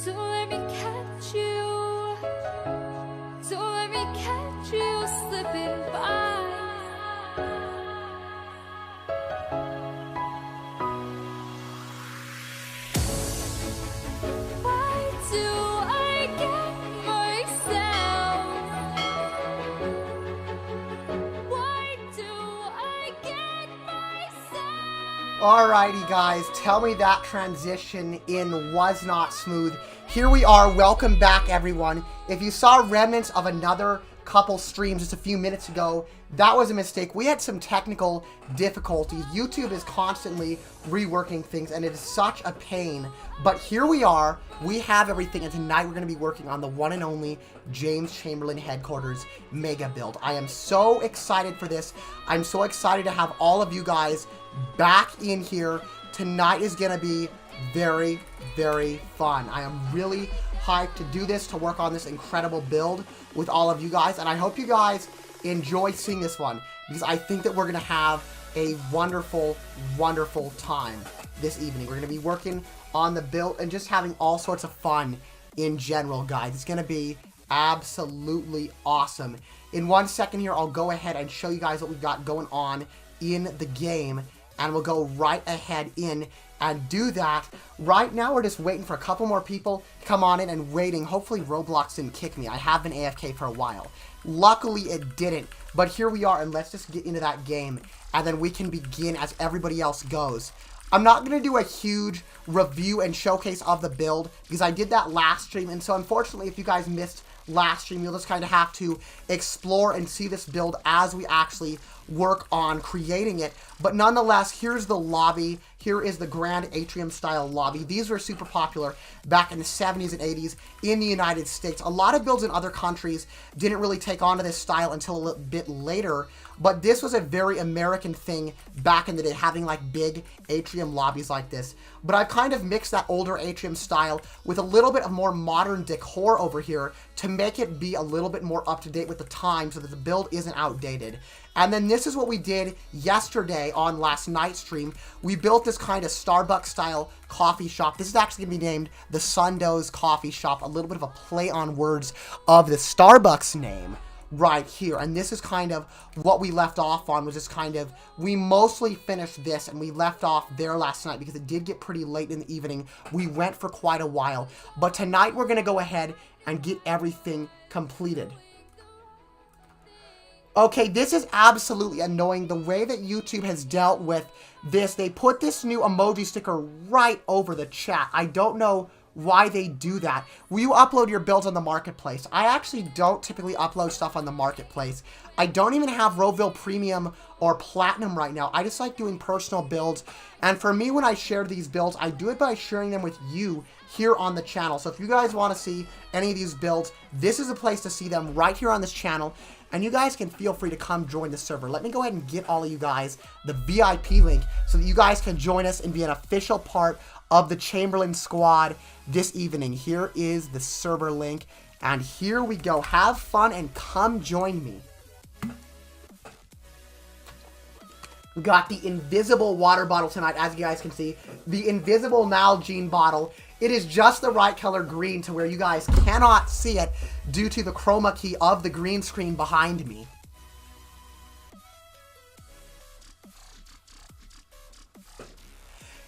So let me catch you. So let me catch you slipping by. Why do I get myself? Why do I get myself? Alrighty guys, tell me that transition in was not smooth. Here we are, welcome back everyone. If you saw remnants of another couple streams just a few minutes ago, that was a mistake. We had some technical difficulties. YouTube is constantly reworking things and it is such a pain. But here we are, we have everything, and tonight we're going to be working on the one and only James Chamberlain headquarters mega build. I am so excited for this. I'm so excited to have all of you guys back in here. Tonight is going to be very, very fun. I am really hyped to do this, to work on this incredible build with all of you guys, and I hope you guys enjoy seeing this one, because I think that we're going to have a wonderful, wonderful time this evening. We're going to be working on the build and just having all sorts of fun in general, guys. It's going to be absolutely awesome. In 1 second here, I'll go ahead and show you guys what we've got going on in the game, and we'll go right ahead in and do that. Right now, we're just waiting for a couple more people to come on in and waiting. Hopefully, Roblox didn't kick me. I have been AFK for a while. Luckily, it didn't. But here we are, and let's just get into that game, and then we can begin as everybody else goes. I'm not going to do a huge review and showcase of the build, because I did that last stream, and so unfortunately, if you guys missed last stream, you'll just kind of have to explore and see this build as we actually work on creating it. But nonetheless, here's the lobby. Here is the grand atrium style lobby. These were super popular back in the 70s and 80s in the United States. A lot of builds in other countries didn't really take on to this style until a little bit later, but this was a very American thing back in the day, having like big atrium lobbies like this. But I've kind of mixed that older atrium style with a little bit of more modern decor over here to make it be a little bit more up to date with the time so that the build isn't outdated. And then this is what we did yesterday on last night's stream. We built this kind of Starbucks style coffee shop. This is actually going to be named the Sundo's Coffee Shop, a little bit of a play on words of the Starbucks name right here. And this is kind of what we left off on, was just kind of, we mostly finished this and we left off there last night because it did get pretty late in the evening. We went for quite a while, but tonight we're going to go ahead and get everything completed. Okay, this is absolutely annoying. The way that YouTube has dealt with this, they put this new emoji sticker right over the chat. I don't know why they do that. Will you upload your builds on the marketplace? I actually don't typically upload stuff on the marketplace. I don't even have Roville Premium or Platinum right now. I just like doing personal builds. And for me, when I share these builds, I do it by sharing them with you here on the channel. So if you guys want to see any of these builds, this is a place to see them right here on this channel. And you guys can feel free to come join the server. Let me go ahead and get all of you guys the VIP link so that you guys can join us and be an official part of the Chamberlain squad this evening. Here is the server link, and here we go. Have fun and come join me. We got the invisible water bottle tonight, as you guys can see. The invisible Nalgene bottle. It is just the right color green to where you guys cannot see it due to the chroma key of the green screen behind me.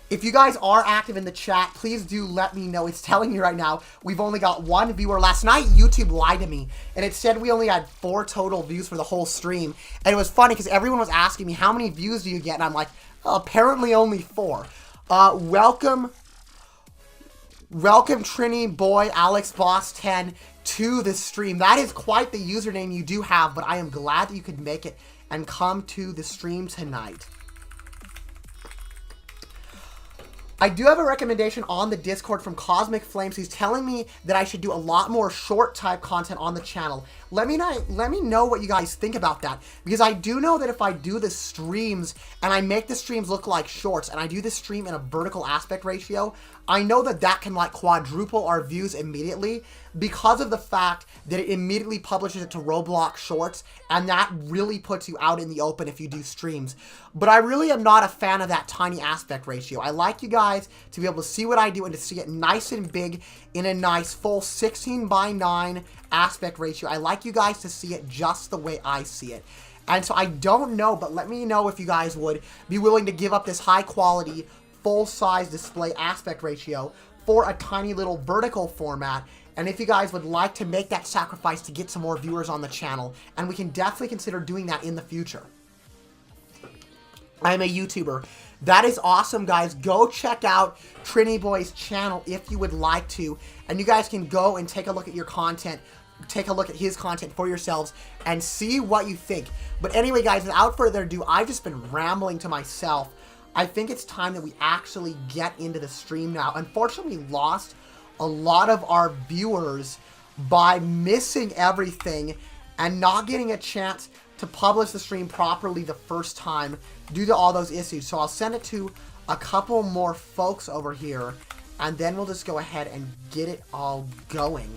If you guys are active in the chat, please do let me know. It's telling me right now we've only got one viewer. Last night, YouTube lied to me, and it said we only had 4 total views for the whole stream. And it was funny because everyone was asking me, how many views do you get? And I'm like, oh, apparently only 4. Welcome Trini Boy Alex Boss 10 to the stream. That is quite the username you do have, but I am glad that you could make it and come to the stream tonight. I do have a recommendation on the Discord from Cosmic Flames. He's telling me that I should do a lot more short type content on the channel. Let me know what you guys think about that, because I do know that if I do the streams and I make the streams look like shorts and I do the stream in a vertical aspect ratio, I know that that can like quadruple our views immediately because of the fact that it immediately publishes it to Roblox Shorts, and that really puts you out in the open if you do streams. But I really am not a fan of that tiny aspect ratio. I like you guys to be able to see what I do and to see it nice and big in a nice full 16:9 aspect ratio. I like you guys to see it just the way I see it. And so I don't know, but let me know if you guys would be willing to give up this high quality, full-size display aspect ratio for a tiny little vertical format. And if you guys would like to make that sacrifice to get some more viewers on the channel, and we can definitely consider doing that in the future. I'm a YouTuber. That is awesome, guys. Go check out Trini Boy's channel if you would like to. And you guys can go and take a look at your content. Take a look at his content for yourselves and see what you think. But anyway, guys, without further ado, I've just been rambling to myself. I think it's time that we actually get into the stream now. Unfortunately, we lost a lot of our viewers by missing everything and not getting a chance to publish the stream properly the first time due to all those issues. So I'll send it to a couple more folks over here, and then we'll just go ahead and get it all going.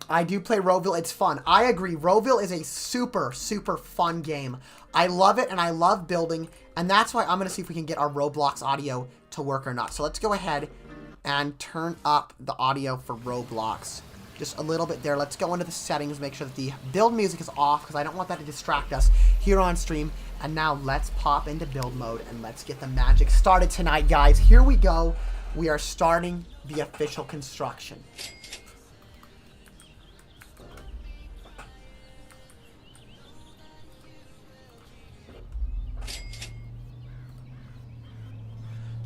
I do play Roville. It's fun. I agree. Roville is a super, super fun game. I love it, and I love building, and that's why I'm going to see if we can get our Roblox audio to work or not. So let's go ahead and turn up the audio for Roblox. Just a little bit there. Let's go into the settings, make sure that the build music is off, because I don't want that to distract us here on stream. And now let's pop into build mode, and let's get the magic started tonight, guys. Here we go. We are starting the official construction.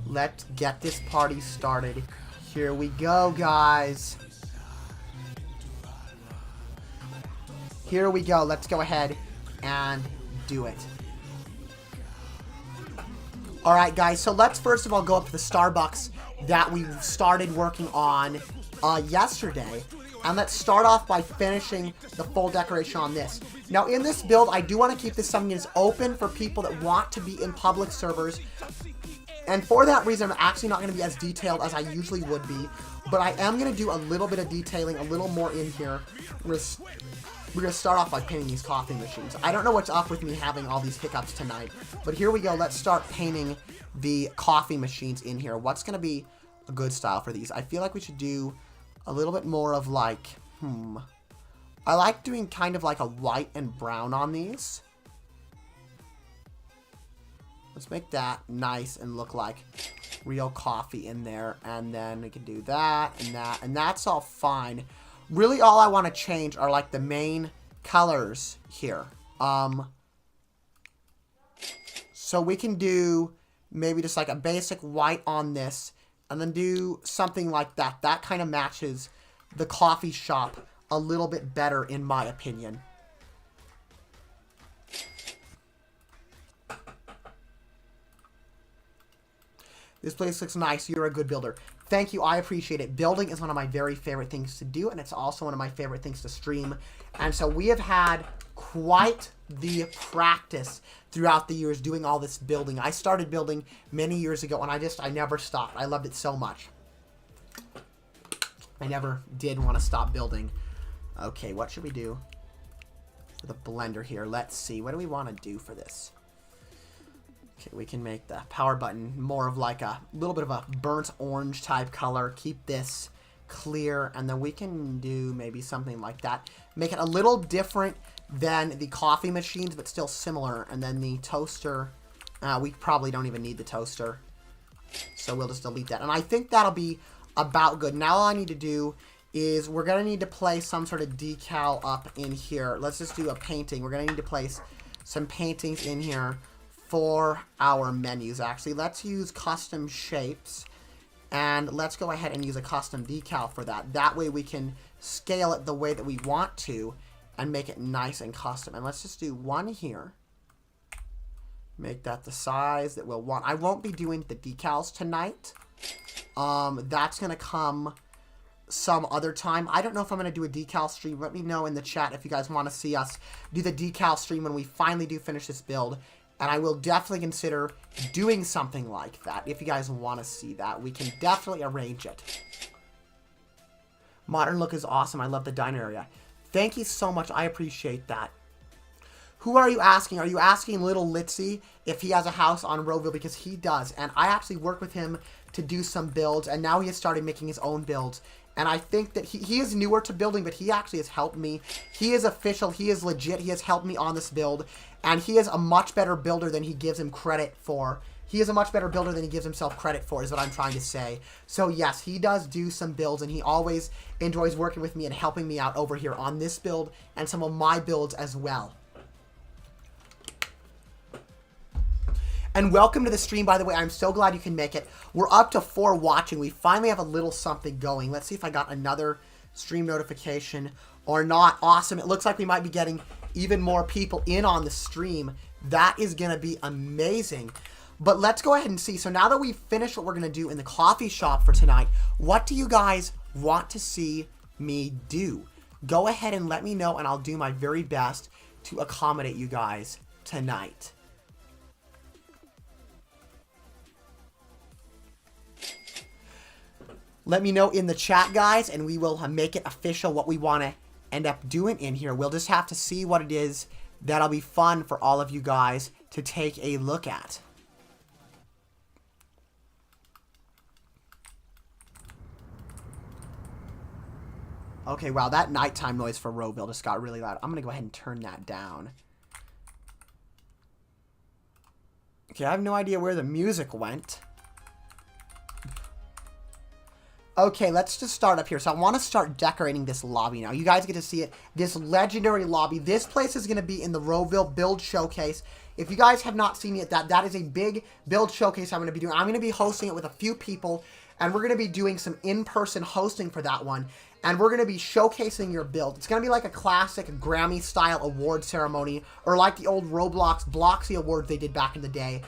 Let's get this party started. Here we go, guys. Here we go. Let's go ahead and do it. Alright, guys. So let's first of all go up to the Starbucks that we started working on yesterday. And let's start off by finishing the full decoration on this. Now, in this build, I do want to keep this something that's open for people that want to be in public servers. And for that reason, I'm actually not going to be as detailed as I usually would be. But I am going to do a little bit of detailing, a little more in here. We're going to start off by painting these coffee machines. I don't know what's up with me having all these hiccups tonight. But here we go. Let's start painting the coffee machines in here. What's going to be a good style for these? I feel like we should do a little bit more of like, I like doing kind of like a white and brown on these. Let's make that nice and look like real coffee in there. And then we can do that and that. And that's all fine. Really all I want to change are like the main colors here. So we can do maybe just like a basic white on this. And then do something like that. That kind of matches the coffee shop a little bit better in my opinion. This place looks nice. You're a good builder. Thank you. I appreciate it. Building is one of my very favorite things to do, and it's also one of my favorite things to stream. And so we have had quite the practice throughout the years doing all this building. I started building many years ago, and I never stopped. I loved it so much. I never did want to stop building. Okay, what should we do for the blender here? Let's see. What do we want to do for this? Okay, we can make the power button more of like a little bit of a burnt orange type color. Keep this clear, and then we can do maybe something like that. Make it a little different than the coffee machines, but still similar. And then the toaster, we probably don't even need the toaster, so we'll just delete that. And I think that'll be about good. Now all I need to do is we're going to need to place some sort of decal up in here. Let's just do a painting. We're going to need to place some paintings in here for our menus. Actually, let's use custom shapes, and let's go ahead and use a custom decal for that. That way we can scale it the way that we want to and make it nice and custom. And let's just do one here, Make that the size that we'll want. I won't be doing the decals tonight. That's going to come some other time. I don't know if I'm going to do a decal stream. Let me know in the chat if you guys want to see us do the decal stream when we finally do finish this build. And I will definitely consider doing something like that. If you guys want to see that, we can definitely arrange it. Modern look is awesome. I love the diner area. Thank you so much. I appreciate that. Who are you asking? Are you asking Little Litzy if he has a house on Roville? Because he does. And I actually worked with him to do some builds. And now he has started making his own builds. And I think that he is newer to building, but he actually has helped me. He is official. He is legit. He has helped me on this build. And he is a much better builder than he gives him credit for. He is a much better builder than he gives himself credit for, is what I'm trying to say. So yes, he does do some builds, and he always enjoys working with me and helping me out over here on this build and some of my builds as well. And welcome to the stream, by the way. I'm so glad you can make it. We're up to 4 watching. We finally have a little something going. Let's see if I got another stream notification or not. Awesome. It looks like we might be getting even more people in on the stream. That is going to be amazing. But let's go ahead and see. So now that we've finished what we're going to do in the coffee shop for tonight, what do you guys want to see me do? Go ahead and let me know, and I'll do my very best to accommodate you guys tonight. Let me know in the chat, guys, and we will make it official what we want to end up doing in here. We'll just have to see what it is that'll be fun for all of you guys to take a look at. Okay, wow, that nighttime noise for Roville just got really loud. I'm going to go ahead and turn that down. Okay, I have no idea where the music went. Okay, let's just start up here. So I want to start decorating this lobby now. You guys get to see it. This legendary lobby. This place is going to be in the Roville Build Showcase. If you guys have not seen it, that is a big build showcase I'm going to be doing. I'm going to be hosting it with a few people, and we're going to be doing some in-person hosting for that one. And we're going to be showcasing your build. It's going to be like a classic Grammy-style award ceremony, or like the old Roblox Bloxy Awards they did back in the day.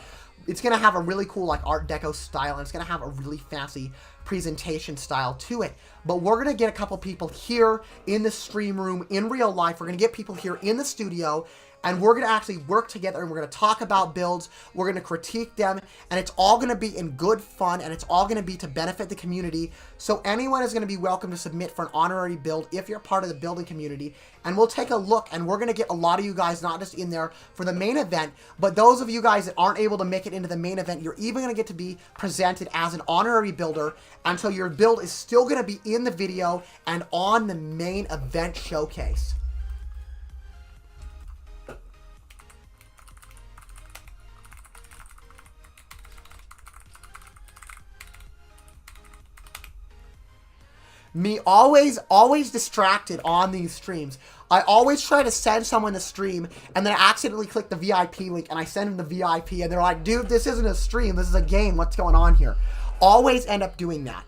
It's going to have a really cool like Art Deco style, and it's going to have a really fancy presentation style to it. But we're going to get a couple people here in the stream room in real life. We're going to get people here in the studio, and we're going to actually work together, and we're going to talk about builds. We're going to critique them, and it's all going to be in good fun, and it's all going to be to benefit the community. So anyone is going to be welcome to submit for an honorary build if you're part of the building community. And we'll take a look, and we're going to get a lot of you guys not just in there for the main event, but those of you guys that aren't able to make it into the main event, you're even going to get to be presented as an honorary builder, and so your build is still going to be in the video and on the main event showcase. Me always distracted on these streams. I always try to send someone a stream, and then I accidentally click the VIP link, and I send them the VIP, and they're like, dude, this isn't a stream, this is a game, what's going on here? Always end up doing that.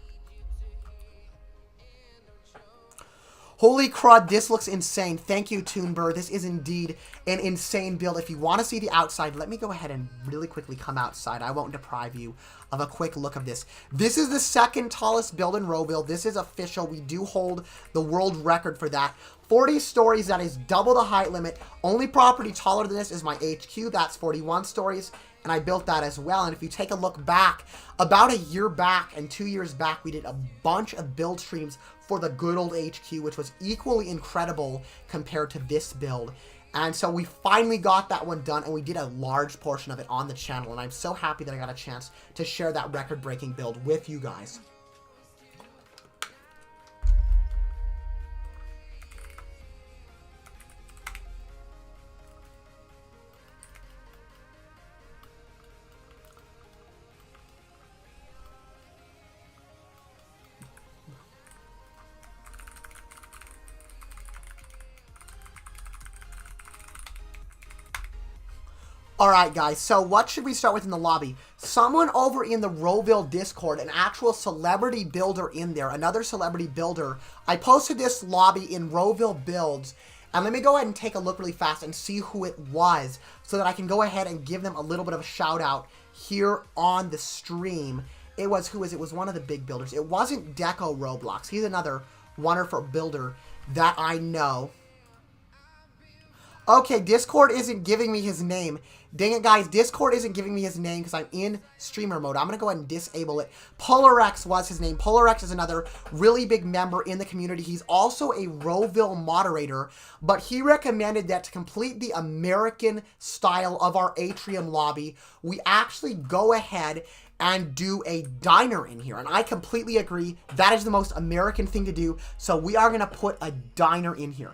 Holy crud, this looks insane. Thank you, Toonbird. This is indeed an insane build. If you want to see the outside, let me go ahead and really quickly come outside. I won't deprive you of a quick look of this. This is the second tallest build in Roville. This is official. We do hold the world record for that. 40 stories, that is double the height limit. Only property taller than this is my HQ. That's 41 stories. And I built that as well. And if you take a look back, about a year back and 2 years back, we did a bunch of build streams for the good old HQ, which was equally incredible compared to this build. And so we finally got that one done, and we did a large portion of it on the channel. And I'm so happy that I got a chance to share that record-breaking build with you guys. Alright guys, so what should we start with in the lobby? Someone over in the Roville Discord, an actual celebrity builder in there, another celebrity builder. I posted this lobby in Roville Builds, And let me go ahead and take a look really fast and see who it was so that I can go ahead and give them a little bit of a shout out here on the stream. It was, who was it? It was one of the big builders. It wasn't Deco Roblox. He's another wonderful builder that I know. Okay, Discord isn't giving me his name. Dang it, guys. Discord isn't giving me his name because I'm in streamer mode. I'm going to go ahead and disable it. PolarX was his name. PolarX is another really big member in the community. He's also a Roville moderator, but he recommended that to complete the American style of our atrium lobby, we actually go ahead and do a diner in here. And I completely agree. That is the most American thing to do. So we are going to put a diner in here.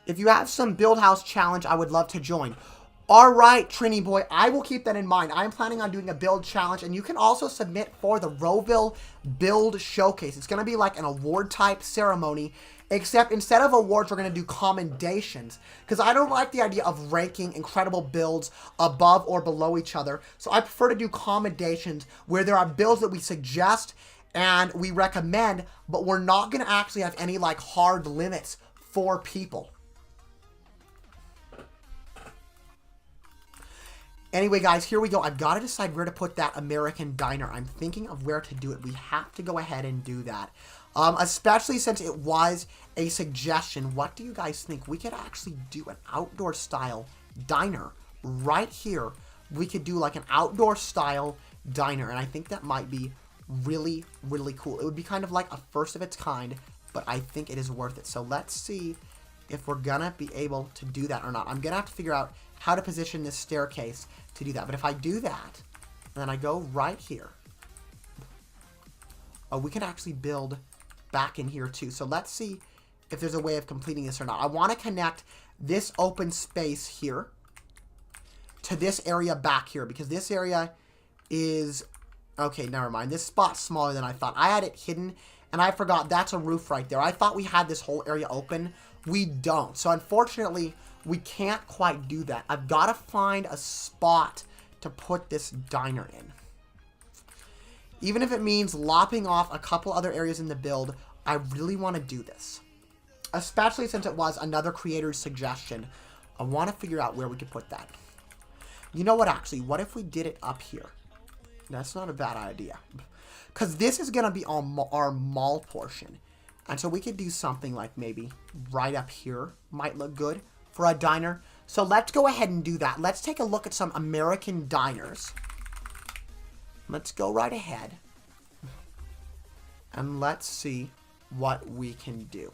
If you have some build house challenge, I would love to join. All right, Trini boy, I will keep that in mind. I'm planning on doing a build challenge, and you can also submit for the Roville Build Showcase. It's going to be like an award type ceremony, except instead of awards, we're going to do commendations, because I don't like the idea of ranking incredible builds above or below each other. So I prefer to do commendations where there are builds that we suggest and we recommend, but we're not going to actually have any like hard limits for people. Anyway, guys, here we go. I've got to decide where to put that American diner. I'm thinking of where to do it. We have to go ahead and do that. Especially since it was a suggestion. What do you guys think? We could actually do an outdoor style diner right here. We could do like an outdoor style diner. And I think that might be really, really cool. It would be kind of like a first of its kind, but I think it is worth it. So let's see if we're going to be able to do that or not. I'm going to have to figure out how to position this staircase to do that. But if I do that, and then I go right here, oh, we can actually build back in here too. So let's see if there's a way of completing this or not. I want to connect this open space here to this area back here, because this area is, okay, never mind. This spot's smaller than I thought. I had it hidden, and I forgot that's a roof right there. I thought we had this whole area open. We don't. So unfortunately, we can't quite do that. I've got to find a spot to put this diner in. Even if it means lopping off a couple other areas in the build, I really want to do this. Especially since it was another creator's suggestion. I want to figure out where we could put that. You know what, actually? What if we did it up here? That's not a bad idea. Because this is going to be our mall portion. And so we could do something like maybe right up here. Might look good for a diner. So let's go ahead and do that. Let's take a look at some American diners. Let's go right ahead. And let's see what we can do.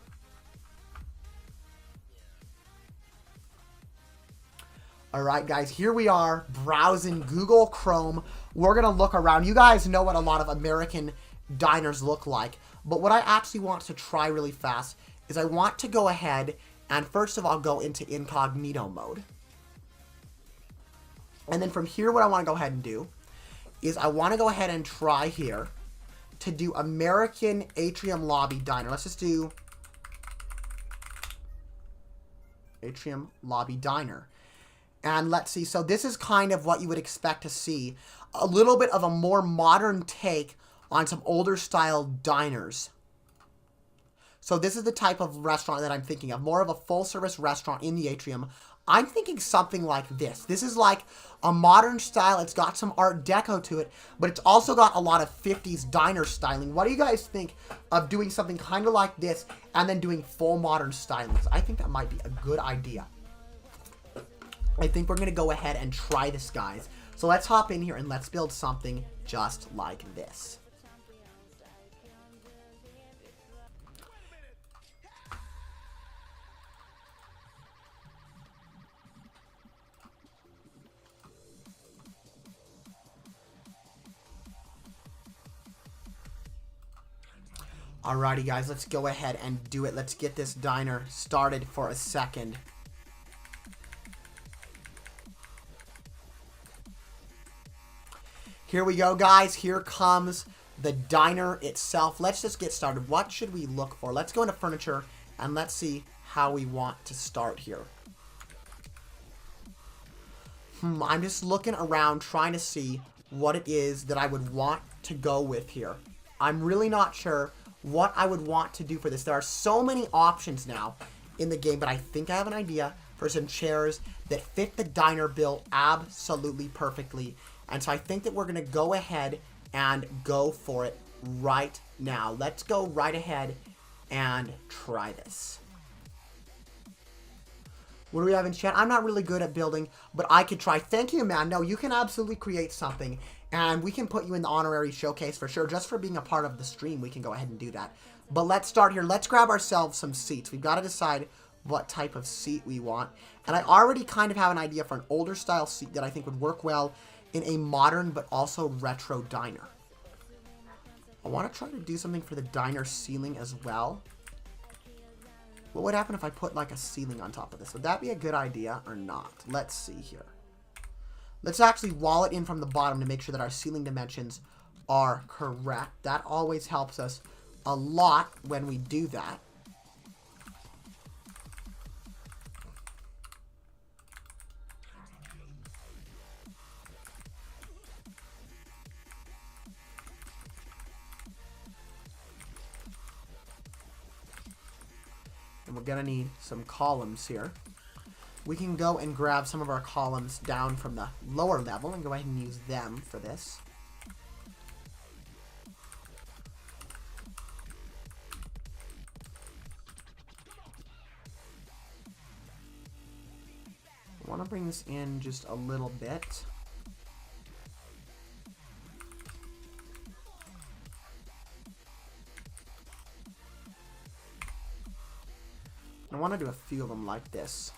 Alright guys, here we are browsing Google Chrome. We're going to look around. You guys know what a lot of American diners look like. But what I actually want to try really fast is I want to go ahead and first of all go into incognito mode. And then from here, what I want to go ahead and do is I want to go ahead and try here to do American Atrium Lobby Diner. Let's just do Atrium Lobby Diner. And let's see. So this is kind of what you would expect to see. A little bit of a more modern take on some older style diners. So this is the type of restaurant that I'm thinking of. More of a full-service restaurant in the atrium. I'm thinking something like this. This is like a modern style. It's got some Art Deco to it, but it's also got a lot of 50s diner styling. What do you guys think of doing something kind of like this and then doing full modern stylings? I think that might be a good idea. I think we're going to go ahead and try this, guys. So let's hop in here and let's build something just like this. Alrighty guys, let's go ahead and do it. Let's get this diner started for a second. Here we go, guys. Here comes the diner itself. Let's just get started. What should we look for? Let's go into furniture and let's see how we want to start here. I'm just looking around trying to see what it is that I would want to go with here. I'm really not sure what I would want to do for this. There are so many options now, in the game, but I think I have an idea for some chairs that fit the diner bill absolutely perfectly. And so I think that we're going to go ahead and go for it right now. Let's go right ahead and try this. What do we have in chat? I'm not really good at building, but I could try. Thank you, man. No, you can absolutely create something, and we can put you in the honorary showcase for sure. Just for being a part of the stream, we can go ahead and do that. But let's start here. Let's grab ourselves some seats. We've got to decide what type of seat we want. And I already kind of have an idea for an older style seat that I think would work well in a modern but also retro diner. I want to try to do something for the diner ceiling as well. What would happen if I put like a ceiling on top of this? Would that be a good idea or not? Let's see here. Let's actually wall it in from the bottom to make sure that our ceiling dimensions are correct. That always helps us a lot when we do that. And we're going to need some columns here. We can go and grab some of our columns down from the lower level and go ahead and use them for this. I want to bring this in just a little bit. I want to do a few of them like this.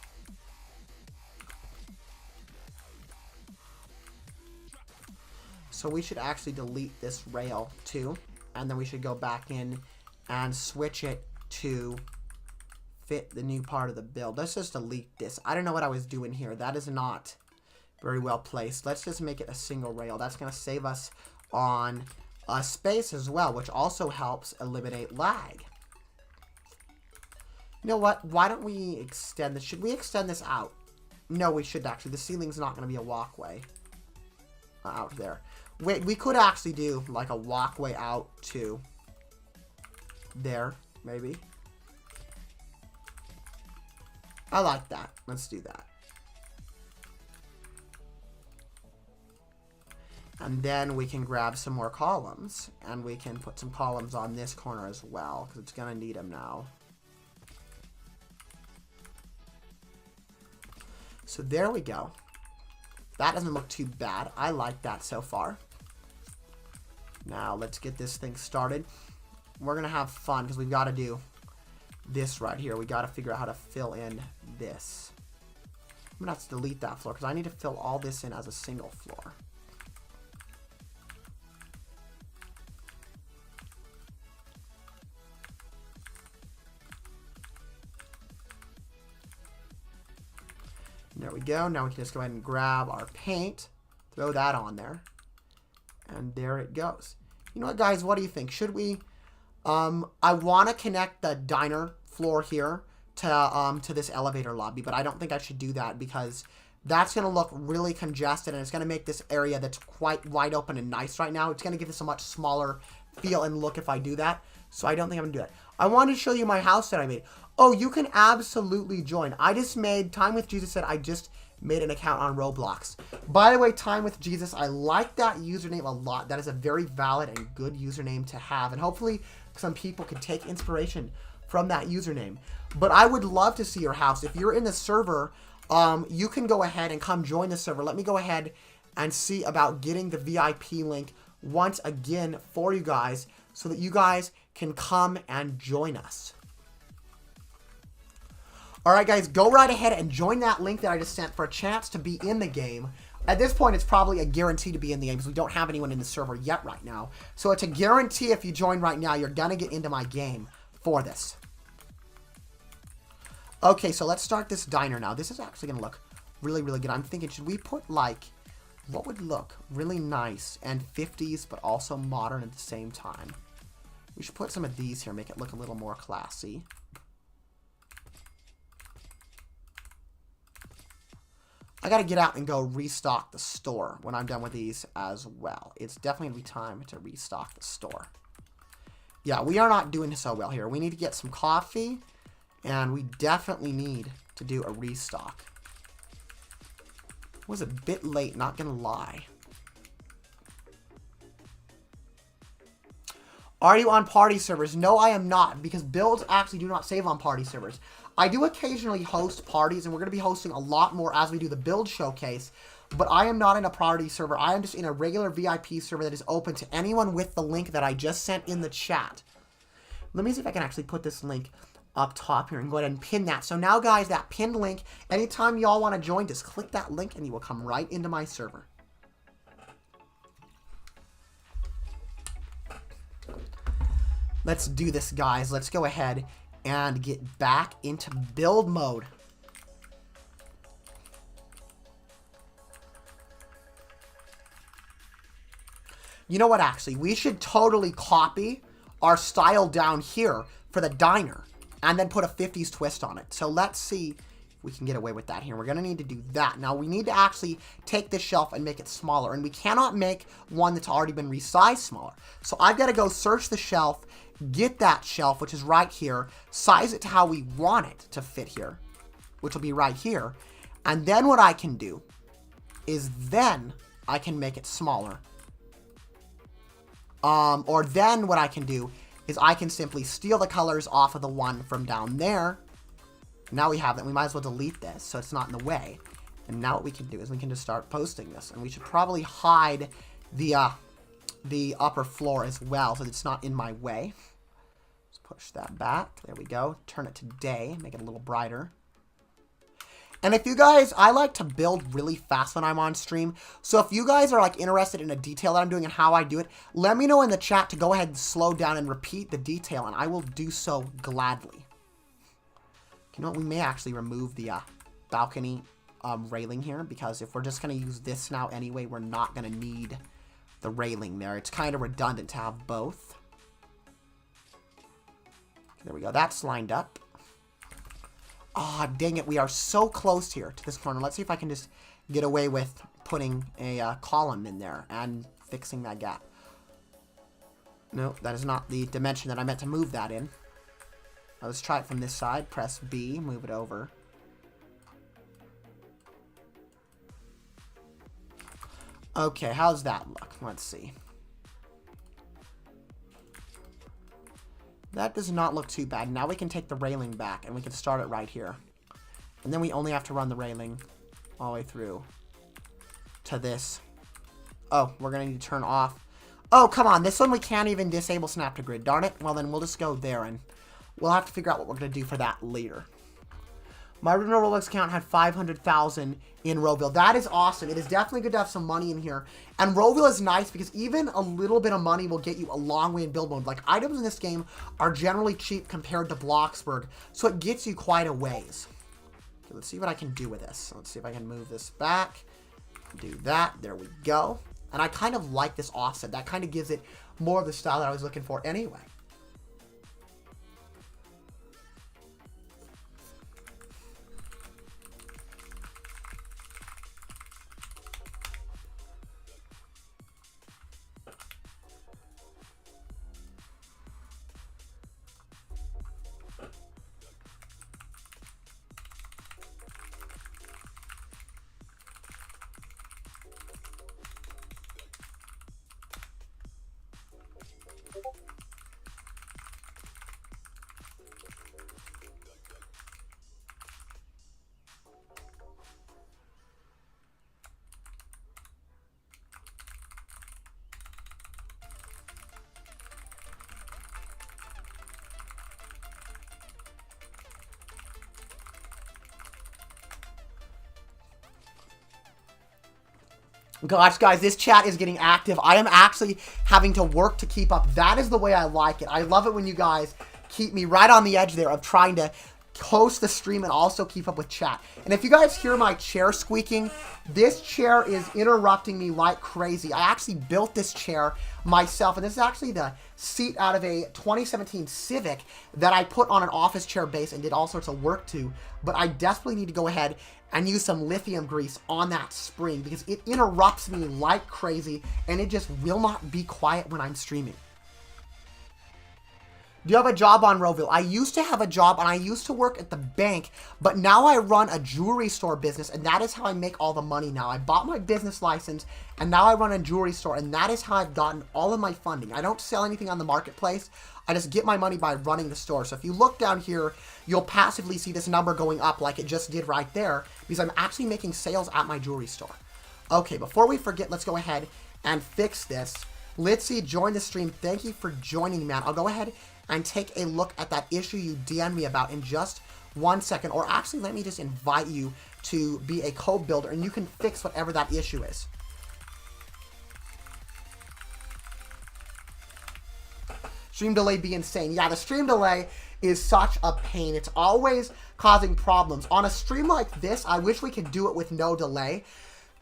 So we should actually delete this rail too, and then we should go back in and switch it to fit the new part of the build. Let's just delete this. I don't know what I was doing here. That is not very well placed. Let's just make it a single rail. That's going to save us on space as well, which also helps eliminate lag. You know what? Why don't we extend this? Should we extend this out? No, we should actually. The ceiling's not going to be a walkway out there. Wait, we could actually do like a walkway out to there, maybe. I like that. Let's do that. And then we can grab some more columns, and we can put some columns on this corner as well, because it's going to need them now. So there we go. That doesn't look too bad. I like that so far. Now let's get this thing started. We're going to have fun because we've got to do this right here. We got to figure out how to fill in this. I'm going to have to delete that floor because I need to fill all this in as a single floor. There we go. Now we can just go ahead and grab our paint, throw that on there, and there it goes. You know what, guys? What do you think? Should we? I want to connect the diner floor here to this elevator lobby, but I don't think I should do that because that's going to look really congested, and it's going to make this area that's quite wide open and nice right now. It's going to give us a much smaller feel and look if I do that. So I don't think I'm going to do that. I wanted to show you my house that I made. Oh, you can absolutely join. I just made, Time with Jesus said I just made an account on Roblox. By the way, Time with Jesus, I like that username a lot. That is a very valid and good username to have. And hopefully some people can take inspiration from that username. But I would love to see your house. If you're in the server, you can go ahead and come join the server. Let me go ahead and see about getting the VIP link once again for you guys so that you guys can come and join us. Alright guys, go right ahead and join that link that I just sent for a chance to be in the game. At this point, it's probably a guarantee to be in the game because we don't have anyone in the server yet right now. So it's a guarantee if you join right now, you're going to get into my game for this. Okay, so let's start this diner now. This is actually going to look really, really good. I'm thinking, should we put like, what would look really nice and 50s but also modern at the same time? We should put some of these here, make it look a little more classy. I gotta get out and go restock the store when I'm done with these as well. It's definitely gonna be time to restock the store. Yeah, we are not doing so well here. We need to get some coffee And we definitely need to do a restock. Was a bit late, not gonna lie. Are you on party servers? No, I am not, because builds actually do not save on party servers. I do occasionally host parties, and we're going to be hosting a lot more as we do the build showcase, but I am not in a party server. I am just in a regular VIP server that is open to anyone with the link that I just sent in the chat. Let me see if I can actually put this link up top here and go ahead and pin that. So now, guys, that pinned link, anytime y'all want to join, just click that link and you will come right into my server. Let's do this, guys. Let's go ahead and get back into build mode. You know what, actually? We should totally copy our style down here for the diner and then put a 50s twist on it. So let's see if we can get away with that here. We're going to need to do that. Now, we need to actually take this shelf and make it smaller, and we cannot make one that's already been resized smaller. So I've got to go search the shelf, get that shelf, which is right here, size it to how we want it to fit here, which will be right here. And then what I can do is then I can make it smaller. Or then what I can do is I can simply steal the colors off of the one from down there. Now we have it. We might as well delete this so it's not in the way. And now what we can do is we can just start posting this. And we should probably hide the upper floor as well so that it's not in my way. Let's push that back. There we go. Turn it to day. Make it a little brighter. And if you guys, I like to build really fast when I'm on stream. So if you guys are like interested in a detail that I'm doing and how I do it, let me know in the chat to go ahead and slow down and repeat the detail, and I will do so gladly. You know what? We may actually remove the balcony railing here, because if we're just going to use this now anyway, we're not going to need the railing there. It's kind of redundant to have both. There we go. That's lined up. Ah, dang it. We are so close here to this corner. Let's see if I can just get away with putting a column in there and fixing that gap. No, that is not the dimension that I meant to move that in. Now, let's try it from this side. Press B, move it over. Okay, how's that look? Let's see. That does not look too bad. Now we can take the railing back and we can start it right here. And then we only have to run the railing all the way through to this. Oh, we're going to need to turn off. Oh, come on. This one we can't even disable snap to grid. Darn it. Well, then we'll just go there and we'll have to figure out what we're going to do for that later. My original Roblox account had 500,000 in Roville. That is awesome. It is definitely good to have some money in here. And Roville is nice because even a little bit of money will get you a long way in build mode. Like, items in this game are generally cheap compared to Bloxburg, so it gets you quite a ways. Okay, let's see what I can do with this. Let's see if I can move this back. Do that. There we go. And I kind of like this offset. That kind of gives it more of the style that I was looking for anyway. Gosh, guys, this chat is getting active. I am actually having to work to keep up. That is the way I like it. I love it when you guys keep me right on the edge there of trying to host the stream and also keep up with chat. And if you guys hear my chair squeaking, this chair is interrupting me like crazy. I actually built this chair myself, and this is actually the seat out of a 2017 Civic that I put on an office chair base and did all sorts of work to. But I desperately need to go ahead and use some lithium grease on that spring because it interrupts me like crazy and it just will not be quiet when I'm streaming. Do you have a job on Roville? I used to have a job, and I used to work at the bank, but now I run a jewelry store business, and that is how I make all the money now. I bought my business license, and now I run a jewelry store, and that is how I've gotten all of my funding. I don't sell anything on the marketplace. I just get my money by running the store. So if you look down here, you'll passively see this number going up like it just did right there, because I'm actually making sales at my jewelry store. Okay, before we forget, let's go ahead and fix this. Litzy, join the stream. Thank you for joining, man. I'll go ahead and take a look at that issue you DM'd me about in just 1 second. Or actually, let me just invite you to be a co-builder, and you can fix whatever that issue is. Stream delay be insane. Yeah, the stream delay is such a pain. It's always causing problems. On a stream like this, I wish we could do it with no delay,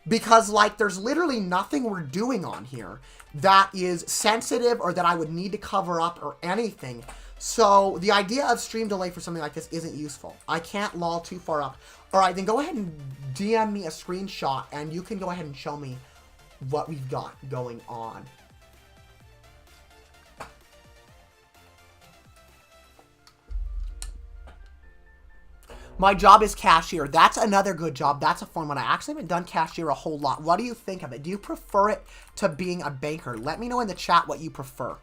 because, like, there's literally nothing we're doing on here that is sensitive or that I would need to cover up or anything. So the idea of stream delay for something like this isn't useful. I can't lol too far up. All right, then go ahead and DM me a screenshot, and you can go ahead and show me what we've got going on. My job is cashier. That's another good job. That's a fun one. I actually haven't done cashier a whole lot. What do you think of it? Do you prefer it to being a banker? Let me know in the chat what you prefer.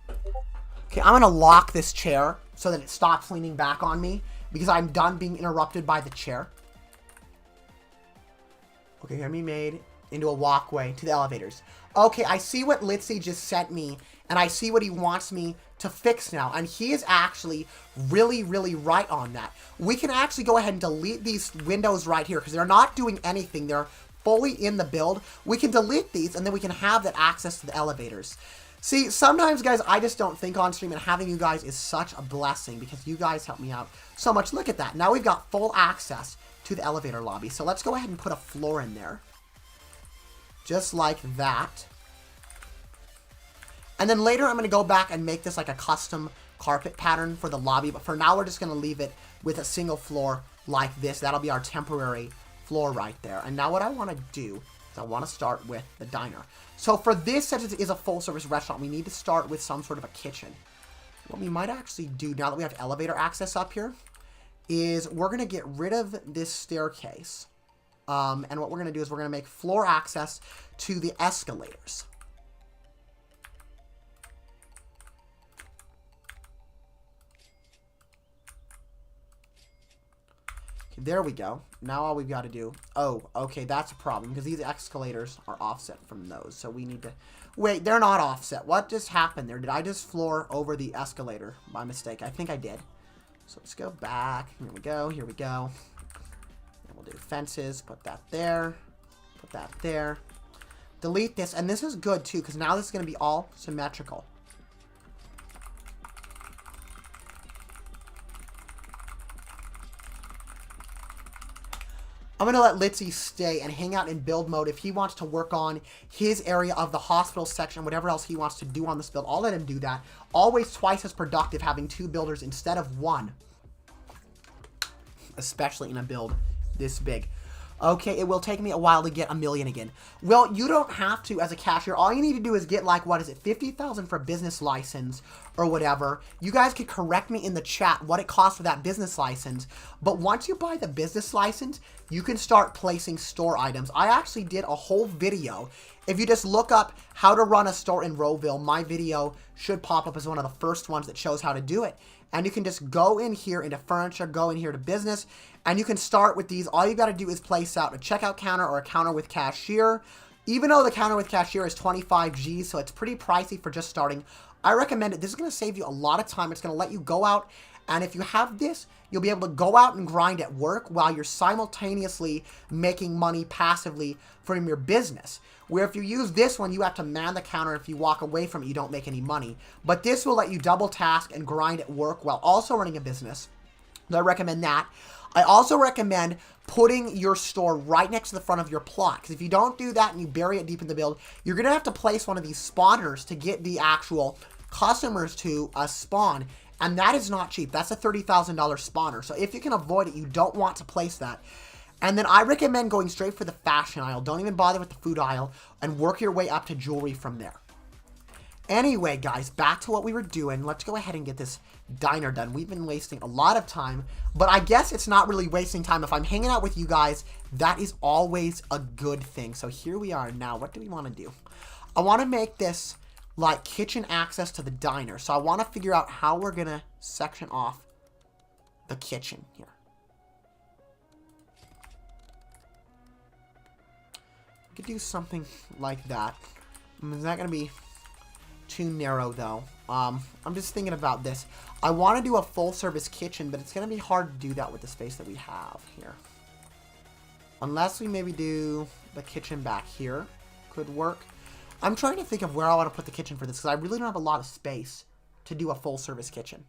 Okay, I'm going to lock this chair so that it stops leaning back on me, because I'm done being interrupted by the chair. Okay, here me made into a walkway to the elevators. Okay, I see what Litzy just sent me, and I see what he wants me to fix now, and he is actually really, really right on that. We can actually go ahead and delete these windows right here, because they're not doing anything. They're fully in the build. We can delete these, and then we can have that access to the elevators. See, sometimes, guys, I just don't think on stream, and having you guys is such a blessing, because you guys help me out so much. Look at that. Now we've got full access to the elevator lobby. So let's go ahead and put a floor in there. Just like that. And then later I'm going to go back and make this like a custom carpet pattern for the lobby. But for now, we're just going to leave it with a single floor like this. That'll be our temporary floor right there. And now what I want to do is I want to start with the diner. So for this, since it is a full-service restaurant, we need to start with some sort of a kitchen. What we might actually do, now that we have elevator access up here, is we're going to get rid of this staircase. And what we're going to do is we're going to make floor access to the escalators. Okay, there we go. Now all we've got to do... Oh, okay, that's a problem, because these escalators are offset from those. So we need to... Wait, they're not offset. What just happened there? Did I just floor over the escalator by mistake? I think I did. So let's go back. Here we go. Here we go. And we'll do fences. Put that there. Put that there. Delete this. And this is good, too, because now this is going to be all symmetrical. I'm going to let Litzy stay and hang out in build mode. If he wants to work on his area of the hospital section, whatever else he wants to do on this build, I'll let him do that. Always twice as productive having 2 builders instead of 1. Especially in a build this big. Okay, it will take me a while to get 1 million again. Well, you don't have to as a cashier. All you need to do is get, like, what is it, 50,000 for a business license or whatever. You guys could correct me in the chat what it costs for that business license. But once you buy the business license, you can start placing store items. I actually did a whole video. If you just look up how to run a store in Roville, my video should pop up as one of the first ones that shows how to do it. And you can just go in here into furniture, go in here to business, and you can start with these. All you got to do is place out a checkout counter or a counter with cashier. Even though the counter with cashier is 25 G's, so it's pretty pricey for just starting, I recommend it. This is going to save you a lot of time. It's going to let you go out, and if you have this, you'll be able to go out and grind at work while you're simultaneously making money passively from your business. Where if you use this one, you have to man the counter. If you walk away from it, you don't make any money. But this will let you double task and grind at work while also running a business. So I recommend that. I also recommend putting your store right next to the front of your plot. Because if you don't do that and you bury it deep in the build, you're going to have to place one of these spawners to get the actual customers to spawn. And that is not cheap. That's a $30,000 spawner. So if you can avoid it, you don't want to place that. And then I recommend going straight for the fashion aisle. Don't even bother with the food aisle and work your way up to jewelry from there. Anyway, guys, back to what we were doing. Let's go ahead and get this diner done. We've been wasting a lot of time, but I guess it's not really wasting time. If I'm hanging out with you guys, that is always a good thing. So here we are now. What do we want to do? I want to make this like kitchen access to the diner. So I want to figure out how we're going to section off the kitchen here. We could do something like that. Is that going to be too narrow though? I'm just thinking about this. I want to do a full service kitchen, but it's going to be hard to do that with the space that we have here. Unless we maybe do the kitchen back here. Could work. I'm trying to think of where I want to put the kitchen for this, because I really don't have a lot of space to do a full service kitchen.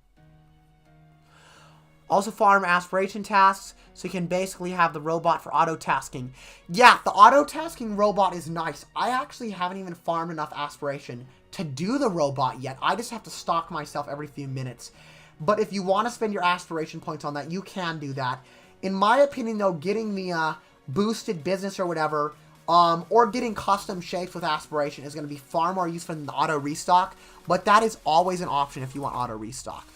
Also farm aspiration tasks, so you can basically have the robot for auto tasking. Yeah, the auto tasking robot is nice. I actually haven't even farmed enough aspiration to do the robot yet. I just have to stock myself every few minutes. But if you want to spend your aspiration points on that, you can do that. In my opinion, though, getting the boosted business or whatever, or getting custom shapes with aspiration is going to be far more useful than the auto restock. But that is always an option if you want auto restock.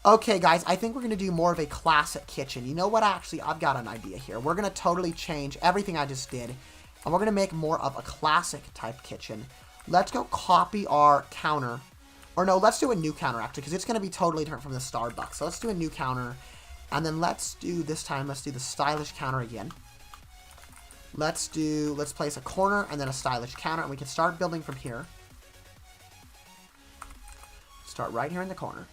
Okay, guys, I think we're going to do more of a classic kitchen. You know what? Actually, I've got an idea here. We're going to totally change everything I just did, and we're going to make more of a classic type kitchen. Let's go copy our counter. Or no, let's do a new counter, actually, because it's going to be totally different from the Starbucks. So let's do a new counter, and then let's do, this time, let's do the stylish counter again. Let's place a corner and then a stylish counter, and we can start building from here. Start right here in the corner.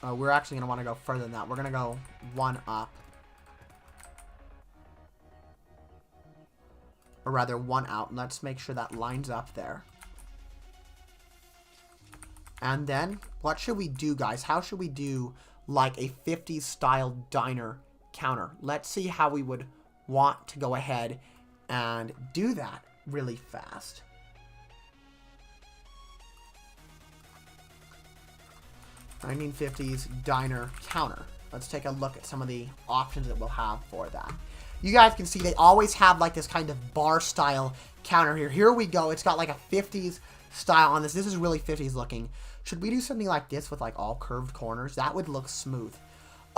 We're actually going to want to go further than that. We're going to go one up. Or rather, one out. Let's make sure that lines up there. And then, what should we do, guys? How should we do, like, a 50s style diner counter? Let's see how we would want to go ahead and do that really fast. "1950s diner counter." Let's take a look at some of the options that we'll have for that. You guys can see they always have like this kind of bar style counter here. Here we go. It's got like a 50s style on this. This is really 50s looking. Should we do something like this with like all curved corners? That would look smooth.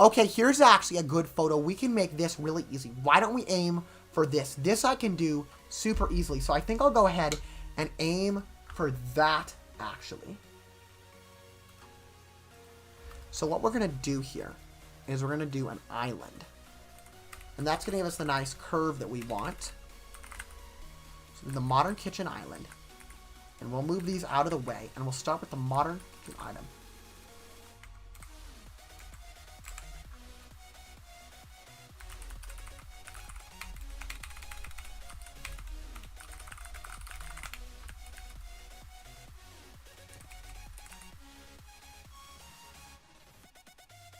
Okay, here's actually a good photo. We can make this really easy. Why don't we aim for this? This I can do super easily. So I think I'll go ahead and aim for that actually. So what we're going to do here is we're going to do an island. And that's going to give us the nice curve that we want. So the modern kitchen island. And we'll move these out of the way. And we'll start with the modern kitchen item.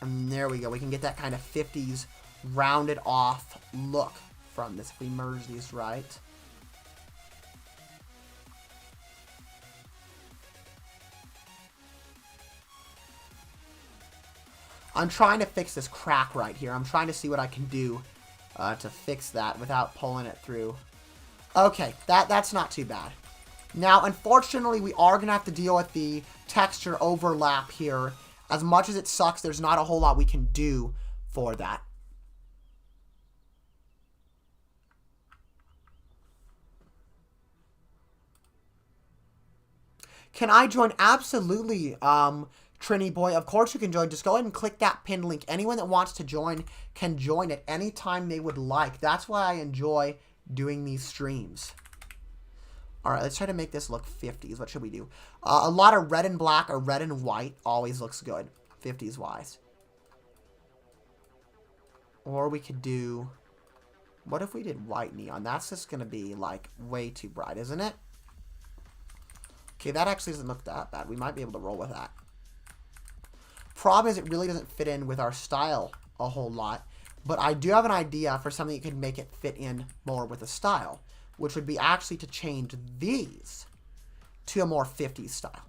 And there we go. We can get that kind of 50s rounded off look from this if we merge these right. I'm trying to fix this crack right here. I'm trying to see what I can do to fix that without pulling it through. Okay, that's not too bad. Now, unfortunately, we are going to have to deal with the texture overlap here. As much as it sucks, there's not a whole lot we can do for that. Can I join? Absolutely, Trini Boy. Of course you can join. Just go ahead and click that pinned link. Anyone that wants to join can join at any time they would like. That's why I enjoy doing these streams. Alright, let's try to make this look 50s. What should we do? A lot of red and black or red and white always looks good, 50s wise. Or we could do... What if we did white neon? That's just going to be, like, way too bright, isn't it? Okay, that actually doesn't look that bad. We might be able to roll with that. Problem is it really doesn't fit in with our style a whole lot. But I do have an idea for something that could make it fit in more with the style, which would be actually to change these to a more 50s style.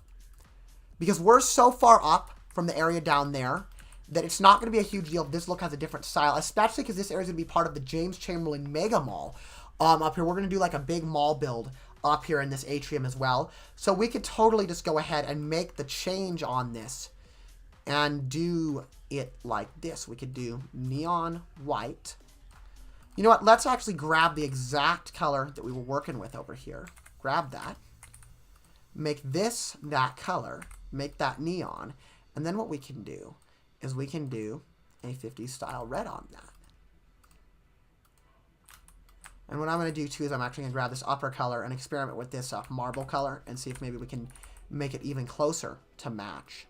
Because we're so far up from the area down there that it's not going to be a huge deal if this look has a different style, especially because this area is going to be part of the James Chamberlain Mega Mall. Up here, we're going to do like a big mall build up here in this atrium as well. So we could totally just go ahead and make the change on this and do it like this. We could do neon white. You know what? Let's actually grab the exact color that we were working with over here. Grab that. Make this that color. Make that neon. And then what we can do is we can do a 50s style red on that. And what I'm going to do too is I'm actually going to grab this upper color and experiment with this marble color and see if maybe we can make it even closer to match.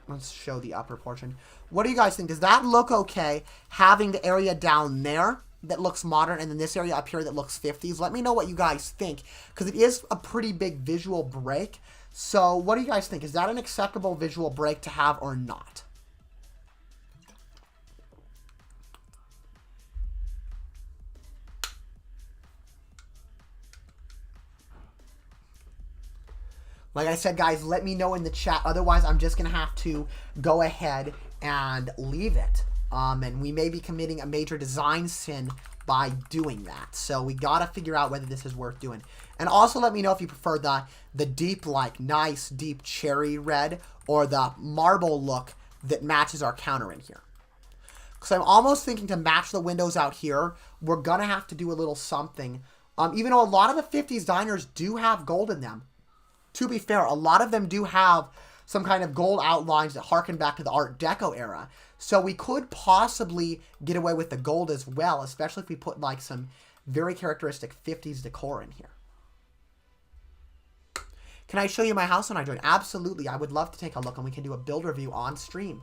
Let's show the upper portion. What do you guys think? Does that look okay, having the area down there that looks modern and then this area up here that looks 50s? Let me know what you guys think, because it is a pretty big visual break. So what do you guys think? Is that an acceptable visual break to have or not? Like I said, guys, let me know in the chat. Otherwise, I'm just going to have to go ahead and leave it. And we may be committing a major design sin by doing that. So we got to figure out whether this is worth doing. And also let me know if you prefer the deep, like, nice, deep cherry red or the marble look that matches our counter in here. Because I'm almost thinking to match the windows out here, we're going to have to do a little something. Even though a lot of the 50s diners do have gold in them. To be fair, a lot of them do have some kind of gold outlines that harken back to the Art Deco era. So we could possibly get away with the gold as well, especially if we put like some very characteristic 50s decor in here. Can I show you my house when I join? Absolutely. I would love to take a look and we can do a build review on stream.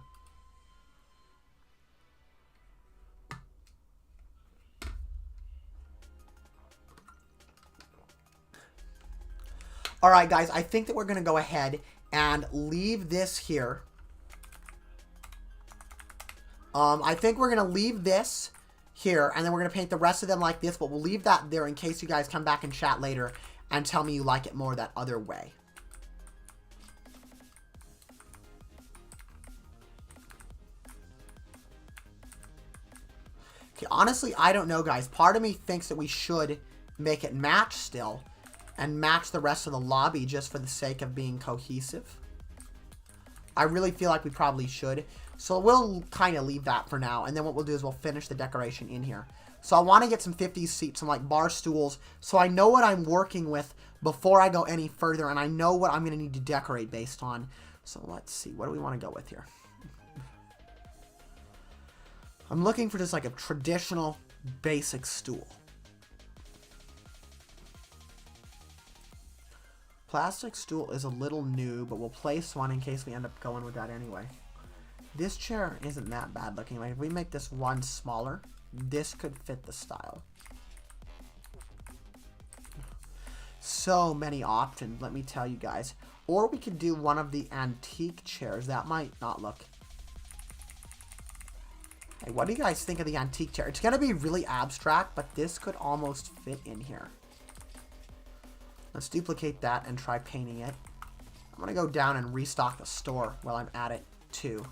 All right, guys, I think that we're going to go ahead and leave this here. I think we're going to leave this here, and then we're going to paint the rest of them like this, but we'll leave that there in case you guys come back and chat later and tell me you like it more that other way. Okay, honestly, I don't know, guys. Part of me thinks that we should make it match still and match the rest of the lobby just for the sake of being cohesive. I really feel like we probably should. So we'll kind of leave that for now. And then what we'll do is we'll finish the decoration in here. So I want to get some 50s seats, some like bar stools, so I know what I'm working with before I go any further. And I know what I'm going to need to decorate based on. So let's see. What do we want to go with here? I'm looking for just like a traditional basic stool. Plastic stool is a little new, but we'll place one in case we end up going with that anyway. This chair isn't that bad looking. Like if we make this one smaller, this could fit the style. So many options, let me tell you guys. Or we could do one of the antique chairs. That might not look... Hey, what do you guys think of the antique chair? It's going to be really abstract, but this could almost fit in here. Let's duplicate that and try painting it. I'm going to go down and restock the store while I'm at it too.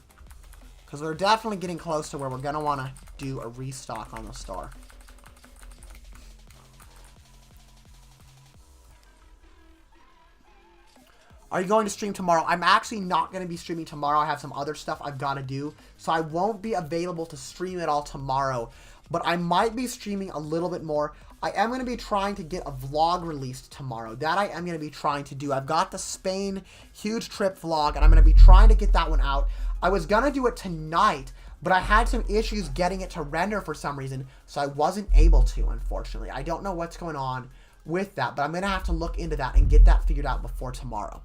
Because we're definitely getting close to where we're going to want to do a restock on the store. Are you going to stream tomorrow? I'm actually not going to be streaming tomorrow. I have some other stuff I've got to do. So I won't be available to stream at all tomorrow. But I might be streaming a little bit more. I am going to be trying to get a vlog released tomorrow. That I am going to be trying to do. I've got the Spain huge trip vlog, and I'm going to be trying to get that one out. I was going to do it tonight, but I had some issues getting it to render for some reason, so I wasn't able to, unfortunately. I don't know what's going on with that, but I'm going to have to look into that and get that figured out before tomorrow.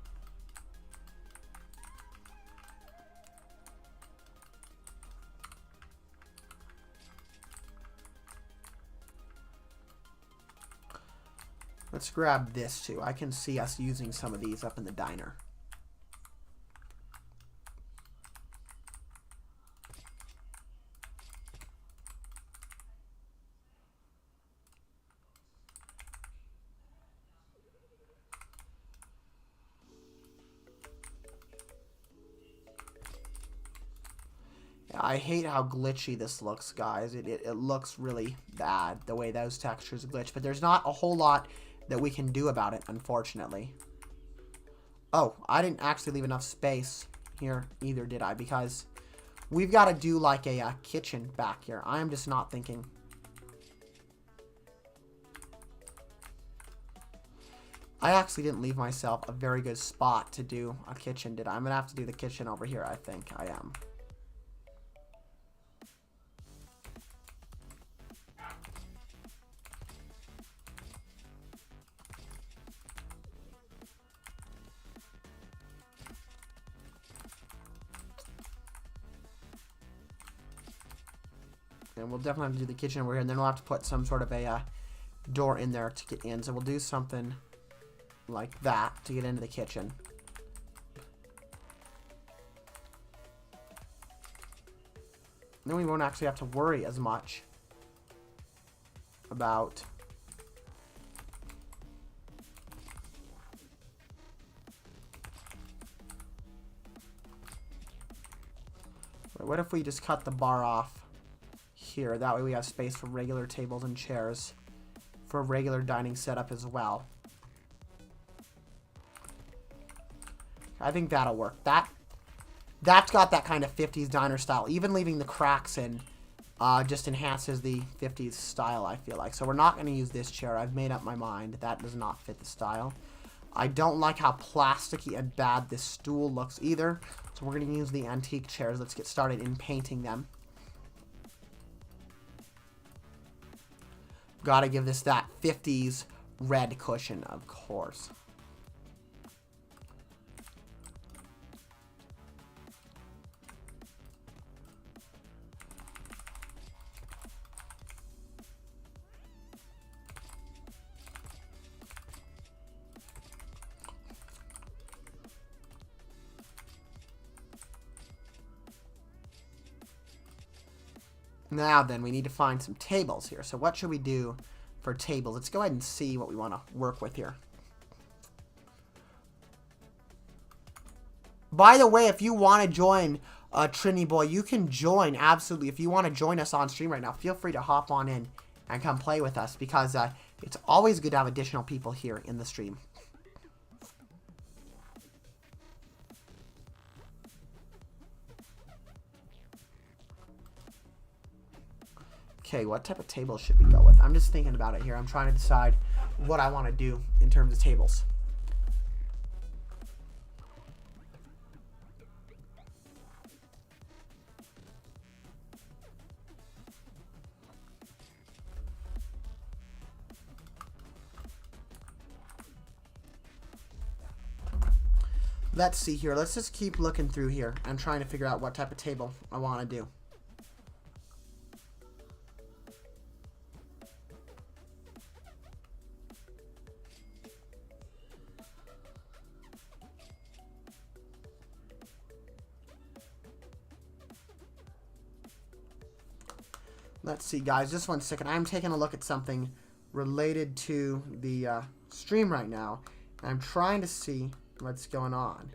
Let's grab this too. I can see us using some of these up in the diner. I hate how glitchy this looks, guys. It looks really bad, the way those textures glitch. But there's not a whole lot that we can do about it, unfortunately. Oh, I didn't actually leave enough space here either, did I? Because we've got to do like a kitchen back here. I am just not thinking. I actually didn't leave myself a very good spot to do a kitchen, did I? I'm going to have to do the kitchen over here, I think. I am. And we'll definitely have to do the kitchen over here, and then we'll have to put some sort of a door in there to get in. So we'll do something like that to get into the kitchen. Then we won't actually have to worry as much about what if we just cut the bar off here? That way we have space for regular tables and chairs for a regular dining setup as well. I think that'll work. That's got that kind of 50s diner style. Even leaving the cracks in just enhances the 50s style, I feel like. So we're not going to use this chair. I've made up my mind. That does not fit the style. I don't like how plasticky and bad this stool looks either. So we're going to use the antique chairs. Let's get started in painting them. Gotta give this that 50s red cushion, of course. Now then, we need to find some tables here. So what should we do for tables? Let's go ahead and see what we want to work with here. By the way, if you want to join Trini Boy, you can join, absolutely. If you want to join us on stream right now, feel free to hop on in and come play with us, because it's always good to have additional people here in the stream. Okay, what type of tables should we go with? I'm just thinking about it here. I'm trying to decide what I want to do in terms of tables. Let's see here. Let's just keep looking through here. I'm trying to figure out what type of table I want to do. Let's see, guys. Just 1 second. I'm taking a look at something related to the stream right now. And I'm trying to see what's going on.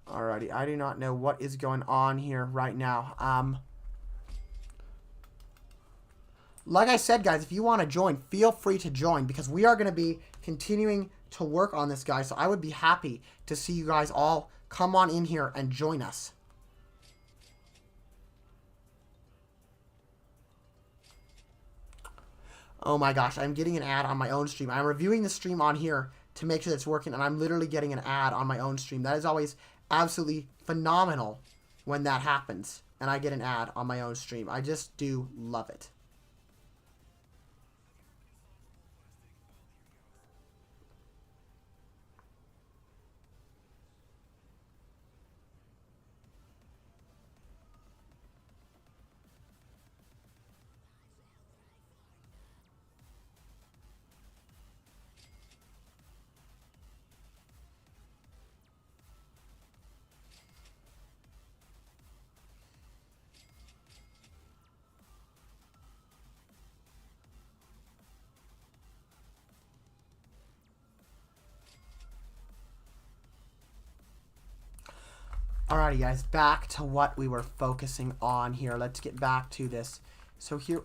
Alrighty, I do not know what is going on here right now. Like I said, guys, if you want to join, feel free to join, because we are going to be continuing to work on this, guys. So I would be happy to see you guys all come on in here and join us. Oh my gosh, I'm getting an ad on my own stream. I'm reviewing the stream on here to make sure that it's working, and I'm literally getting an ad on my own stream. That is always absolutely phenomenal when that happens and I get an ad on my own stream. I just do love it. Alrighty, guys, back to what we were focusing on here. Let's get back to this. So here,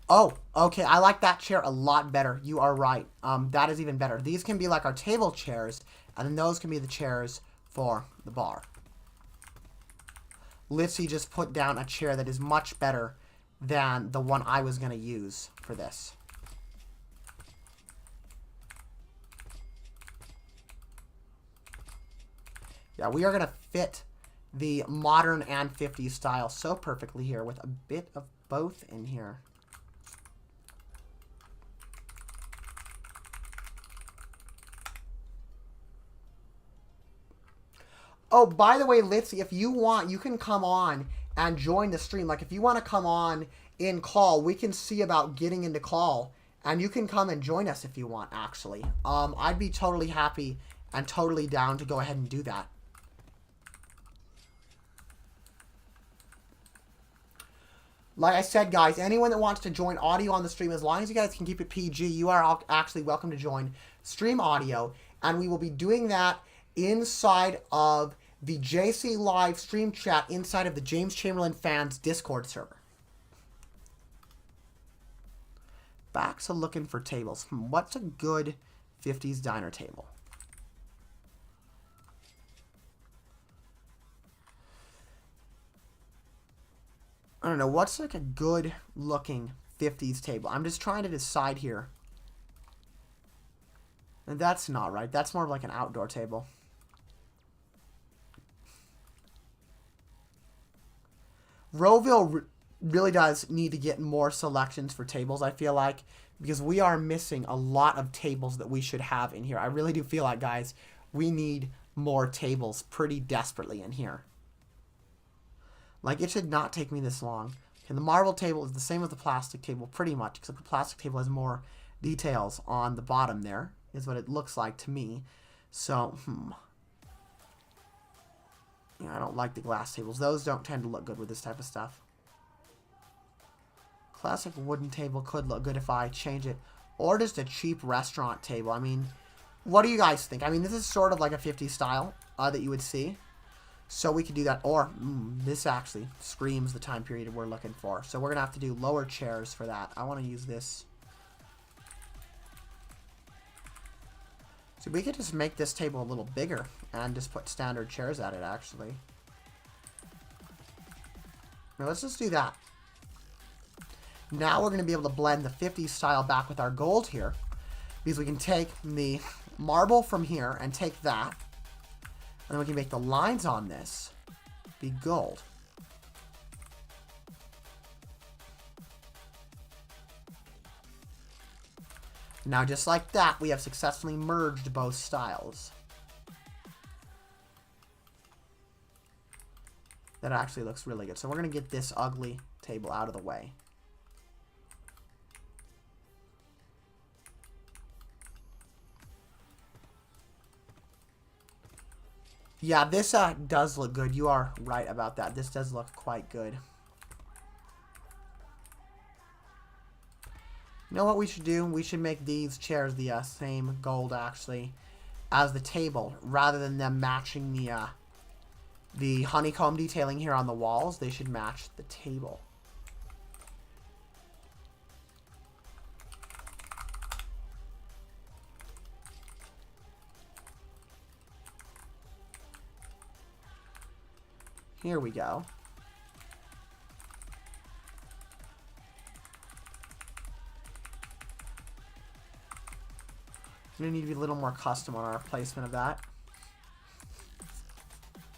oh, okay, I like that chair a lot better. You are right. That is even better. These can be like our table chairs, and then those can be the chairs for the bar. Litsy just put down a chair that is much better than the one I was going to use for this. Yeah, we are going to fit the modern and 50s style so perfectly here with a bit of both in here. Oh, by the way, Litsy, if you want, you can come on and join the stream. Like, if you want to come on in call, we can see about getting into call. And you can come and join us if you want, actually. I'd be totally happy and totally down to go ahead and do that. Like I said, guys, anyone that wants to join audio on the stream, as long as you guys can keep it PG, you are actually welcome to join stream audio. And we will be doing that inside of the JC Live stream chat inside of the James Chamberlain fans Discord server. Back to looking for tables. What's a good 50s diner table? I don't know. What's like a good looking 50s table? I'm just trying to decide here. And that's not right. That's more of like an outdoor table. Roville really does need to get more selections for tables, I feel like, because we are missing a lot of tables that we should have in here. I really do feel like, guys, we need more tables pretty desperately in here. Like, it should not take me this long. And the marble table is the same as the plastic table pretty much, except the plastic table has more details on the bottom there, is what it looks like to me. So, yeah, I don't like the glass tables. Those don't tend to look good with this type of stuff. Classic wooden table could look good if I change it. Or just a cheap restaurant table. I mean, what do you guys think? I mean, this is sort of like a 50s style that you would see. So we could do that. Or, this actually screams the time period we're looking for. So we're going to have to do lower chairs for that. I want to use this. So we could just make this table a little bigger and just put standard chairs at it, actually. Now, let's just do that. Now we're going to be able to blend the 50s style back with our gold here. Because we can take the marble from here and take that. And then we can make the lines on this be gold. Now, just like that, we have successfully merged both styles. That actually looks really good. So we're going to get this ugly table out of the way. Yeah, this does look good. You are right about that. This does look quite good. You know what we should do? We should make these chairs the same gold, actually, as the table. Rather than them matching the honeycomb detailing here on the walls, they should match the table. Here we go. We're going to need to be a little more custom on our placement of that.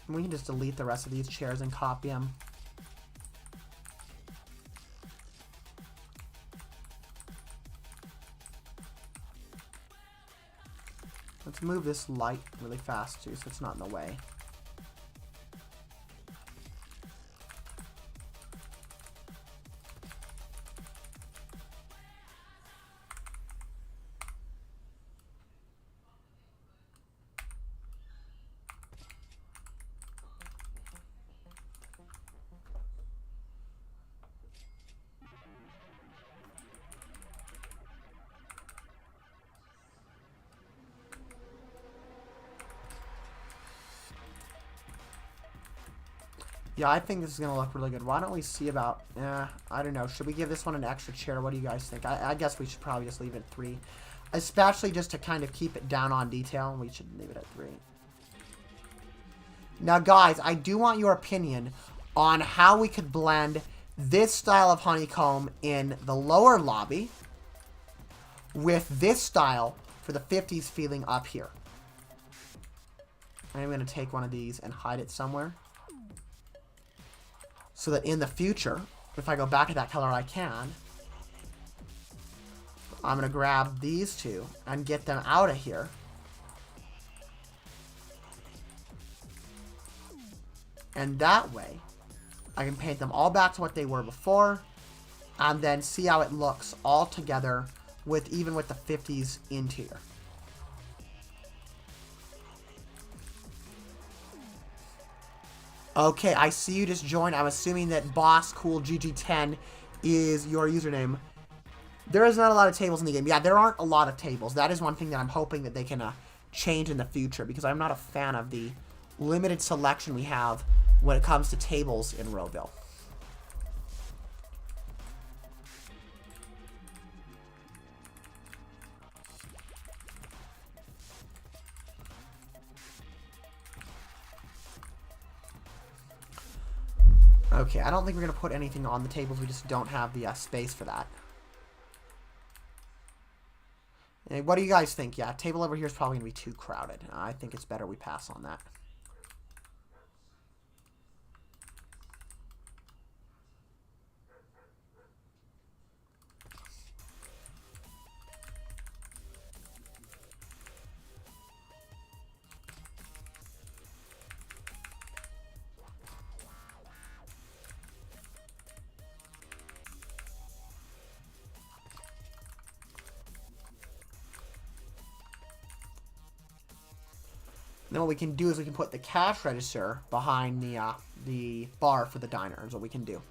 And we can just delete the rest of these chairs and copy them. Let's move this light really fast too, so it's not in the way. Yeah, I think this is going to look really good. Why don't we see about... I don't know. Should we give this one an extra chair? What do you guys think? I guess we should probably just leave it at 3. Especially just to kind of keep it down on detail. We should leave it at 3. Now, guys, I do want your opinion on how we could blend this style of honeycomb in the lower lobby with this style for the 50s feeling up here. I'm going to take one of these and hide it somewhere. So that in the future, if I go back to that color, I can. I'm going to grab these two and get them out of here. And that way, I can paint them all back to what they were before. And then see how it looks all together with even with the 50s interior. Okay, I see you just joined. I'm assuming that BossCoolGG10 is your username. There is not a lot of tables in the game. Yeah, there aren't a lot of tables. That is one thing that I'm hoping that they can change in the future, because I'm not a fan of the limited selection we have when it comes to tables in Roville. Okay, I don't think we're going to put anything on the tables. We just don't have the space for that. Hey, what do you guys think? Yeah, table over here is probably going to be too crowded. I think it's better we pass on that. Then what we can do is we can put the cash register behind the bar for the diner is what we can do.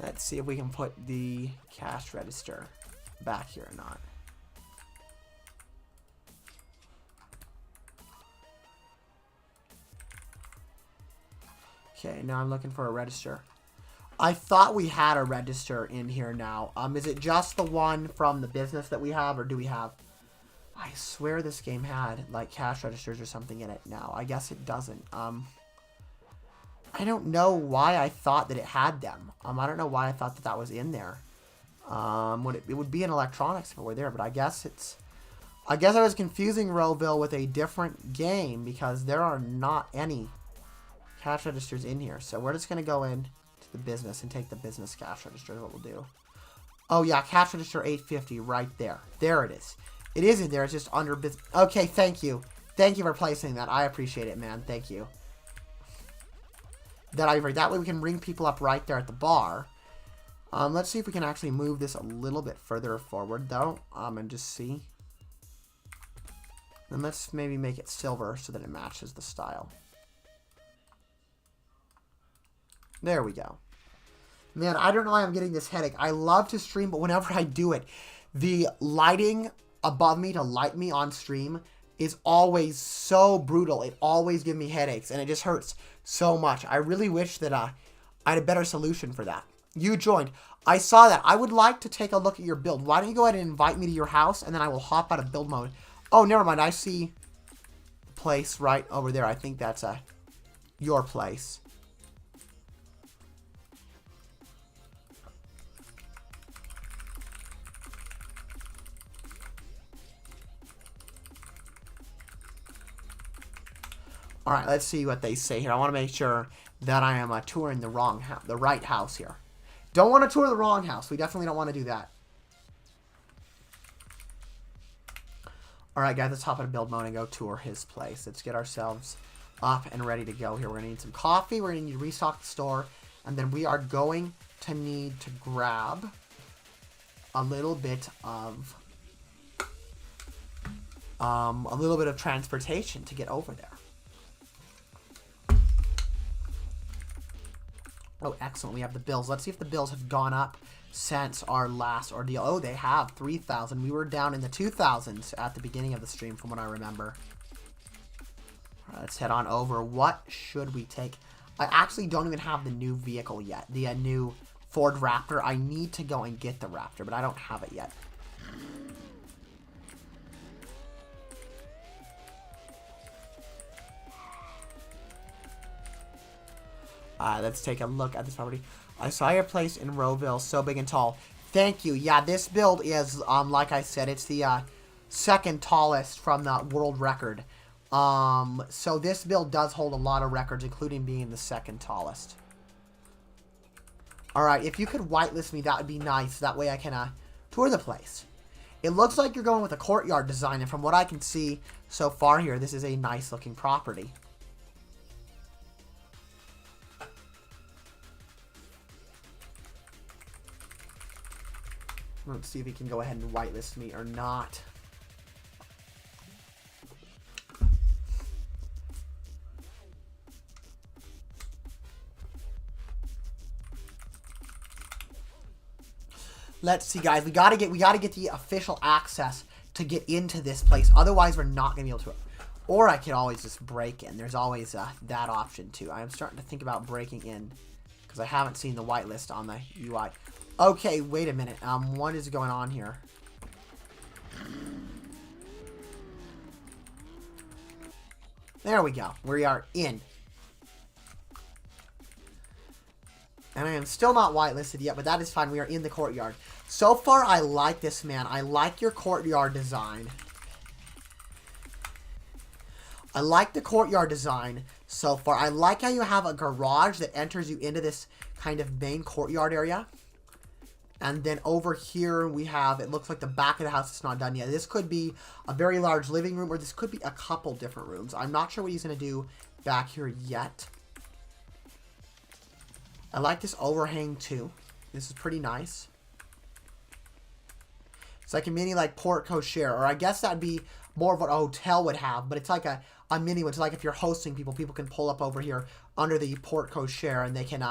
Let's see if we can put the cash register back here or not. Okay, now I'm looking for a register. I thought we had a register in here now. Is it just the one from the business that we have, or do we have... I swear this game had, like, cash registers or something in it now. I guess it doesn't. I don't know why I thought that it had them. I don't know why I thought that that was in there. It would be in electronics if it were there, but I guess it's... I guess I was confusing Roville with a different game, because there are not any cash registers in here. So we're just going to go in to the business and take the business cash register is what we'll do. Oh yeah, cash register 850 right there. There it is. It is in there. It's just under business. Okay, thank you. Thank you for placing that. I appreciate it, man. Thank you. That way we can ring people up right there at the bar. Let's see if we can actually move this a little bit further forward though. And just see. And let's maybe make it silver so that it matches the style. There we go. Man, I don't know why I'm getting this headache. I love to stream, but whenever I do it, the lighting above me to light me on stream is always so brutal. It always gives me headaches, and it just hurts so much. I really wish that I had a better solution for that. You joined. I saw that. I would like to take a look at your build. Why don't you go ahead and invite me to your house, and then I will hop out of build mode. Oh, never mind. I see the place right over there. I think that's your place. All right, let's see what they say here. I want to make sure that I am touring the right house here. Don't want to tour the wrong house. We definitely don't want to do that. All right, guys, let's hop into build mode and go tour his place. Let's get ourselves up and ready to go here. We're going to need some coffee. We're going to need to restock the store. And then we are going to need to grab a little bit of transportation to get over there. Oh, excellent. We have the bills. Let's see if the bills have gone up since our last ordeal. Oh, they have 3,000. We were down in the 2,000s at the beginning of the stream from what I remember. All right, let's head on over. What should we take? I actually don't even have the new vehicle yet. The new Ford Raptor. I need to go and get the Raptor, but I don't have it yet. Let's take a look at this property. I saw your place in Roville, so big and tall. Thank you. Yeah, this build is, like I said, it's the second tallest from the world record. So this build does hold a lot of records, including being the second tallest. Alright, if you could whitelist me, that would be nice. That way I can tour the place. It looks like you're going with a courtyard design, and from what I can see so far here, this is a nice looking property. Let's see if he can go ahead and whitelist me or not. Let's see, guys. We gotta get the official access to get into this place. Otherwise, we're not gonna be able to. Or I could always just break in. There's always that option too. I am starting to think about breaking in because I haven't seen the whitelist on the UI. Okay, wait a minute. What is going on here? There we go. We are in. And I am still not whitelisted yet, but that is fine. We are in the courtyard. So far, I like this, man. I like your courtyard design. I like the courtyard design so far. I like how you have a garage that enters you into this kind of main courtyard area. And then over here we have, it looks like the back of the house is not done yet. This could be a very large living room, or this could be a couple different rooms. I'm not sure what he's going to do back here yet. I like this overhang too. This is pretty nice. It's like a mini like porte cochere, or I guess that'd be more of what a hotel would have, but it's like a mini one. It's like if you're hosting people, people can pull up over here under the porte cochere and they can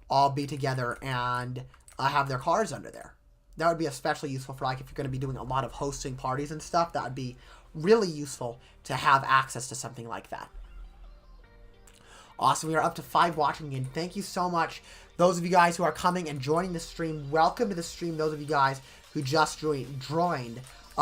all be together and have their cars under there. That would be especially useful for like if you're going to be doing a lot of hosting parties and stuff. That would be really useful to have access to something like that. Awesome. We are up to 5 watching again. Thank you so much. Those of you guys who are coming and joining the stream, welcome to the stream. Those of you guys who just joined.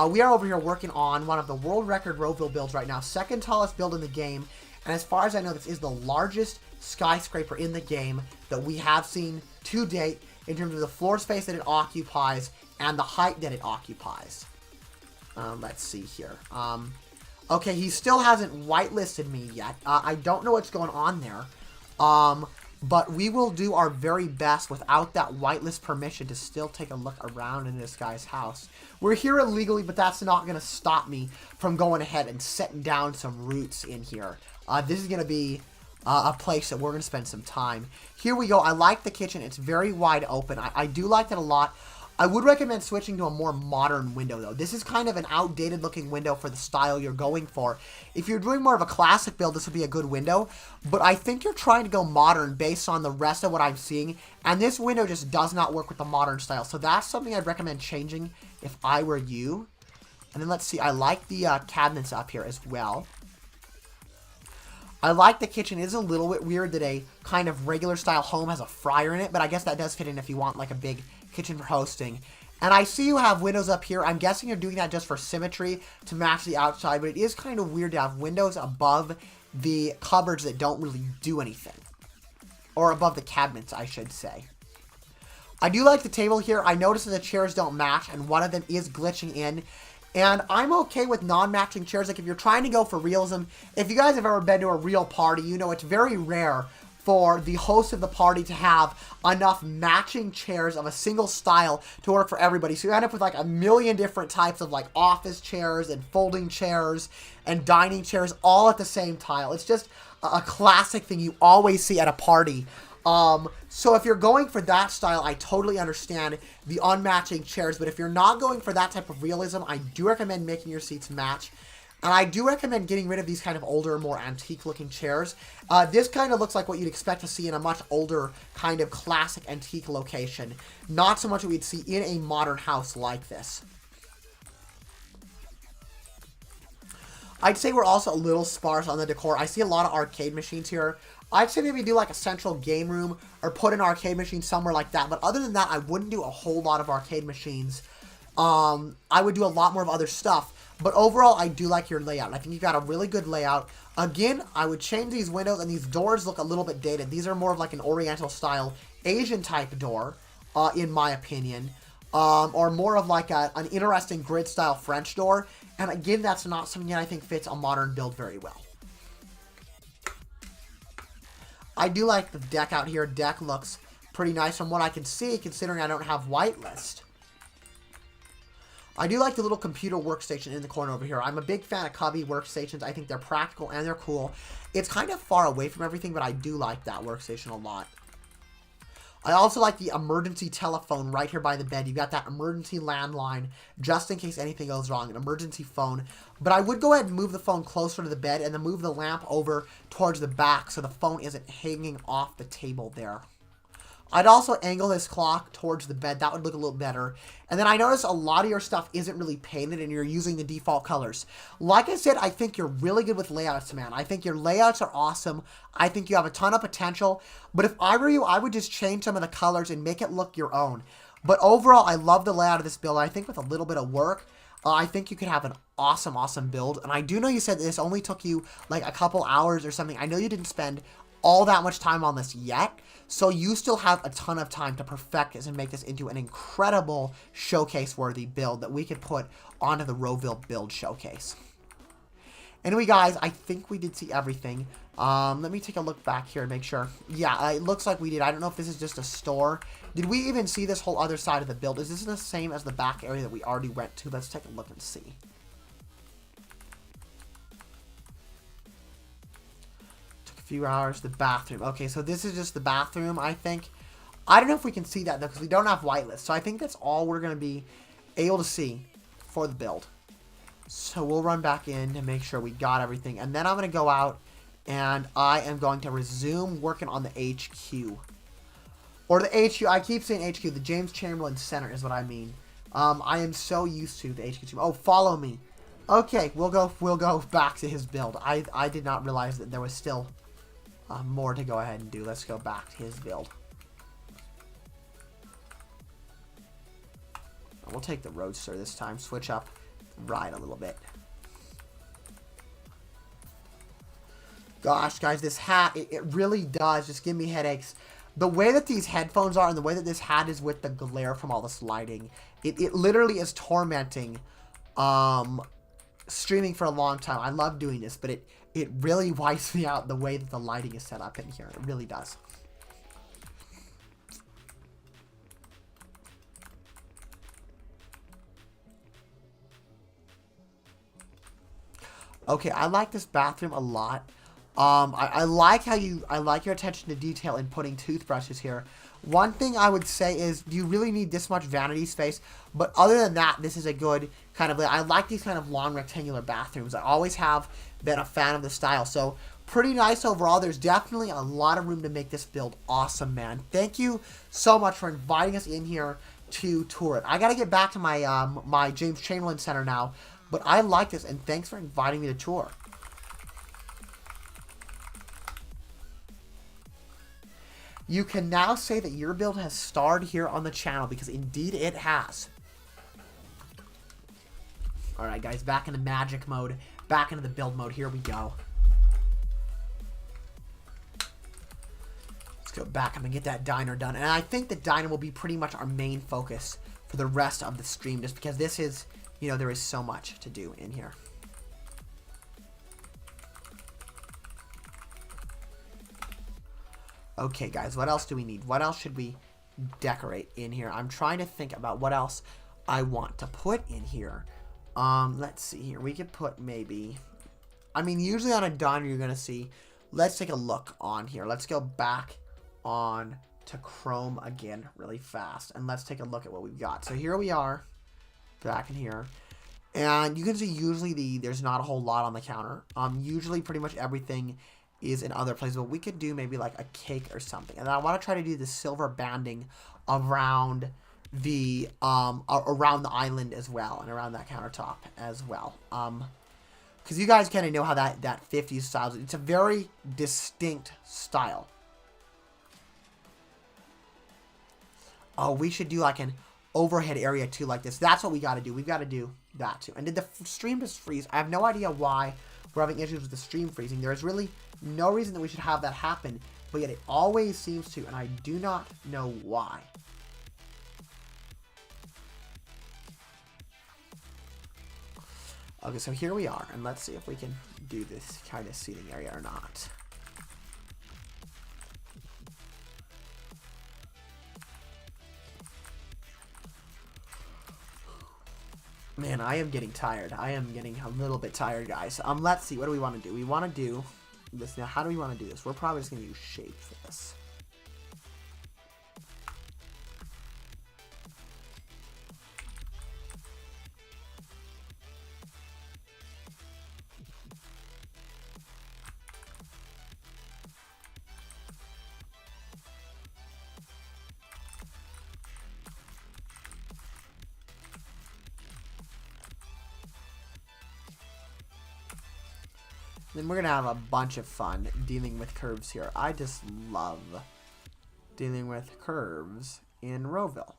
We are over here working on one of the world record Roville builds right now. Second tallest build in the game. And as far as I know, this is the largest skyscraper in the game that we have seen to date in terms of the floor space that it occupies and the height that it occupies. Let's see here. Okay, he still hasn't whitelisted me yet. I don't know what's going on there. But we will do our very best without that whitelist permission to still take a look around in this guy's house. We're here illegally, but that's not going to stop me from going ahead and setting down some roots in here. This is going to be a place that we're going to spend some time. Here we go. I like the kitchen. It's very wide open. I do like that a lot. I would recommend switching to a more modern window, though. This is kind of an outdated looking window for the style you're going for. If you're doing more of a classic build, this would be a good window. But I think you're trying to go modern based on the rest of what I'm seeing. And this window just does not work with the modern style. So that's something I'd recommend changing if I were you. And then let's see. I like the cabinets up here as well. I like the kitchen. It is a little bit weird that a kind of regular style home has a fryer in it. But I guess that does fit in if you want like a big kitchen for hosting. And I see you have windows up here. I'm guessing you're doing that just for symmetry to match the outside, but it is kind of weird to have windows above the cupboards that don't really do anything. Or above the cabinets, I should say. I do like the table here. I noticed that the chairs don't match, and one of them is glitching in. And I'm okay with non-matching chairs. Like if you're trying to go for realism, if you guys have ever been to a real party, you know it's very rare for the host of the party to have enough matching chairs of a single style to work for everybody. So you end up with like a million different types of like office chairs and folding chairs and dining chairs all at the same tile. It's just a classic thing you always see at a party. So if you're going for that style, I totally understand the unmatching chairs. But if you're not going for that type of realism, I do recommend making your seats match. And I do recommend getting rid of these kind of older, more antique-looking chairs. This kind of looks like what you'd expect to see in a much older, kind of classic antique location. Not so much what we'd see in a modern house like this. I'd say we're also a little sparse on the decor. I see a lot of arcade machines here. I'd say maybe do like a central game room or put an arcade machine somewhere like that. But other than that, I wouldn't do a whole lot of arcade machines. I would do a lot more of other stuff. But overall, I do like your layout. I think you got a really good layout. Again, I would change these windows, and these doors look a little bit dated. These are more of like an Oriental style Asian type door, in my opinion. Or more of like an interesting grid style French door. And again, that's not something that I think fits a modern build very well. I do like the deck out here. Deck looks pretty nice from what I can see, considering I don't have whitelist. I do like the little computer workstation in the corner over here. I'm a big fan of Cubby workstations. I think they're practical and they're cool. It's kind of far away from everything, but I do like that workstation a lot. I also like the emergency telephone right here by the bed. You've got that emergency landline just in case anything goes wrong, an emergency phone. But I would go ahead and move the phone closer to the bed and then move the lamp over towards the back so the phone isn't hanging off the table there. I'd also angle this clock towards the bed. That would look a little better. And then I notice a lot of your stuff isn't really painted and you're using the default colors. Like I said, I think you're really good with layouts, man. I think your layouts are awesome. I think you have a ton of potential. But if I were you, I would just change some of the colors and make it look your own. But overall, I love the layout of this build. I think with a little bit of work, I think you could have an awesome, awesome build. And I do know you said this only took you like a couple hours or something. I know you didn't spend all that much time on this yet. So you still have a ton of time to perfect this and make this into an incredible showcase-worthy build that we could put onto the Roville build showcase. Anyway, guys, I think we did see everything. Let me take a look back here and make sure. Yeah, it looks like we did. I don't know if this is just a store. Did we even see this whole other side of the build? Is this the same as the back area that we already went to? Let's take a look and see. Few hours, the bathroom. Okay, so this is just the bathroom, I think. I don't know if we can see that, though, because we don't have whitelist. So I think that's all we're going to be able to see for the build. So we'll run back in to make sure we got everything. And then I'm going to go out, and I am going to resume working on the HQ. Or the HQ. I keep saying HQ. The James Chamberlain Center is what I mean. I am so used to the HQ team. Oh, follow me. Okay, we'll go back to his build. I did not realize that there was still more to go ahead and do. Let's go back to his build. We'll take the Roadster this time. Switch up the ride a little bit. Gosh, guys, this hat, it really does just give me headaches. The way that these headphones are and the way that this hat is with the glare from all this lighting, it literally is tormenting streaming for a long time. I love doing this, but it really wipes me out the way that the lighting is set up in here. It really does. Okay, I like this bathroom a lot. I like your attention to detail in putting toothbrushes here. One thing I would say is, do you really need this much vanity space? But other than that, this is a good kind of, I like these kind of long rectangular bathrooms. I always have been a fan of the style. So pretty nice overall. There's definitely a lot of room to make this build awesome, man. Thank you so much for inviting us in here to tour it. I got to get back to my, my James Chamberlain Center now, but I like this, and thanks for inviting me to tour. You can now say that your build has starred here on the channel, because indeed it has. Alright guys, back into magic mode, back into the build mode, here we go. Let's go back, I'm going to get that diner done. And I think the diner will be pretty much our main focus for the rest of the stream, just because this is, you know, there is so much to do in here. Okay, guys, what else do we need? What else should we decorate in here? I'm trying to think about what else I want to put in here. Let's see here. We could put maybe... I mean, usually on a diner you're going to see... Let's take a look on here. Let's go back on to Chrome again really fast. And let's take a look at what we've got. So here we are. Back in here. And you can see usually there's not a whole lot on the counter. Usually pretty much everything is in other places, but we could do maybe like a cake or something. And then I want to try to do the silver banding around the island as well, and around that countertop as well. Because you guys kind of know how that 50s style is. It's a very distinct style. Oh, we should do like an overhead area too, like this. That's what we got to do. We've got to do that too. And did the stream just freeze? I have no idea why we're having issues with the stream freezing. There is really no reason that we should have that happen, but yet it always seems to, and I do not know why. Okay, so here we are, and let's see if we can do this kind of seating area or not. Man, I am getting tired. I am getting a little bit tired, guys. Let's see. What do we want to do? We want to do this. Now, how do we want to do this? We're probably just going to use shape for this. Then we're going to have a bunch of fun dealing with curves here. I just love dealing with curves in Roville.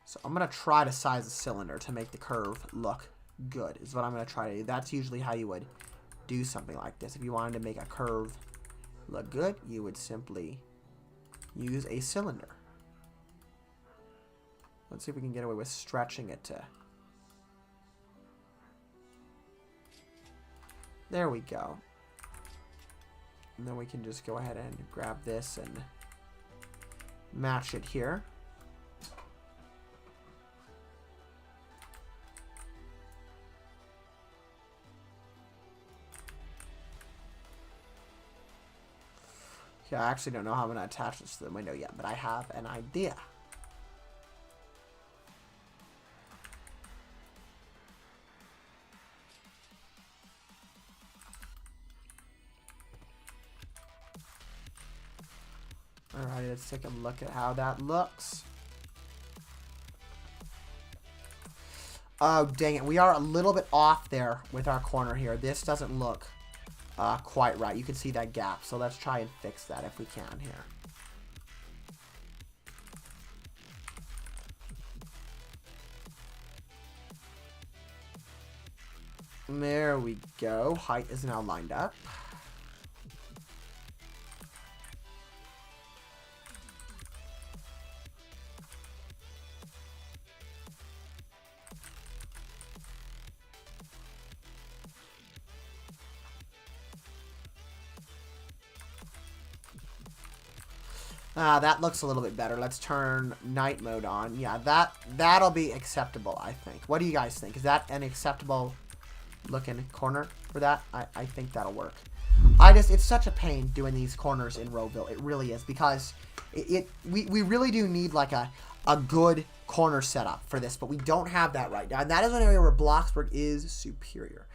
So I'm going to try to size the cylinder to make the curve look good, is what I'm going to try to do. That's usually how you would do something like this. If you wanted to make a curve look good, you would simply use a cylinder. Let's see if we can get away with stretching it to... There we go. And then we can just go ahead and grab this and match it here. Yeah, I actually don't know how I'm going to attach this to the window yet, but I have an idea. Alright, let's take a look at how that looks. Oh, dang it. We are a little bit off there with our corner here. This doesn't look quite right. You can see that gap. So let's try and fix that if we can here. There we go. Height is now lined up. That looks a little bit better. Let's turn night mode on. Yeah, that'll be acceptable, I think. What do you guys think? Is that an acceptable looking corner for that? I think that'll work. It's such a pain doing these corners in Roville. It really is, because we really do need like a good corner setup for this, but we don't have that right now. And that is an area where Bloxburg is superior.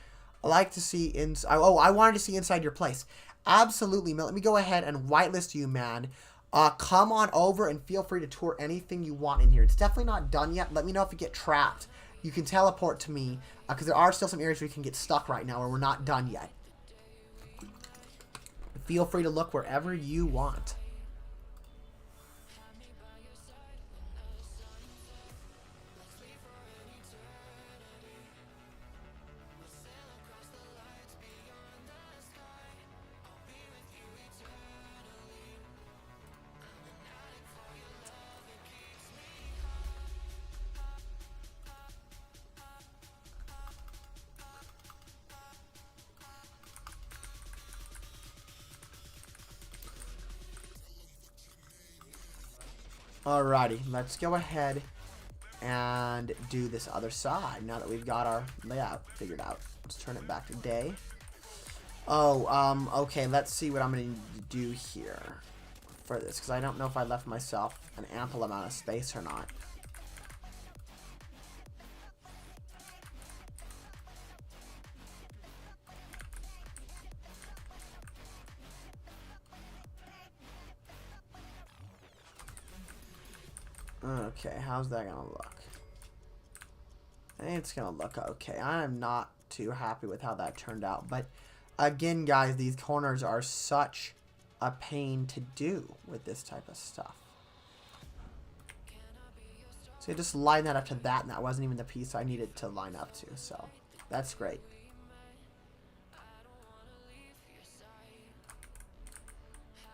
I like to see oh, I wanted to see inside your place. Absolutely. Let me go ahead and whitelist you, man. Come on over and feel free to tour anything you want in here. It's definitely not done yet. Let me know if you get trapped. You can teleport to me, because there are still some areas where you can get stuck right now where we're not done yet. Feel free to look wherever you want. Alrighty, let's go ahead and do this other side now that we've got our layout figured out. Let's turn it back to day. Oh, okay, let's see what I'm going to do here for this, because I don't know if I left myself an ample amount of space or not. Okay, how's that gonna look? I think it's gonna look okay. I am not too happy with how that turned out, but again, guys, these corners are such a pain to do with this type of stuff. So you just line that up to that, and that wasn't even the piece I needed to line up to, so that's great.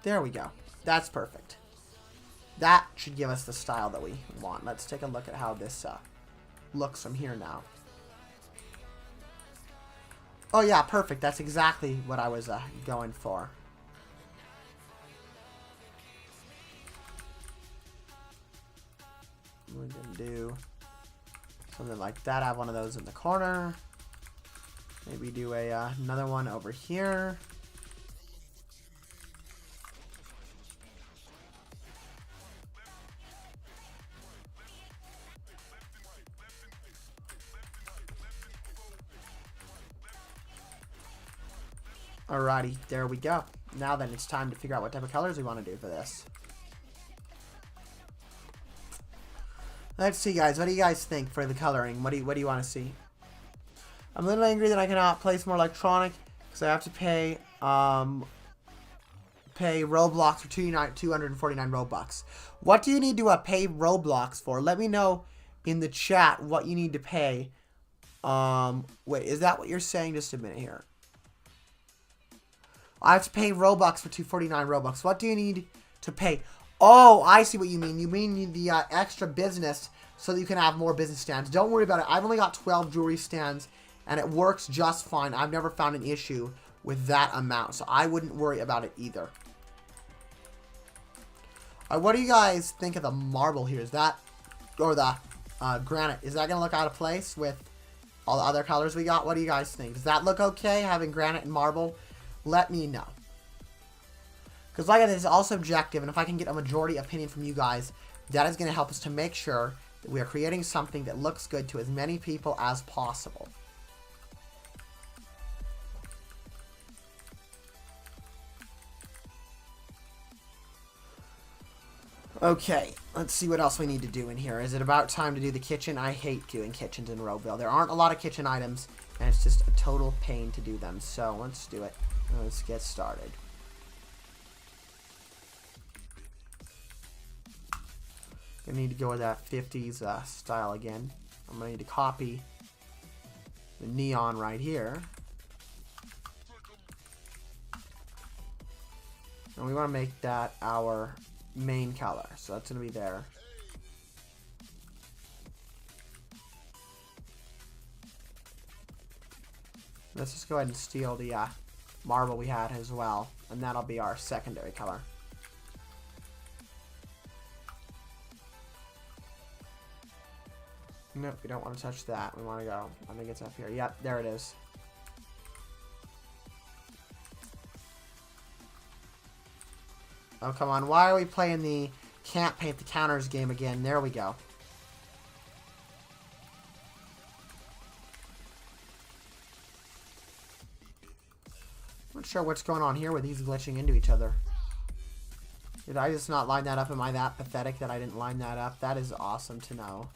There we go. That's perfect. That should give us the style that we want. Let's take a look at how this looks from here now. Oh yeah, perfect. That's exactly what I was going for. We're gonna do something like that. I have one of those in the corner. Maybe do another one over here. Alrighty, there we go. Now then, it's time to figure out what type of colors we want to do for this. Let's see, guys. What do you guys think for the coloring? What do you want to see? I'm a little angry that I cannot place more electronic because I have to pay Roblox for 249 Robux. What do you need to pay Roblox for? Let me know in the chat what you need to pay. Wait, is that what you're saying? Just a minute here. I have to pay Robux for 249 Robux. What do you need to pay? Oh, I see what you mean. You mean the extra business so that you can have more business stands. Don't worry about it. I've only got 12 jewelry stands, and it works just fine. I've never found an issue with that amount, so I wouldn't worry about it either. What do you guys think of the marble here? Is that, or the granite, is that going to look out of place with all the other colors we got? What do you guys think? Does that look okay, having granite and marble? Let me know. Because like I said, it's all subjective, and if I can get a majority opinion from you guys, that is going to help us to make sure that we are creating something that looks good to as many people as possible. Okay, let's see what else we need to do in here. Is it about time to do the kitchen? I hate doing kitchens in Roville. There aren't a lot of kitchen items, and it's just a total pain to do them. So let's do it. Let's get started. Gonna need to go with that 50s style again. I'm gonna need to copy the neon right here. And we want to make that our main color. So that's gonna be there. Let's just go ahead and steal the marble we had as well. And that'll be our secondary color. Nope, we don't want to touch that. We want to go. I think it's up here. Yep, there it is. Oh, come on. Why are we playing the can't paint the counters game again? There we go. Not sure what's going on here with these glitching into each other. Did I just not line that up? Am I that pathetic that I didn't line that up? That is awesome to know.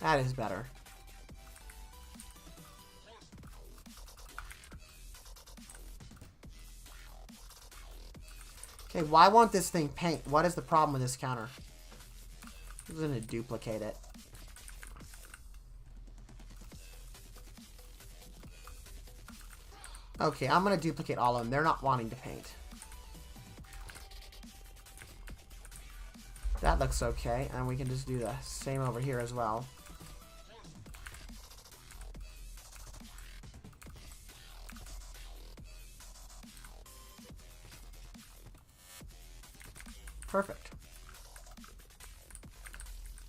That is better. Okay, why won't this thing paint? What is the problem with this counter? I'm going to duplicate it. Okay, I'm going to duplicate all of them. They're not wanting to paint. That looks okay, and we can just do the same over here as well. Perfect.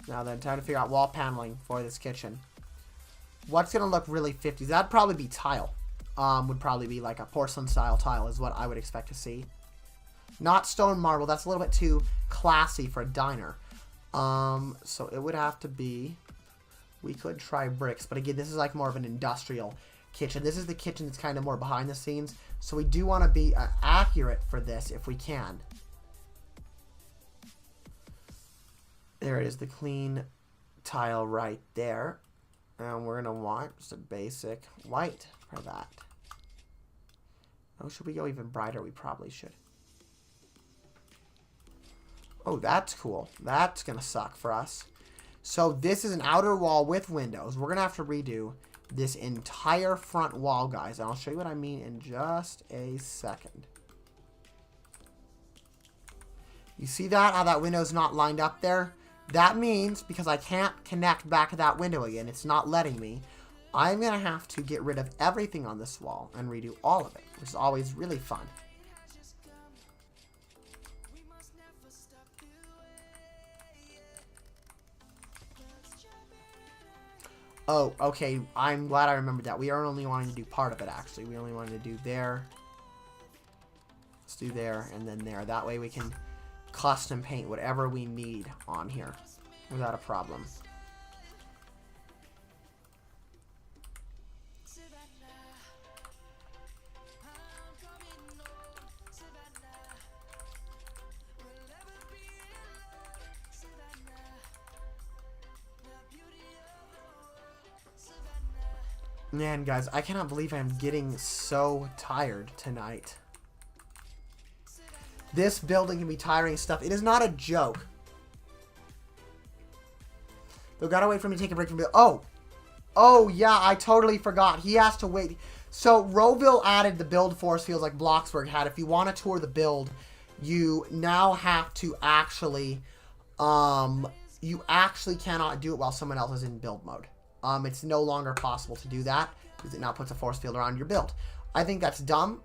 Now then, time to figure out wall paneling for this kitchen. What's going to look really 50s? That'd probably be tile. Would probably be like a porcelain style tile is what I would expect to see. Not stone marble. That's a little bit too classy for a diner. So it would have to be... We could try bricks. But again, this is like more of an industrial kitchen. This is the kitchen that's kind of more behind the scenes. So we do want to be accurate for this if we can. There it is, the clean tile right there. And we're going to want just a basic white for that. Oh, should we go even brighter? We probably should. Oh, that's cool. That's going to suck for us. So this is an outer wall with windows. We're going to have to redo this entire front wall, guys. And I'll show you what I mean in just a second. You see that? How that window's not lined up there? That means, because I can't connect back to that window again, it's not letting me, I'm going to have to get rid of everything on this wall and redo all of it, which is always really fun. Oh, okay, I'm glad I remembered that. We are only wanting to do part of it, actually. We only wanted to do there. Let's do there, and then there. That way we can custom paint whatever we need on here without a problem. Man, guys, I cannot believe I'm getting so tired tonight. This building can be tiring stuff. It is not a joke. They've got to wait for me to take a break from... Oh, yeah, I totally forgot. He has to wait. So, Roville added the build force fields like Bloxburg had. If you want to tour the build, you now have to actually... you actually cannot do it while someone else is in build mode. It's no longer possible to do that because it now puts a force field around your build. I think that's dumb.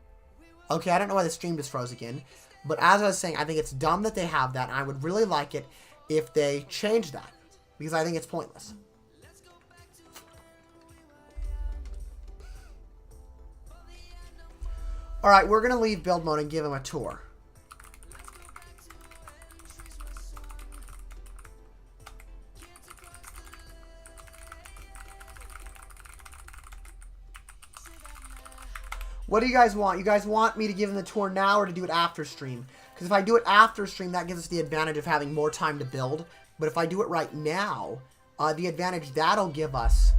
Okay, I don't know why the stream just froze again. But as I was saying, I think it's dumb that they have that. And I would really like it if they change that. Because I think it's pointless. Alright, we're going to leave build mode and give him a tour. What do you guys want? You guys want me to give him the tour now or to do it after stream? Because if I do it after stream, that gives us the advantage of having more time to build. But if I do it right now, the advantage that'll give us...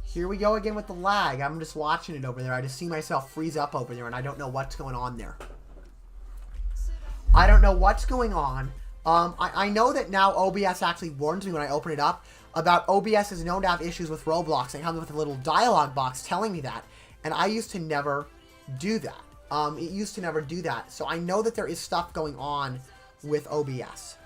Here we go again with the lag. I'm just watching it over there. I just see myself freeze up over there, and I don't know what's going on there. I don't know what's going on. I know that now OBS actually warns me when I open it up about OBS is known to have issues with Roblox. It comes with a little dialogue box telling me that. And I used to never do that. It used to never do that. So I know that there is stuff going on with OBS.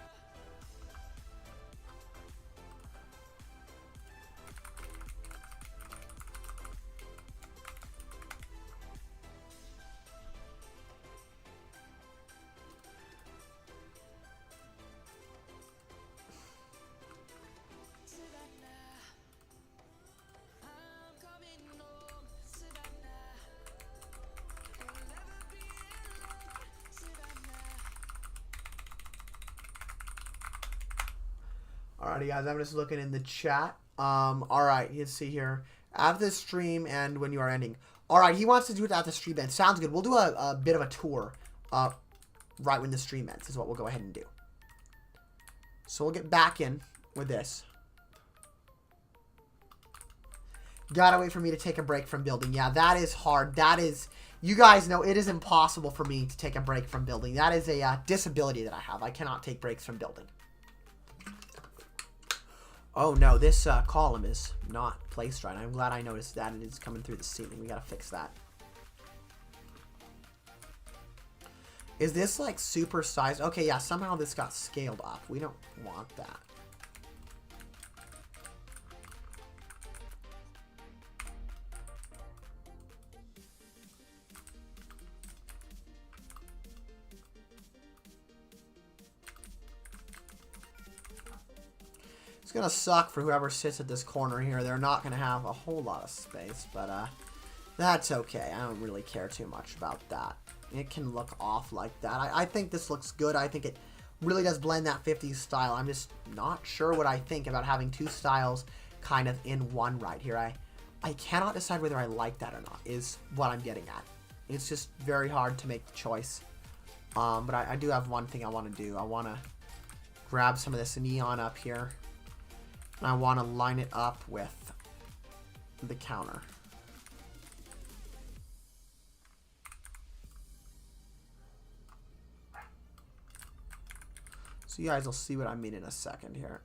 Alrighty, guys, I'm just looking in the chat. Alright, let's see here. After the stream and when you are ending. Alright, he wants to do it at the stream end. Sounds good. We'll do a bit of a tour right when the stream ends is what we'll go ahead and do. So we'll get back in with this. Gotta wait for me to take a break from building. Yeah, that is hard. That is... You guys know it is impossible for me to take a break from building. That is a disability that I have. I cannot take breaks from building. Oh no, this column is not placed right. I'm glad I noticed that. It is coming through the ceiling. We gotta fix that. Is this like super sized? Okay, yeah, somehow this got scaled up. We don't want that. It's gonna suck for whoever sits at this corner here. They're not gonna have a whole lot of space, but that's okay. I don't really care too much about that. It can look off like that. I think this looks good. I think it really does blend that 50s style. I'm just not sure what I think about having two styles kind of in one right here. I cannot decide whether I like that or not, is what I'm getting at. It's just very hard to make the choice. But I do have one thing I want to do. I want to grab some of this neon up here. And I want to line it up with the counter. So you guys will see what I mean in a second here.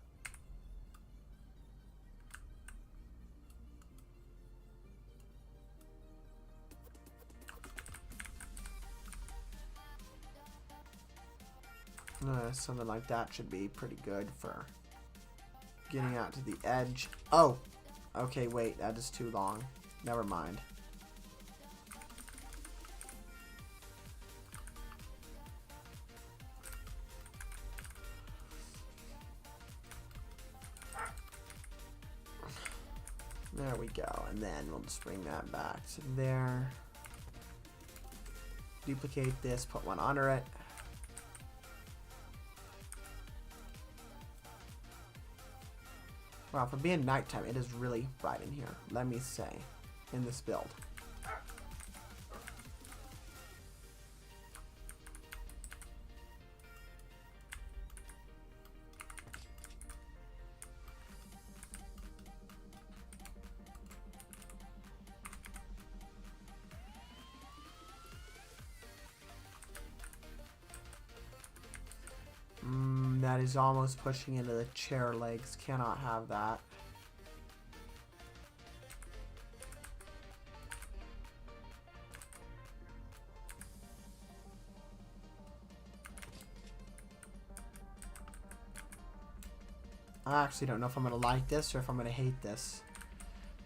Something like that should be pretty good for getting out to the edge. Oh, okay, wait, that is too long. Never mind. There we go, and then we'll just bring that back to there. Duplicate this, put one under it. Wow, for being nighttime, it is really bright in here, let me say, in this build. That is almost pushing into the chair legs. Cannot have that. I actually don't know if I'm going to like this or if I'm going to hate this.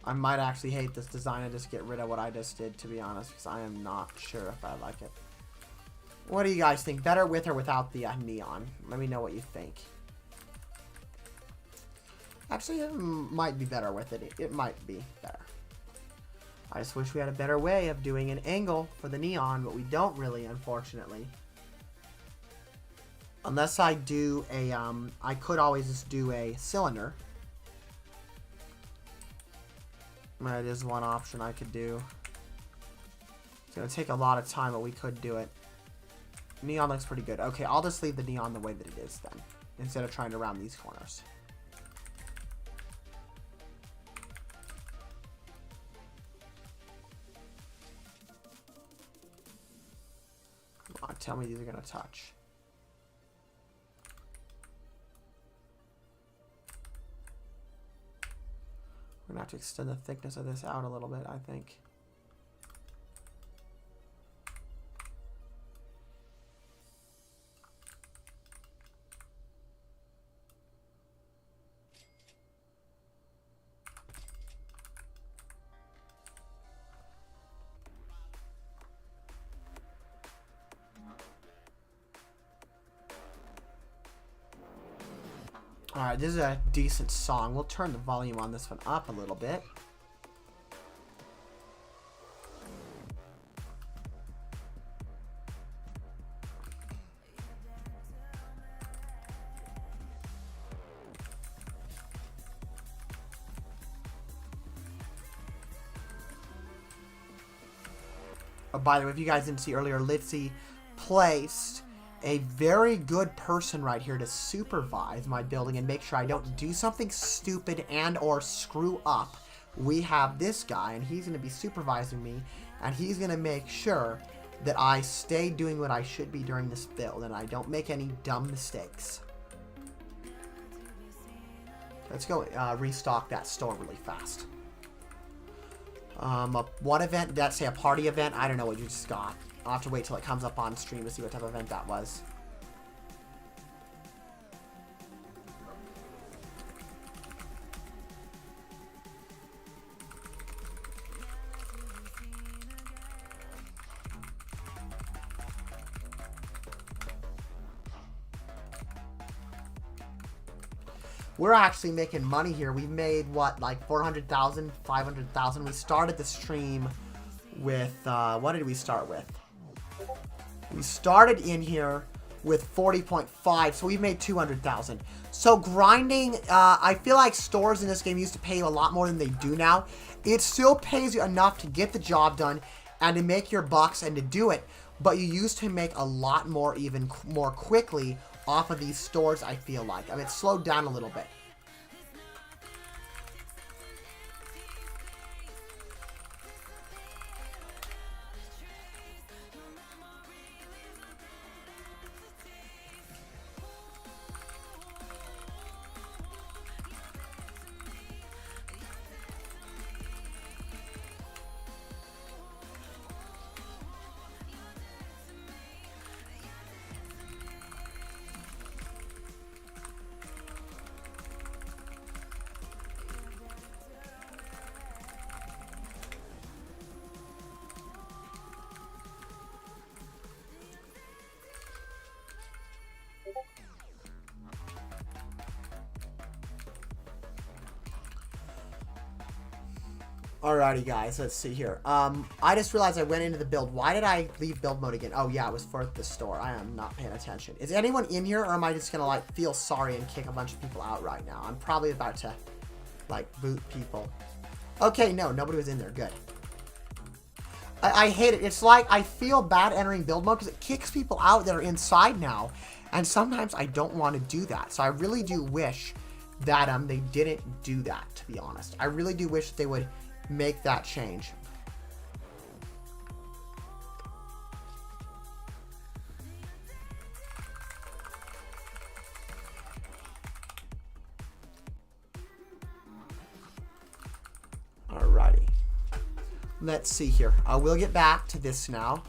I might actually hate this design and just get rid of what I just did, to be honest, because I am not sure if I like it. What do you guys think? Better with or without the neon? Let me know what you think. Actually, it might be better with it. It might be better. I just wish we had a better way of doing an angle for the neon, but we don't really, unfortunately. Unless I do a, I could always just do a cylinder. That is one option I could do. It's going to take a lot of time, but we could do it. Neon looks pretty good. Okay, I'll just leave the neon the way that it is then, instead of trying to round these corners. Come on, tell me these are going to touch. We're going to have to extend the thickness of this out a little bit, I think. Alright, this is a decent song. We'll turn the volume on this one up a little bit. Oh, by the way, if you guys didn't see earlier, Litzy placed a very good person right here to supervise my building and make sure I don't do something stupid and or screw up. We have this guy, and he's going to be supervising me, and he's going to make sure that I stay doing what I should be during this build, and I don't make any dumb mistakes. Let's go restock that store really fast. What event? Let's say a party event. I don't know what you just got. I'll have to wait till it comes up on stream to see what type of event that was. We're actually making money here. We made, what, like 400,000, 500,000. We started the stream with, what did we start with? We started in here with 40.5, so we made 200,000. So grinding, I feel like stores in this game used to pay you a lot more than they do now. It still pays you enough to get the job done and to make your bucks and to do it, but you used to make a lot more, even more quickly off of these stores, I feel like. I mean, it's slowed down a little bit. Alrighty, guys, let's see here. I just realized I went into the build. Why did I leave build mode again? Oh, yeah, it was for the store. I am not paying attention. Is anyone in here, or am I just gonna, like, feel sorry and kick a bunch of people out right now? I'm probably about to, like, boot people. Okay, no, nobody was in there. Good. I hate it. It's like I feel bad entering build mode because it kicks people out that are inside now. And sometimes I don't want to do that. So I really do wish that they didn't do that, to be honest. I really do wish they would make that change. Alrighty. Let's see here. We'll get back to this now.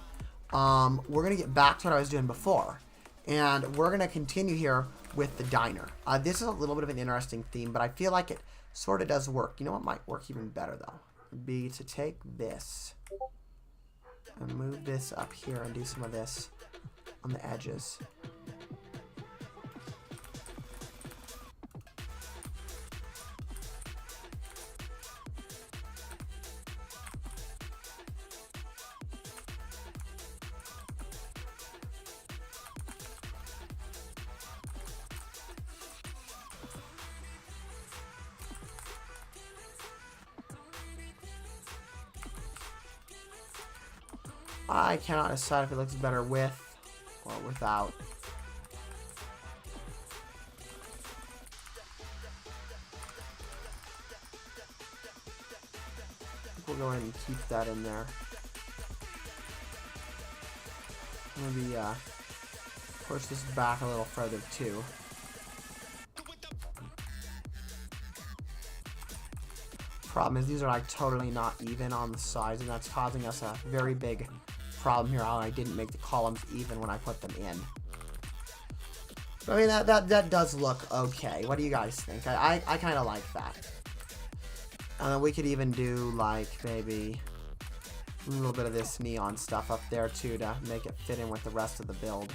We're going to get back to what I was doing before. And we're going to continue here with the diner. This is a little bit of an interesting theme, but I feel like it sort of does work. You know what might work even better, though? Would be to take this and move this up here and do some of this on the edges. I cannot decide if it looks better with or without. We'll go ahead and keep that in there. Maybe push this back a little further too. Problem is these are like totally not even on the sides, and that's causing us a very big problem here. I didn't make the columns even when I put them in. But I mean, that does look okay. What do you guys think? I kind of like that. We could even do like maybe a little bit of this neon stuff up there too to make it fit in with the rest of the build.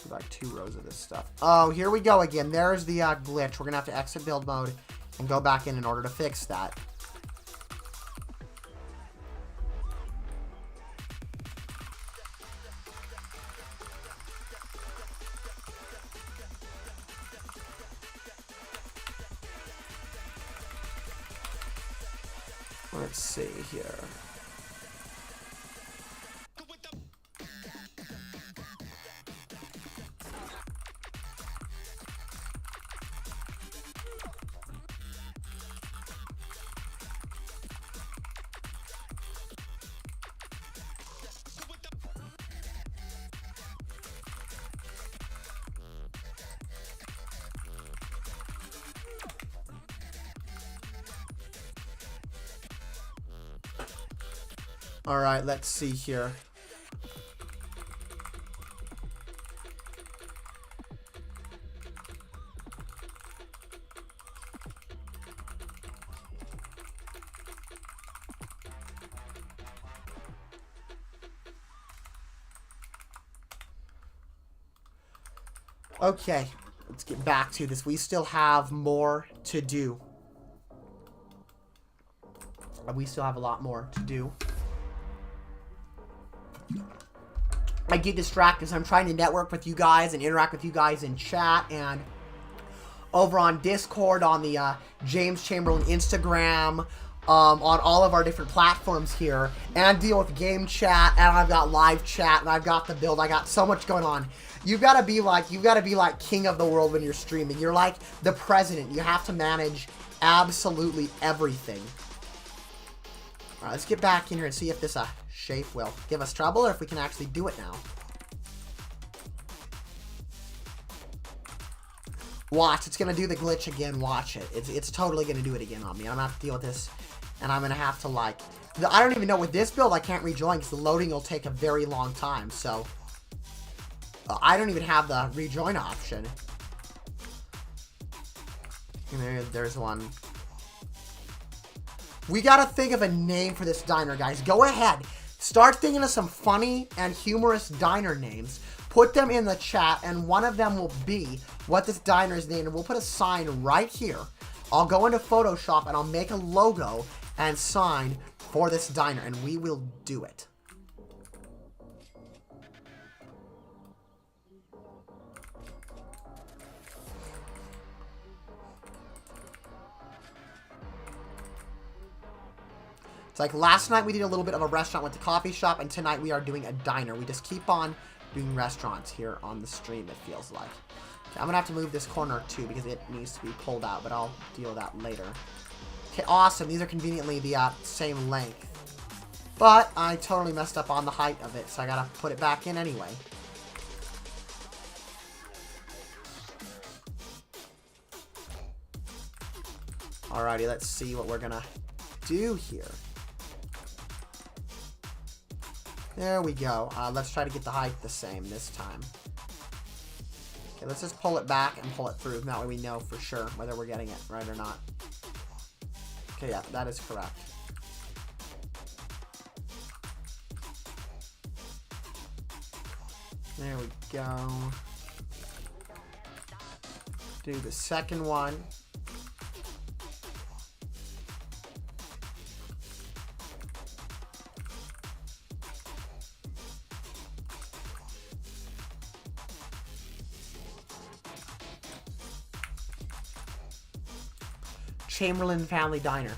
Like 2 rows of this stuff. Oh, here we go again. There's the glitch. We're gonna have to exit build mode and go back in order to fix that. Let's see here. All right, let's see here. Okay, let's get back to this. We still have more to do. We still have a lot more to do. I get distracted, so I'm trying to network with you guys and interact with you guys in chat and over on Discord, on the James Chamberlain Instagram, on all of our different platforms here, and deal with game chat, and I've got live chat, and I've got the build. I got so much going on. You've got to be like king of the world when you're streaming. You're like the president. You have to manage absolutely everything. All right, let's get back in here and see if this shape will give us trouble, or if we can actually do it now. Watch, it's going to do the glitch again. Watch it. It's totally going to do it again on me. I'm going to have to deal with this, and I'm going to have to, like... I don't even know, with this build, I can't rejoin, because the loading will take a very long time, so... I don't even have the rejoin option. There's one. We got to think of a name for this diner, guys. Go ahead. Start thinking of some funny and humorous diner names. Put them in the chat, and one of them will be what this diner is named. And we'll put a sign right here. I'll go into Photoshop, and I'll make a logo and sign for this diner, and we will do it. It's like last night we did a little bit of a restaurant with the coffee shop, and tonight we are doing a diner. We just keep on doing restaurants here on the stream, it feels like. Okay, I'm going to have to move this corner too because it needs to be pulled out, but I'll deal with that later. Okay, awesome. These are conveniently the same length. But I totally messed up on the height of it, so I got to put it back in anyway. Alrighty, let's see what we're going to do here. There we go. Let's try to get the height the same this time. Okay, let's just pull it back and pull it through. That way we know for sure whether we're getting it right or not. Okay, yeah, that is correct. There we go. Do the second one. Chamberlain Family Diner.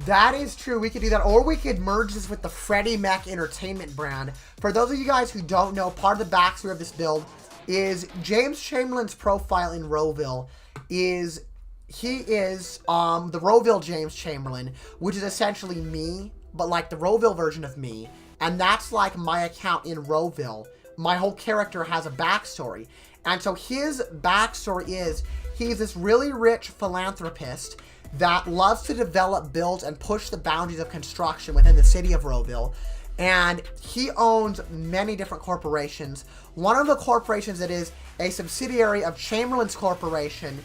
That is true. We could do that. Or we could merge this with the Freddie Mac Entertainment brand. For those of you guys who don't know, part of the backstory of this build is James Chamberlain's profile in Roville is... He is the Roville James Chamberlain, which is essentially me, but like the Roville version of me. And that's like my account in Roville. My whole character has a backstory. And so his backstory is... He's this really rich philanthropist that loves to develop, build, and push the boundaries of construction within the city of Roville. And he owns many different corporations. One of the corporations that is a subsidiary of Chamberlain's Corporation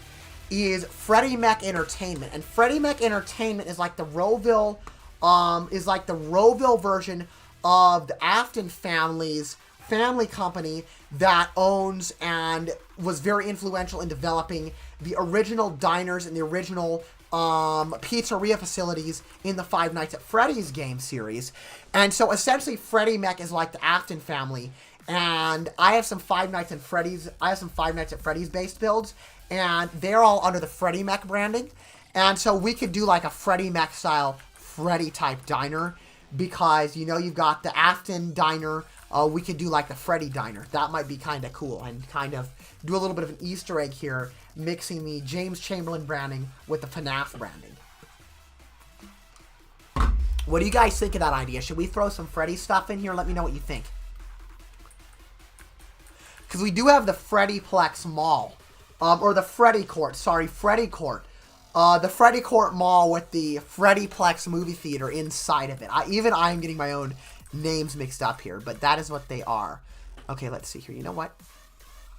is Freddie Mac Entertainment. And Freddie Mac Entertainment is like the Roville, version of the Afton family's family company that owns and was very influential in developing the original diners and the original pizzeria facilities in the Five Nights at Freddy's game series. And so essentially Freddie Mac is like the Afton family, and I have some Five Nights at Freddy's based builds, and they're all under the Freddie Mac branding. And so we could do like a Freddie Mac style Freddy type diner, because you know you've got the Afton diner. We could do like the Freddy diner. That might be kind of cool, and kind of do a little bit of an Easter egg here, mixing the James Chamberlain branding with the FNAF branding. What do you guys think of that idea? Should we throw some Freddy stuff in here? Let me know what you think. Because we do have the Freddyplex Mall. Or the Freddy Court. Sorry, Freddy Court. The Freddy Court Mall with the Freddyplex movie theater inside of it. Even I am getting my own names mixed up here, but that is what they are. Okay, let's see here. You know what?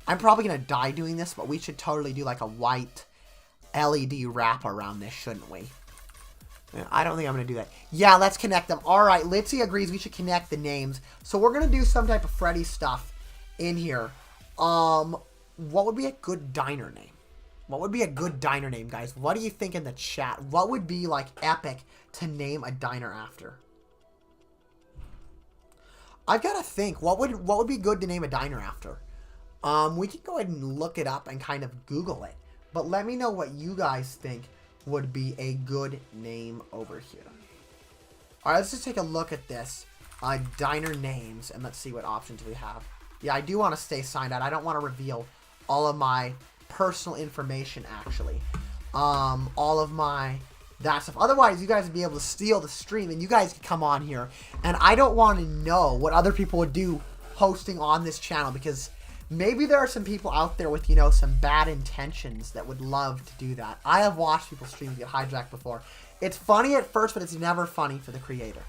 I'm probably going to die doing this, but we should totally do like a white LED wrap around this, shouldn't we? I don't think I'm going to do that. Yeah, let's connect them. All right, Litzy agrees we should connect the names. So we're going to do some type of Freddy stuff in here. What would be a good diner name? What would be a good diner name, guys? What do you think in the chat? What would be like epic to name a diner after? I've got to think. What would be good to name a diner after? We can go ahead and look it up and kind of Google it. But let me know what you guys think would be a good name over here. All right, let's just take a look at this. Diner names, and let's see what options we have. Yeah, I do want to stay signed out. I don't want to reveal all of my personal information, actually. All of that stuff. Otherwise, you guys would be able to steal the stream, and you guys could come on here. And I don't want to know what other people would do hosting on this channel, because maybe there are some people out there with, you know, some bad intentions that would love to do that. I have watched people stream get hijacked before. It's funny at first, but it's never funny for the creator.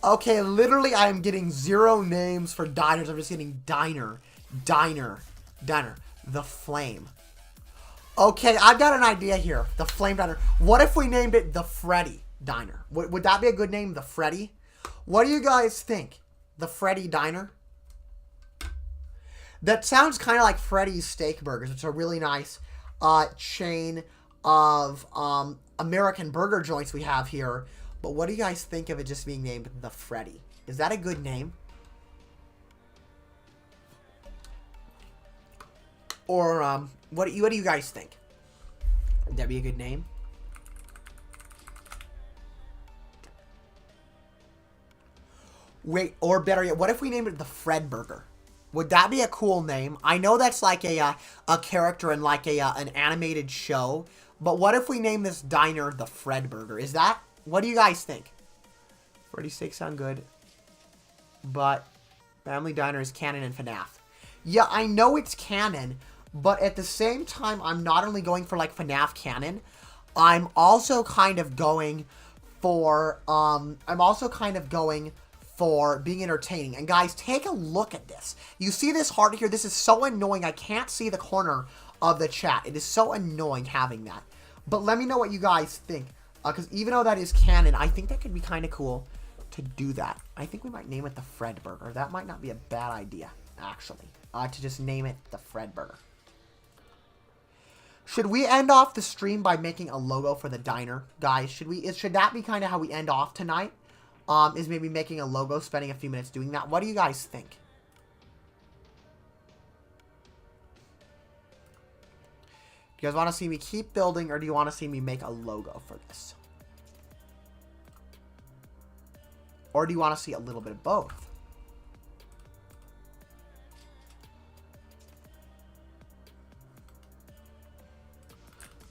Okay, literally I am getting 0 names for diners. I'm just getting Diner. The Flame. Okay, I've got an idea here. The Flame Diner. What if we named it the Freddy Diner? Would that be a good name? The Freddy? What do you guys think? The Freddy Diner? That sounds kind of like Freddy's Steak Burgers. It's a really nice chain of American burger joints we have here. But what do you guys think of it just being named the Freddy? Is that a good name? Or what do you guys think? Would that be a good name? Wait, or better yet, what if we named it the Fred Burger? Would that be a cool name? I know that's like a character in like an animated show, but what if we name this diner the Fred Burger? Is that? What do you guys think? Freddy Steaks sound good, but Family Diner is canon in FNAF. Yeah, I know it's canon, but at the same time, I'm not only going for like FNAF canon, I'm also kind of going for being entertaining. And guys, take a look at this. You see this heart here? This is so annoying. I can't see the corner of the chat. It is so annoying having that. But let me know what you guys think. Because even though that is canon, I think that could be kind of cool to do that. I think we might name it the Fred Burger. That might not be a bad idea, actually. To just name it the Fred Burger. Should we end off the stream by making a logo for the diner? Guys, should that be kind of how we end off tonight? Is maybe making a logo, spending a few minutes doing that. What do you guys think? Do you guys want to see me keep building, or do you want to see me make a logo for this? Or do you want to see a little bit of both?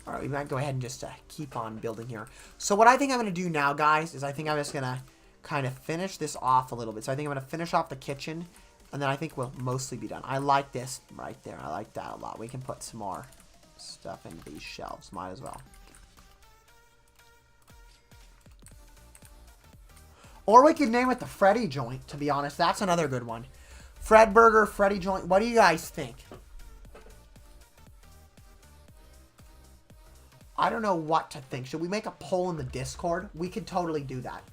Alright, we might go ahead and just keep on building here. So what I think I'm going to do now, guys, is I think I'm just going to kind of finish this off a little bit. So I think I'm going to finish off the kitchen, and then I think we'll mostly be done. I like this right there. I like that a lot. We can put some more stuff into these shelves. Might as well. Or we could name it the Freddy Joint, to be honest. That's another good one. Fred Burger, Freddy Joint. What do you guys think? I don't know what to think. Should we make a poll in the Discord? We could totally do that.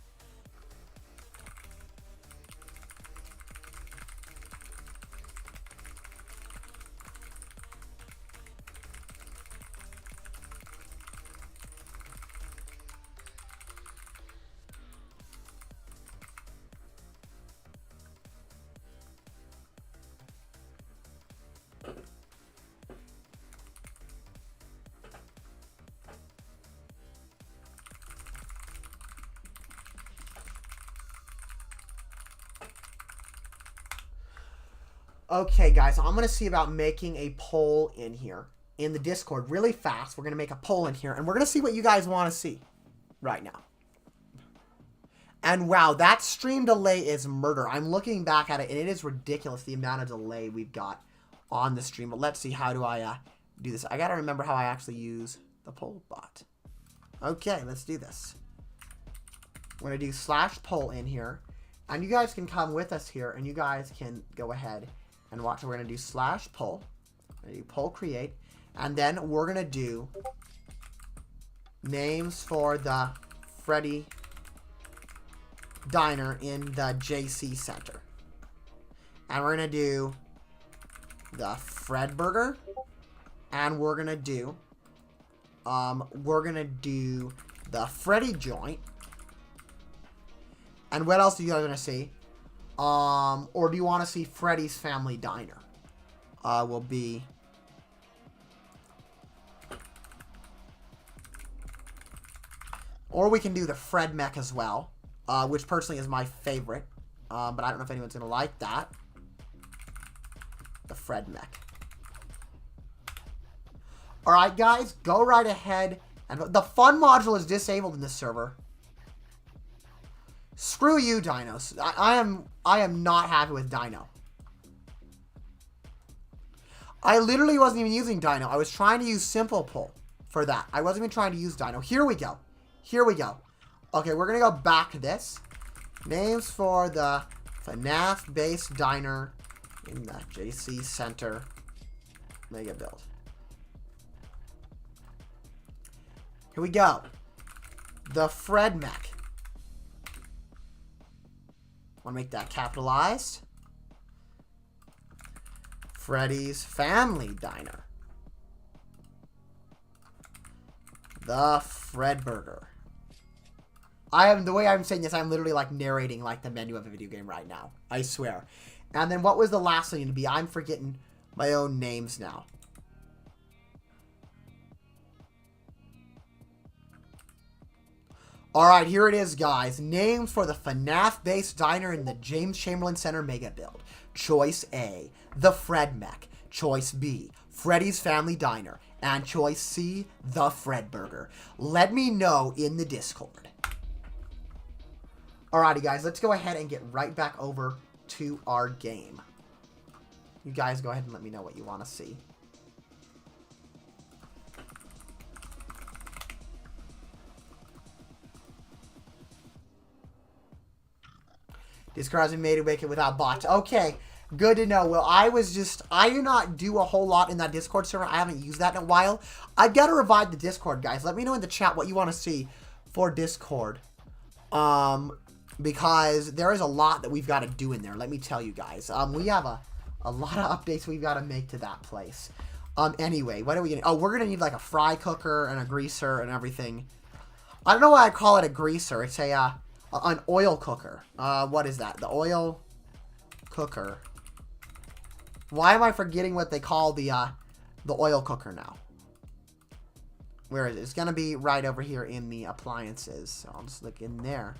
Okay, guys, I'm going to see about making a poll in here, in the Discord, really fast. We're going to make a poll in here, and we're going to see what you guys want to see right now. And wow, that stream delay is murder. I'm looking back at it, and it is ridiculous, the amount of delay we've got on the stream. But let's see, how do I do this? I got to remember how I actually use the poll bot. Okay, let's do this. We're going to do /poll in here, and you guys can come with us here, and you guys can go ahead and watch. We're going to do /poll. We're going to do poll create. And then we're going to do names for the Freddy Diner in the JC Center. And we're going to do the Fred Burger. And we're going to do the Freddy Joint. And what else do you guys want to see? Or do you want to see Freddy's Family Diner? Will be Or we can do the Fred mech as well, which personally is my favorite. But I don't know if anyone's going to like that. The Fred mech. Alright, guys. Go right ahead. And the fun module is disabled in this server. Screw you, Dinos. I am not happy with Dino. I literally wasn't even using Dino. I was trying to use Simple Pull for that. I wasn't even trying to use Dino. Here we go. Here we go. Okay, we're going to go back to this. Names for the FNAF-based diner in the JC Center Mega Build. Here we go. The Fred mech. Want to make that capitalized. Freddy's Family Diner. The Fred Burger. The way I'm saying this, I'm literally like narrating like the menu of a video game right now. I swear. And then what was the last thing to be? I'm forgetting my own names now. Alright, here it is, guys. Names for the FNAF-based diner in the James Chamberlain Center Mega Build. Choice A, the Fred mech. Choice B, Freddy's Family Diner. And choice C, the Fred Burger. Let me know in the Discord. Alrighty, guys, let's go ahead and get right back over to our game. You guys go ahead and let me know what you want to see. Discord hasn't made it make it without bots. Okay, good to know. Well, I do not do a whole lot in that Discord server. I haven't used that in a while. I've got to revive the Discord, guys. Let me know in the chat what you want to see for Discord. Because there is a lot that we've got to do in there. Let me tell you guys. We have a lot of updates we've got to make to that place. Anyway, what are we going to... Oh, we're going to need like a fry cooker and a greaser and everything. I don't know why I call it a greaser. It's an oil cooker. What is that? The oil cooker. Why am I forgetting what they call the oil cooker now? Where is it? It's going to be right over here in the appliances. So I'll just look in there.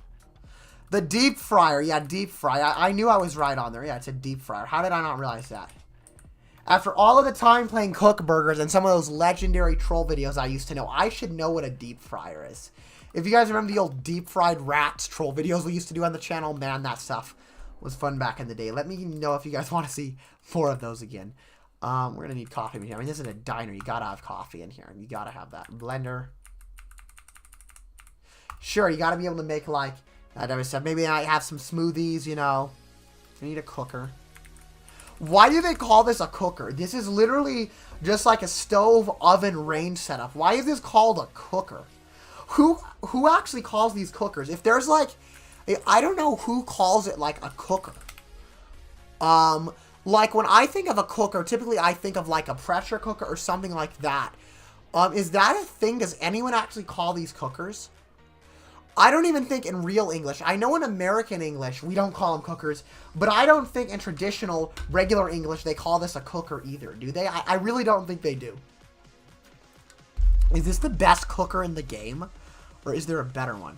The deep fryer. Yeah, deep fry. I knew I was right on there. Yeah, it's a deep fryer. How did I not realize that? After all of the time playing Cook Burgers and some of those legendary troll videos I used to know, I should know what a deep fryer is. If you guys remember the old deep fried rats troll videos we used to do on the channel, man, that stuff was fun back in the day. Let me know if you guys want to see more of those again. We're going to need coffee in here. I mean, this is a diner. You got to have coffee in here. You got to have that. Blender. Sure, you got to be able to make, like, that other stuff. Maybe I have some smoothies, you know. I need a cooker. Why do they call this a cooker? This is literally just like a stove, oven, range setup. Why is this called a cooker? Who actually calls these cookers? If there's like, I don't know who calls it like a cooker. Like when I think of a cooker, typically I think of like a pressure cooker or something like that. Is that a thing? Does anyone actually call these cookers? I don't even think in real English. I know in American English we don't call them cookers, but I don't think in traditional, regular English they call this a cooker either, do they? I really don't think they do. Is this the best cooker in the game? Or is there a better one?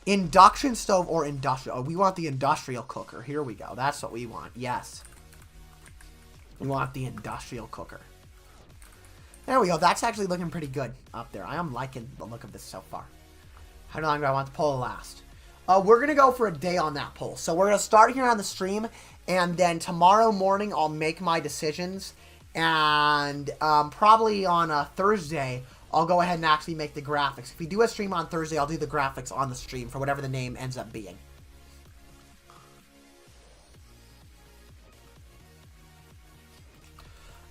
Induction stove or industrial? Oh, we want the industrial cooker. Here we go. That's what we want. Yes. We want the industrial cooker. There we go. That's actually looking pretty good up there. I am liking the look of this so far. How long do I want the poll to last? We're going to go for a day on that poll. So we're going to start here on the stream. And then tomorrow morning, I'll make my decisions. And probably on Thursday, I'll go ahead and actually make the graphics. If we do a stream on Thursday, I'll do the graphics on the stream for whatever the name ends up being.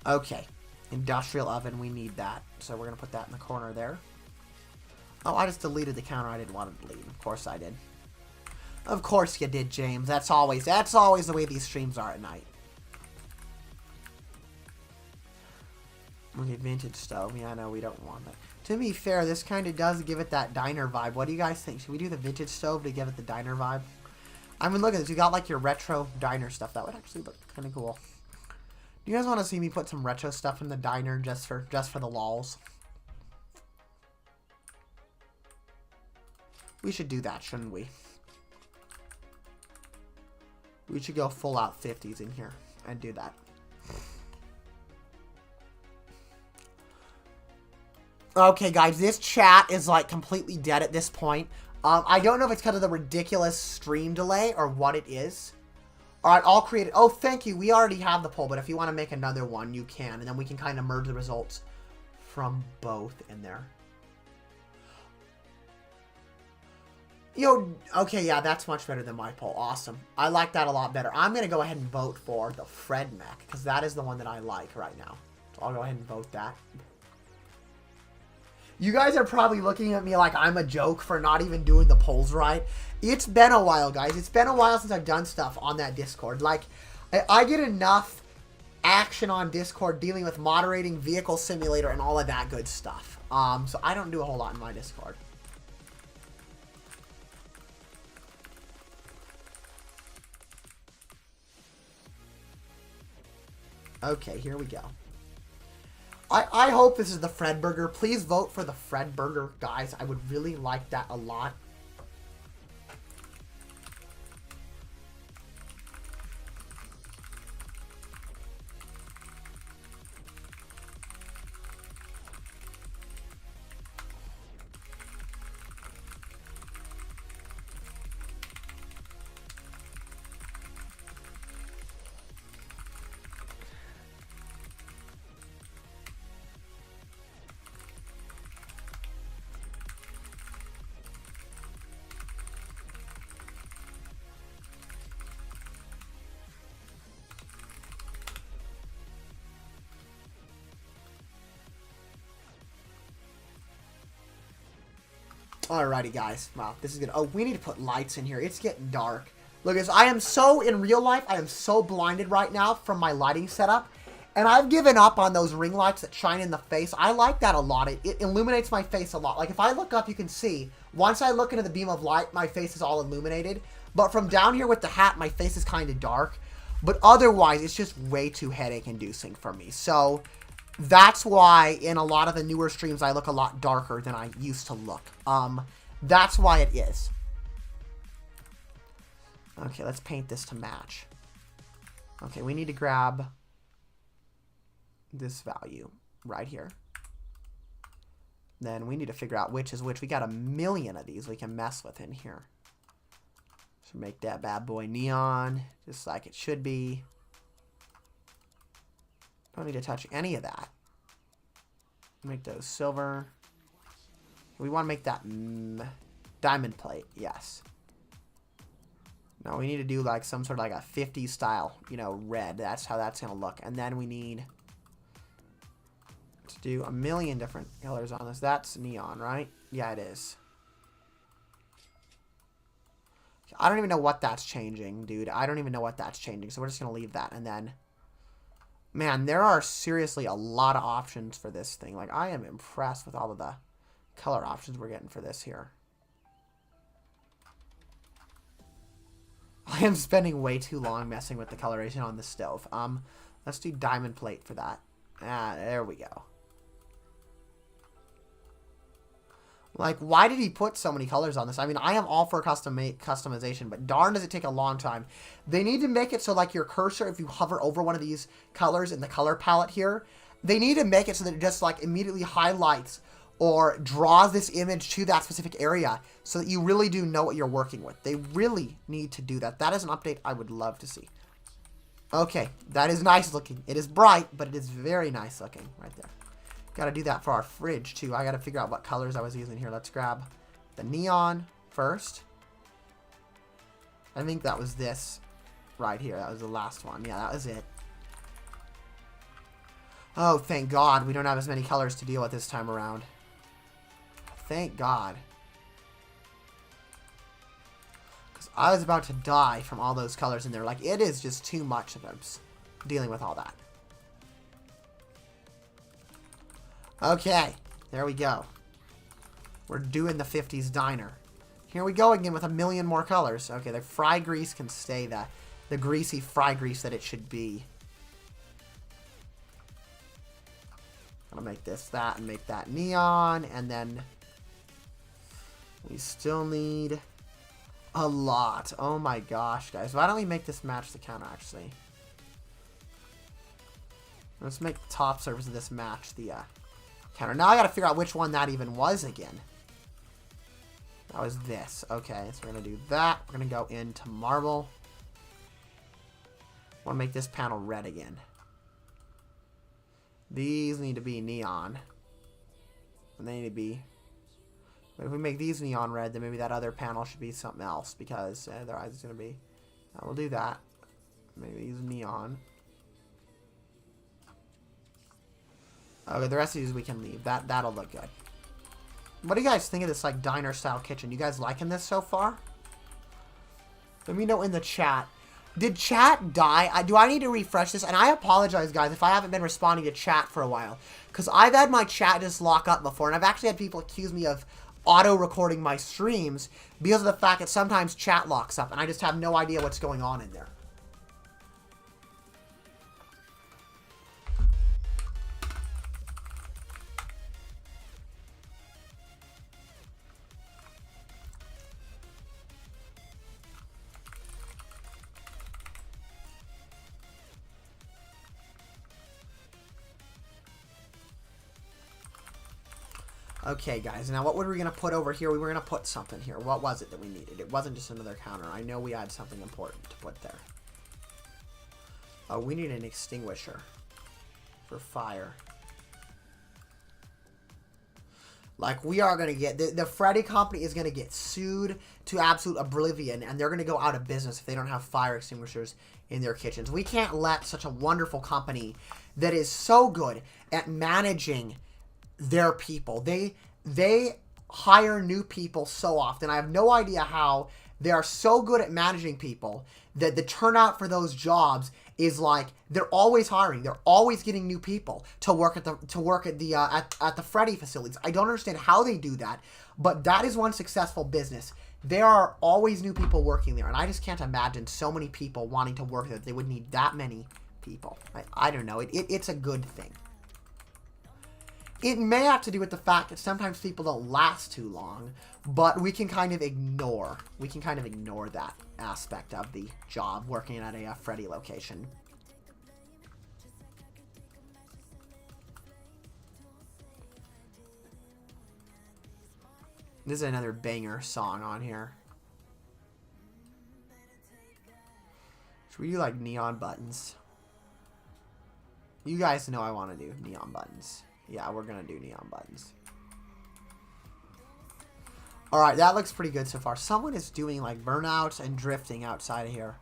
Okay. Industrial oven, we need that. So we're going to put that in the corner there. Oh, I just deleted the counter I didn't want to delete. Of course I did. Of course you did, James. That's always the way these streams are at night. Okay, vintage stove. Yeah, no, we don't want that. To be fair, this kind of does give it that diner vibe. What do you guys think? Should we do the vintage stove to give it the diner vibe? I mean, look at this. You got like your retro diner stuff. That would actually look kind of cool. Do you guys want to see me put some retro stuff in the diner just for the lols? We should do that, shouldn't we? We should go full out 50s in here and do that. Okay, guys, this chat is like completely dead at this point. I don't know if it's because of the ridiculous stream delay or what it is. All right, I'll create it. Oh, thank you. We already have the poll, but if you want to make another one, you can. And then we can kind of merge the results from both in there. Yo, okay, yeah, that's much better than my poll. Awesome. I like that a lot better. I'm going to go ahead and vote for the Fred mech, because that is the one that I like right now. So I'll go ahead and vote that. You guys are probably looking at me like I'm a joke for not even doing the polls right. It's been a while, guys. It's been a while since I've done stuff on that Discord. Like, I get enough action on Discord dealing with moderating, vehicle simulator, and all of that good stuff. So I don't do a whole lot in my Discord. Okay, here we go. I hope this is the Fred Burger. Please vote for the Fred Burger, guys. I would really like that a lot. Alrighty, guys. Wow, this is good. Oh, we need to put lights in here. It's getting dark. Look, guys, I am so, in real life, I am so blinded right now from my lighting setup. And I've given up on those ring lights that shine in the face. I like that a lot. It illuminates my face a lot. Like, if I look up, you can see, once I look into the beam of light, my face is all illuminated. But from down here with the hat, my face is kind of dark. But otherwise, it's just way too headache-inducing for me. So that's why in a lot of the newer streams, I look a lot darker than I used to look. That's why it is. Okay, let's paint this to match. Okay, we need to grab this value right here. Then we need to figure out which is which. We got 1,000,000 of these we can mess with in here. So make that bad boy neon, just like it should be. Don't need to touch any of that. Make those silver. We want to make that diamond plate, yes. Now we need to do like some sort of like a 50s style, you know, red. That's how that's going to look. And then we need to do 1,000,000 different colors on this. That's neon, right? Yeah, it is. I don't even know what that's changing, dude. I don't even know what that's changing. So we're just going to leave that. And then, man, there are seriously a lot of options for this thing. Like, I am impressed with all of the color options we're getting for this here. I am spending way too long messing with the coloration on the stove. Let's do diamond plate for that. Ah, there we go. Like, why did he put so many colors on this? I mean, I am all for customization, but darn does it take a long time. They need to make it so, like, your cursor, if you hover over one of these colors in the color palette here, they need to make it so that it just, like, immediately highlights or draws this image to that specific area so that you really do know what you're working with. They really need to do that. That is an update I would love to see. Okay, that is nice looking. It is bright, but it is very nice looking right there. Got to do that for our fridge, too. I got to figure out what colors I was using here. Let's grab the neon first. I think that was this right here. That was the last one. Yeah, that was it. Oh, thank God. We don't have as many colors to deal with this time around. Thank God. Because I was about to die from all those colors in there. Like, it is just too much of them dealing with all that. Okay, there we go. We're doing the 50s diner. Here we go again with 1,000,000 more colors. Okay, the fry grease can stay the greasy fry grease that it should be. I'll make this that and make that neon, and then We still need a lot. Oh my gosh, guys. Why don't we make this match the counter, actually? Let's make the top surface of this match the counter. Now I gotta figure out which one that even was again. That was this. Okay, so we're gonna do that. We're gonna go into marble. I want to make this panel red again. These need to be neon. And they need to be... But if we make these neon red, then maybe that other panel should be something else. Because otherwise it's going to be... we'll do that. Maybe these neon. Okay, the rest of these we can leave. That'll look good. What do you guys think of this like diner style kitchen? You guys liking this so far? Let me know in the chat. Did chat die? Do I need to refresh this? And I apologize, guys, if I haven't been responding to chat for a while. Because I've had my chat just lock up before. And I've actually had people accuse me of auto-recording my streams because of the fact that sometimes chat locks up. And I just have no idea what's going on in there. Okay, guys, now what were we going to put over here? We were going to put something here. What was it that we needed? It wasn't just another counter. I know we had something important to put there. Oh, we need an extinguisher for fire. Like, we are going to get... The Freddy company is going to get sued to absolute oblivion, and they're going to go out of business if they don't have fire extinguishers in their kitchens. We can't let such a wonderful company that is so good at managing... their people. They hire new people so often. I have no idea how they are so good at managing people that the turnout for those jobs is like they're always hiring. They're always getting new people to work at the Freddy facilities. I don't understand how they do that, but that is one successful business. There are always new people working there, and I just can't imagine so many people wanting to work there. They would need that many people. I don't know. It's a good thing. It may have to do with the fact that sometimes people don't last too long, but we can kind of ignore that aspect of the job working at a Freddy location. This is another banger song on here. Should we do like neon buttons? You guys know I want to do neon buttons. Yeah, we're going to do neon buttons. Alright, that looks pretty good so far. Someone is doing like burnouts and drifting outside of here.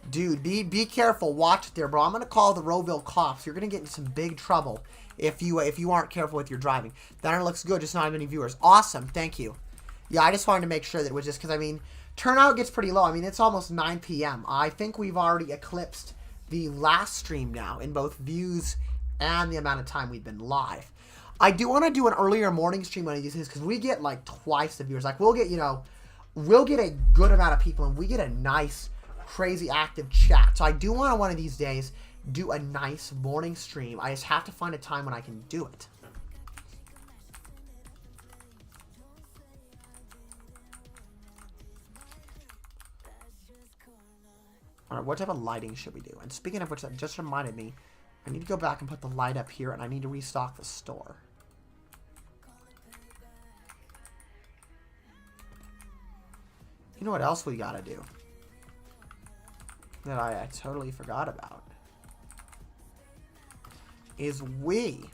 Dude, be careful. Watch it there, bro. I'm going to call the Roville cops. You're going to get in some big trouble if you aren't careful with your driving. That looks good, just not many viewers. Awesome, thank you. Yeah, I just wanted to make sure that it was just because, I mean, turnout gets pretty low. I mean, it's almost 9 p.m. I think we've already eclipsed the last stream now in both views and the amount of time we've been live. I do want to do an earlier morning stream one of these days because we get like twice the viewers. Like we'll get a good amount of people and we get a nice, crazy active chat. So I do want to one of these days do a nice morning stream. I just have to find a time when I can do it. Alright, what type of lighting should we do? And speaking of which, that just reminded me, I need to go back and put the light up here, and I need to restock the store. You know what else we gotta do? That I totally forgot about. Is we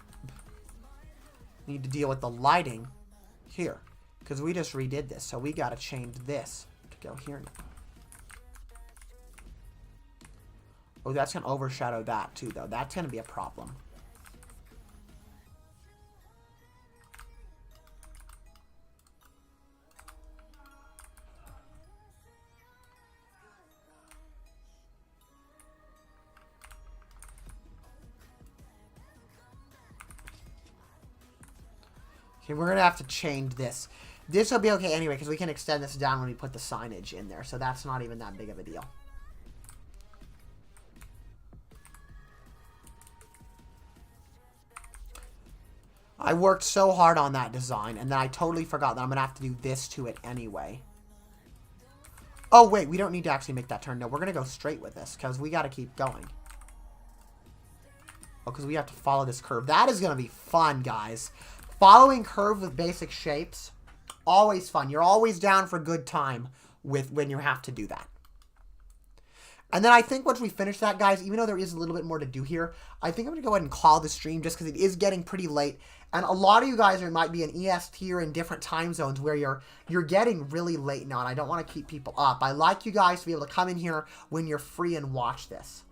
need to deal with the lighting here. Because we just redid this, so we gotta change this to go here now. Oh, that's going to overshadow that too, though. That's going to be a problem. Okay, we're going to have to change this. This will be okay anyway, because we can extend this down when we put the signage in there. So that's not even that big of a deal. I worked so hard on that design, and then I totally forgot that I'm going to have to do this to it anyway. Oh, wait, we don't need to actually make that turn. No, we're going to go straight with this, because we got to keep going. Oh, because we have to follow this curve. That is going to be fun, guys. Following curves with basic shapes, always fun. You're always down for a good time when you have to do that. And then I think once we finish that, guys, even though there is a little bit more to do here, I think I'm going to go ahead and call the stream just because it is getting pretty late. And a lot of you guys might be in EST or in different time zones where you're getting really late now, and I don't want to keep people up. I like you guys to be able to come in here when you're free and watch this.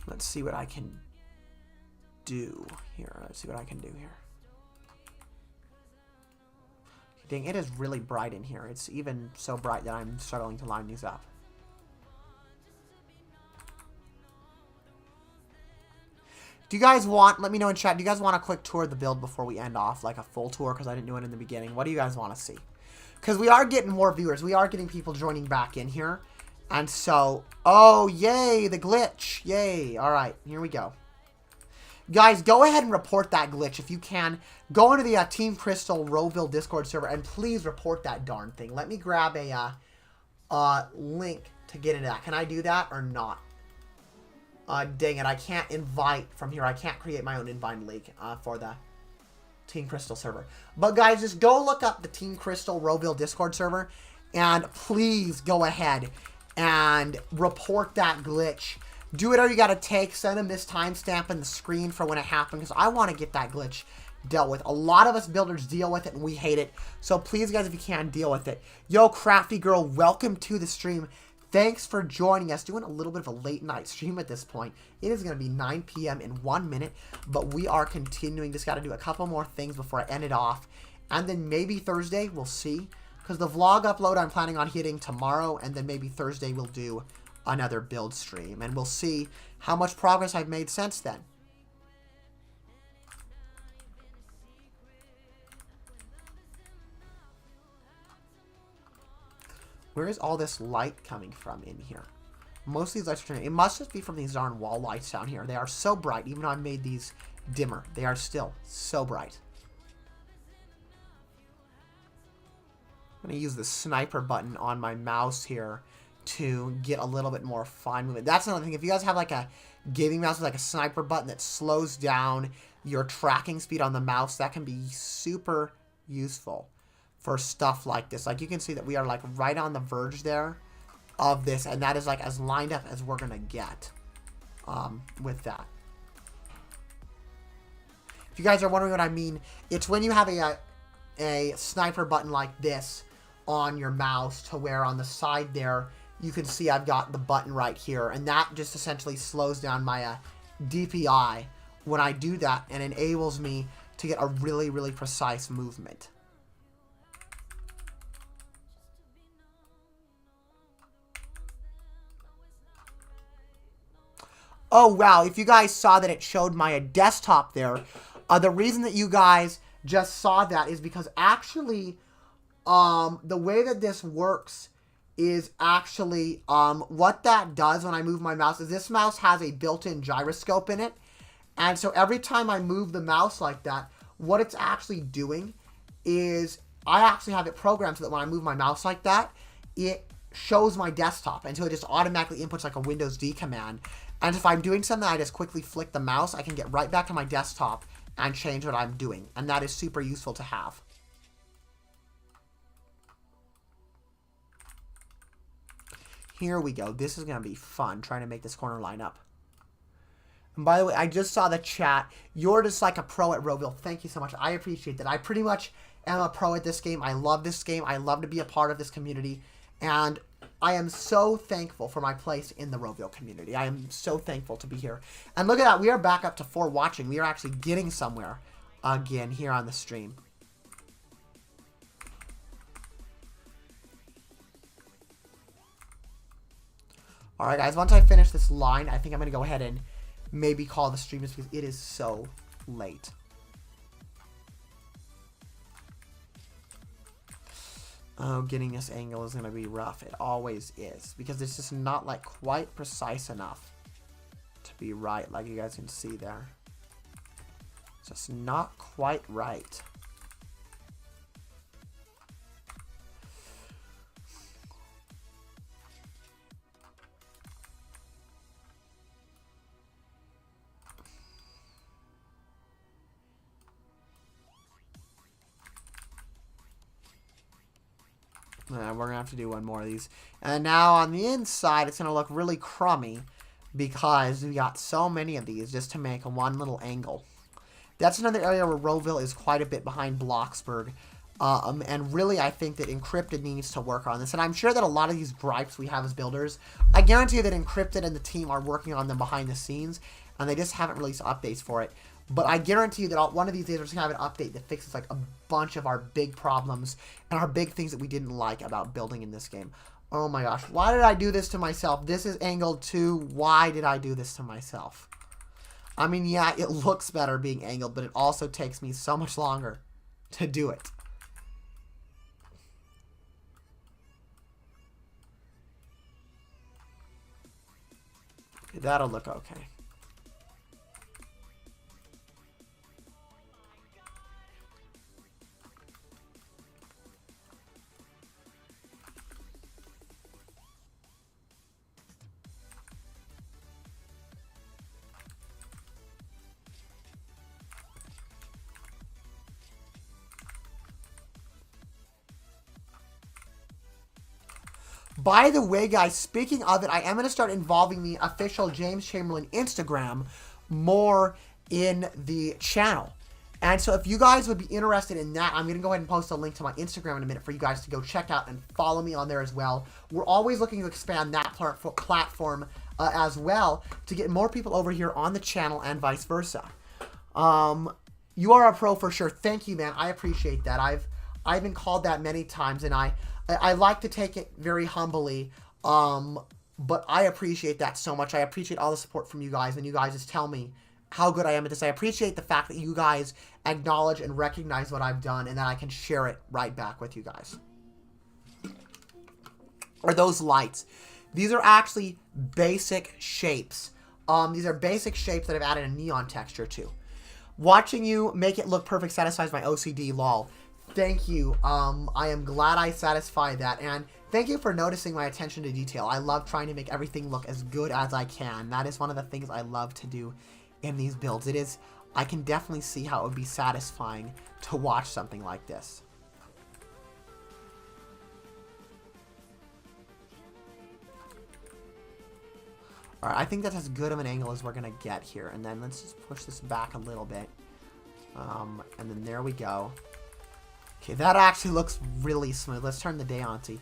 Let's see what I can do here. Let's see what I can do here. Dang, it is really bright in here. It's even so bright that I'm struggling to line these up. Do you guys want, let me know in chat, do you guys want a quick tour of the build before we end off? Like a full tour, because I didn't do it in the beginning. What do you guys want to see? Because we are getting more viewers. We are getting people joining back in here. And so, oh, yay, the glitch. Yay. All right, here we go. Guys, go ahead and report that glitch if you can. Go into the Team Crystal Roville Discord server and please report that darn thing. Let me grab a link to get into that. Can I do that or not? Dang it, I can't invite from here. I can't create my own invite link for the Team Crystal server. But guys, just go look up the Team Crystal Roville Discord server and please go ahead and report that glitch. Do whatever you got to take. Send them this timestamp in the screen for when it happened because I want to get that glitch dealt with. A lot of us builders deal with it and we hate it. So please, guys, if you can, deal with it. Yo, Crafty Girl, welcome to the stream. Thanks for joining us. Doing a little bit of a late night stream at this point. It is going to be 9 p.m. in 1 minute, but we are continuing. Just got to do a couple more things before I end it off. And then maybe Thursday, we'll see. Because the vlog upload I'm planning on hitting tomorrow, and then maybe Thursday we'll do another build stream, and we'll see how much progress I've made since then. Where is all this light coming from in here? Most of these lights are turning. It must just be from these darn wall lights down here. They are so bright, even though I made these dimmer. They are still so bright. I'm going to use the sniper button on my mouse here to get a little bit more fine movement. That's another thing. If you guys have like a gaming mouse with like a sniper button that slows down your tracking speed on the mouse, that can be super useful for stuff like this. Like you can see that we are like right on the verge there of this, and that is like as lined up as we're gonna get with that. If you guys are wondering what I mean, it's when you have a sniper button like this on your mouse to where on the side there you can see I've got the button right here, and that just essentially slows down my DPI when I do that and enables me to get a really, really precise movement. Oh, wow. If you guys saw that it showed my desktop there, the reason that you guys just saw that is because actually the way that this works is actually what that does when I move my mouse is this mouse has a built-in gyroscope in it. And so every time I move the mouse like that, what it's actually doing is I actually have it programmed so that when I move my mouse like that, it shows my desktop. And so it just automatically inputs like a Windows D command. And if I'm doing something, I just quickly flick the mouse. I can get right back to my desktop and change what I'm doing. And that is super useful to have. Here we go. This is going to be fun, trying to make this corner line up. And by the way, I just saw the chat. You're just like a pro at Roville. Thank you so much. I appreciate that. I pretty much am a pro at this game. I love this game. I love to be a part of this community. And I am so thankful for my place in the Roville community. I am so thankful to be here. And look at that. We are back up to 4 watching. We are actually getting somewhere again here on the stream. Alright, guys. Once I finish this line, I think I'm going to go ahead and maybe call the stream just because it is so late. Oh, getting this angle is going to be rough. It always is. Because it's just not like quite precise enough to be right, like you guys can see there. It's just not quite right. We're going to have to do one more of these. And now on the inside, it's going to look really crummy because we got so many of these just to make one little angle. That's another area where Roville is quite a bit behind Bloxburg. And really, I think that Encrypted needs to work on this. And I'm sure that a lot of these gripes we have as builders, I guarantee that Encrypted and the team are working on them behind the scenes. And they just haven't released updates for it. But I guarantee you that one of these days we're just going to have an update that fixes like a bunch of our big problems and our big things that we didn't like about building in this game. Oh my gosh. Why did I do this to myself? This is angled too. Why did I do this to myself? I mean, yeah, it looks better being angled, but it also takes me so much longer to do it. That'll look okay. By the way, guys, speaking of it, I am going to start involving the official James Chamberlain Instagram more in the channel. And so if you guys would be interested in that, I'm going to go ahead and post a link to my Instagram in a minute for you guys to go check out and follow me on there as well. We're always looking to expand that platform as well to get more people over here on the channel and vice versa. You are a pro for sure. Thank you, man. I appreciate that. I've been called that many times, and I like to take it very humbly, but I appreciate that so much. I appreciate all the support from you guys, and you guys just tell me how good I am at this. I appreciate the fact that you guys acknowledge and recognize what I've done, and that I can share it right back with you guys. Or those lights. These are actually basic shapes. These are basic shapes that I've added a neon texture to. Watching you make it look perfect satisfies my OCD, lol. Thank you. I am glad I satisfied that, and thank you for noticing my attention to detail. I love trying to make everything look as good as I can. That is one of the things I love to do in these builds. I can definitely see how it would be satisfying to watch something like this. Alright, I think that's as good of an angle as we're going to get here. And then let's just push this back a little bit. And then there we go. Okay, that actually looks really smooth. Let's turn the Deonti.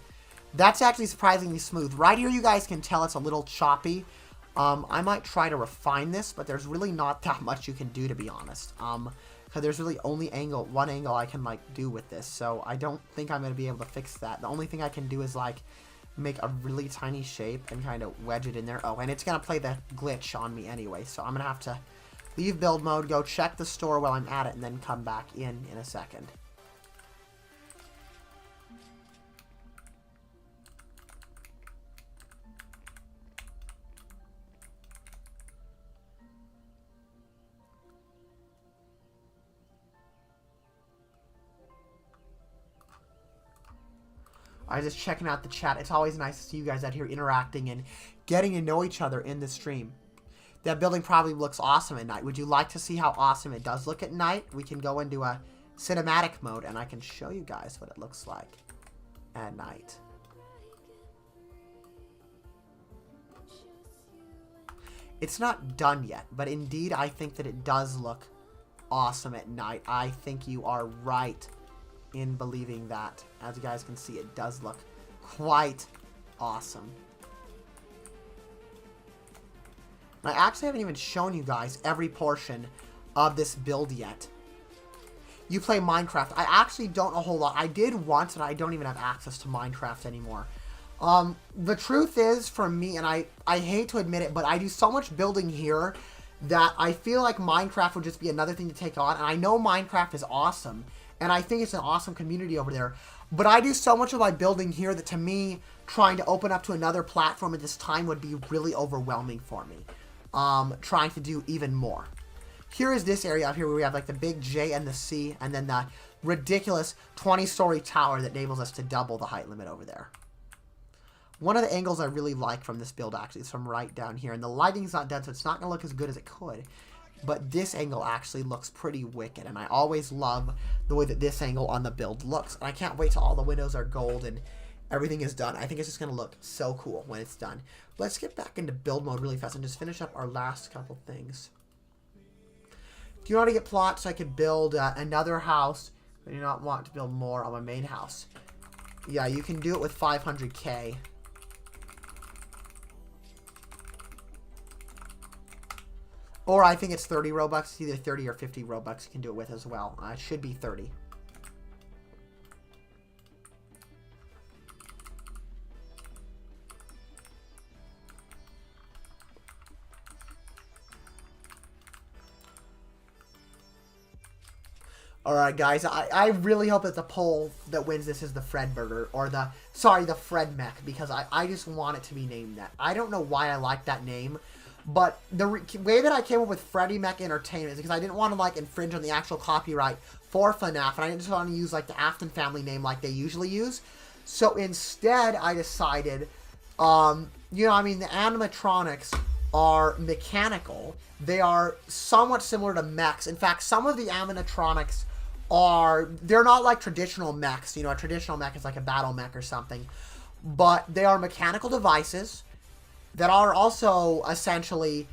That's actually surprisingly smooth. Right here, you guys can tell it's a little choppy. I might try to refine this, but there's really not that much you can do, to be honest. Because there's really only one angle I can, like, do with this. So I don't think I'm going to be able to fix that. The only thing I can do is, like, make a really tiny shape and kind of wedge it in there. Oh, and it's going to play the glitch on me anyway. So I'm going to have to leave build mode, go check the store while I'm at it, and then come back in a second. I was just checking out the chat. It's always nice to see you guys out here interacting and getting to know each other in the stream. That building probably looks awesome at night. Would you like to see how awesome it does look at night? We can go into a cinematic mode and I can show you guys what it looks like at night. It's not done yet, but indeed I think that it does look awesome at night. I think you are right in believing that. As you guys can see, it does look quite awesome. And I actually haven't even shown you guys every portion of this build yet. You play Minecraft. I actually don't know a whole lot. I did once, and I don't even have access to Minecraft anymore. The truth is, for me, and I hate to admit it, but I do so much building here that I feel like Minecraft would just be another thing to take on. And I know Minecraft is awesome, And I think it's an awesome community over there. But I do so much of my building here that to me, trying to open up to another platform at this time would be really overwhelming for me. Trying to do even more. Here is this area up here where we have like the big J and the C, and then the ridiculous 20-story tower that enables us to double the height limit over there. One of the angles I really like from this build actually is from right down here. And the lighting's not done, so it's not going to look as good as it could. But this angle actually looks pretty wicked. And I always love the way that this angle on the build looks. And I can't wait till all the windows are gold and everything is done. I think it's just going to look so cool when it's done. Let's get back into build mode really fast and just finish up our last couple things. Do you want to get plots so I could build another house? I do not want to build more on my main house. Yeah, you can do it with 500k. Or I think it's 30 Robux. It's either 30 or 50 Robux you can do it with as well. It should be 30. Alright guys, I really hope that the poll that wins this is the Fredburger, or the Fred Mech, because I just want it to be named that. I don't know why I like that name, but the way that I came up with Freddy Mech Entertainment is because I didn't want to like infringe on the actual copyright for FNAF, and I didn't just want to use like the Afton family name like they usually use. So instead, I decided, you know, I mean, the animatronics are mechanical. They are somewhat similar to mechs. In fact, some of the animatronics they're not like traditional mechs. You know, a traditional mech is like a battle mech or something. But they are mechanical devices that are also essentially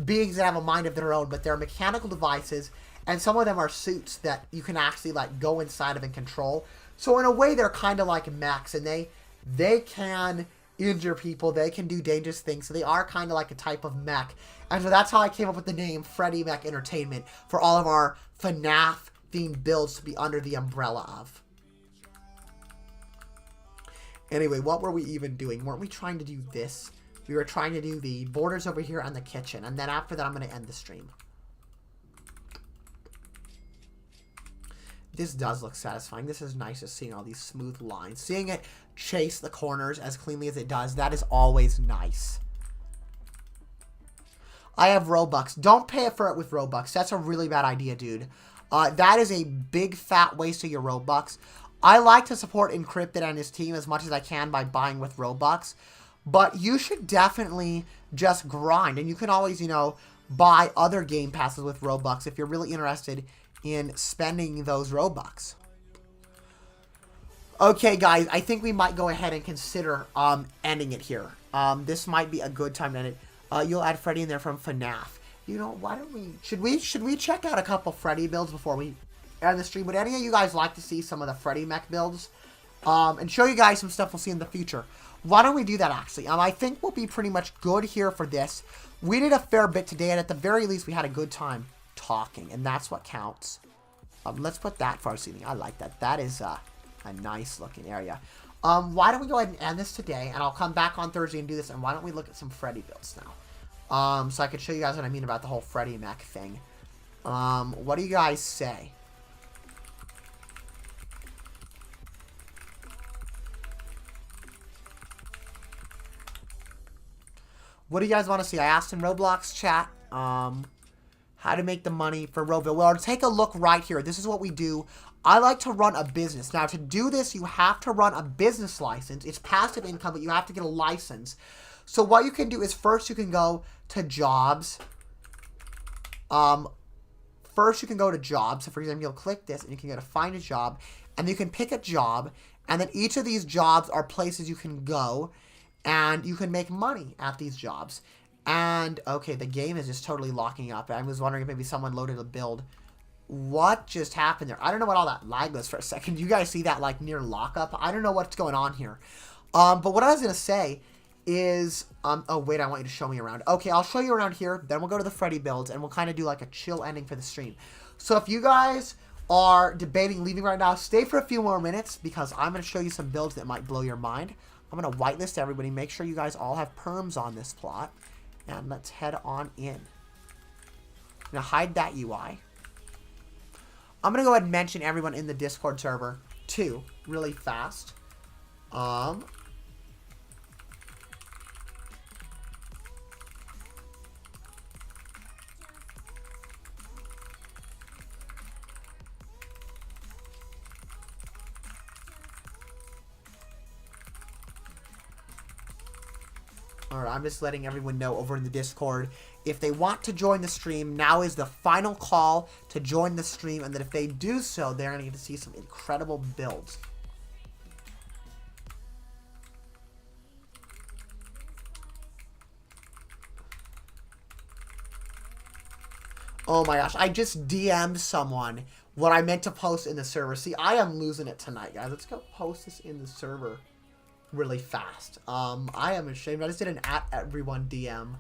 beings that have a mind of their own, but they're mechanical devices, and some of them are suits that you can actually like go inside of and control. So in a way, they're kind of like mechs, and they can injure people, they can do dangerous things, so they are kind of like a type of mech. And so that's how I came up with the name Freddy Mech Entertainment for all of our FNAF themed builds to be under the umbrella of. Anyway, what were we even doing? Weren't we trying to do this? We were trying to do the borders over here and the kitchen, and then after that I'm going to end the stream. This does look satisfying. This is nice, just seeing all these smooth lines. Seeing it chase the corners as cleanly as it does, that is always nice. I have Robux. Don't pay for it with Robux. That's a really bad idea, dude. That is a big fat waste of your Robux. I like to support Encrypted and his team as much as I can by buying with Robux. But you should definitely just grind. And you can always, you know, buy other game passes with Robux if you're really interested in spending those Robux. Okay, guys, I think we might go ahead and consider ending it here. This might be a good time to end it. You'll add Freddy in there from FNAF. You know, why don't we... Should we check out a couple Freddy builds before we end the stream? Would any of you guys like to see some of the Freddy Mech builds? And show you guys some stuff we'll see in the future. Why don't we do that, actually? I think we'll be pretty much good here for this. We did a fair bit today, and at the very least, we had a good time talking, and that's what counts. Let's put that for our seating. I like that. That is a nice-looking area. Why don't we go ahead and end this today, and I'll come back on Thursday and do this, and why don't we look at some Freddy builds now? So I can show you guys what I mean about the whole Freddy Mech thing. What do you guys say? What do you guys want to see? I asked in Roblox chat, how to make the money for Roville. Well, take a look right here. This is what we do. I like to run a business. Now, to do this, you have to run a business license. It's passive income, but you have to get a license. So what you can do is first you can go to jobs. First you can go to jobs. So for example, you'll click this and you can go to find a job, and you can pick a job, and then each of these jobs are places you can go, and you can make money at these jobs. And okay, the game is just totally locking up. I was wondering if maybe someone loaded a build. What just happened there? I don't know what all that lag was for a second. You guys see that like near lockup? I don't know what's going on here. But what I was gonna say is, oh wait, I want you to show me around. Okay, I'll show you around here, then we'll go to the Freddy builds, and we'll kind of do like a chill ending for the stream. So if you guys are debating leaving right now, stay for a few more minutes, because I'm going to show you some builds that might blow your mind. I'm going to whitelist everybody, make sure you guys all have perms on this plot, and let's head on in. I'm going to hide that UI. I'm going to go ahead and mention everyone in the Discord server, too, really fast. Alright, I'm just letting everyone know over in the Discord. If they want to join the stream, now is the final call to join the stream. And that if they do so, they're going to get to see some incredible builds. Oh my gosh, I just DM'd someone what I meant to post in the server. See, I am losing it tonight, guys. Let's go post this in the server really fast. I am ashamed. I just did an @everyone DM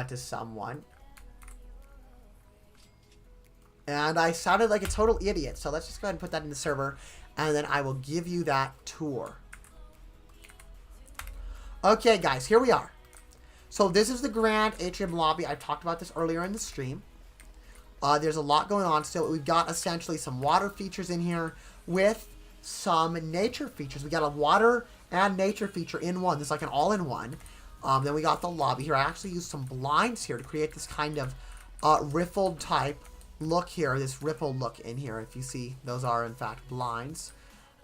to someone. And I sounded like a total idiot. So let's just go ahead and put that in the server. And then I will give you that tour. Okay, guys, here we are. So this is the Grand Atrium Lobby. I talked about this earlier in the stream. There's a lot going on still. We've got essentially some water features in here with some nature features. We got a water and nature feature in one. There's like an all-in-one. Then we got the lobby here. I actually used some blinds here to create this kind of riffled type look here. This rippled look in here. If you see, those are in fact blinds.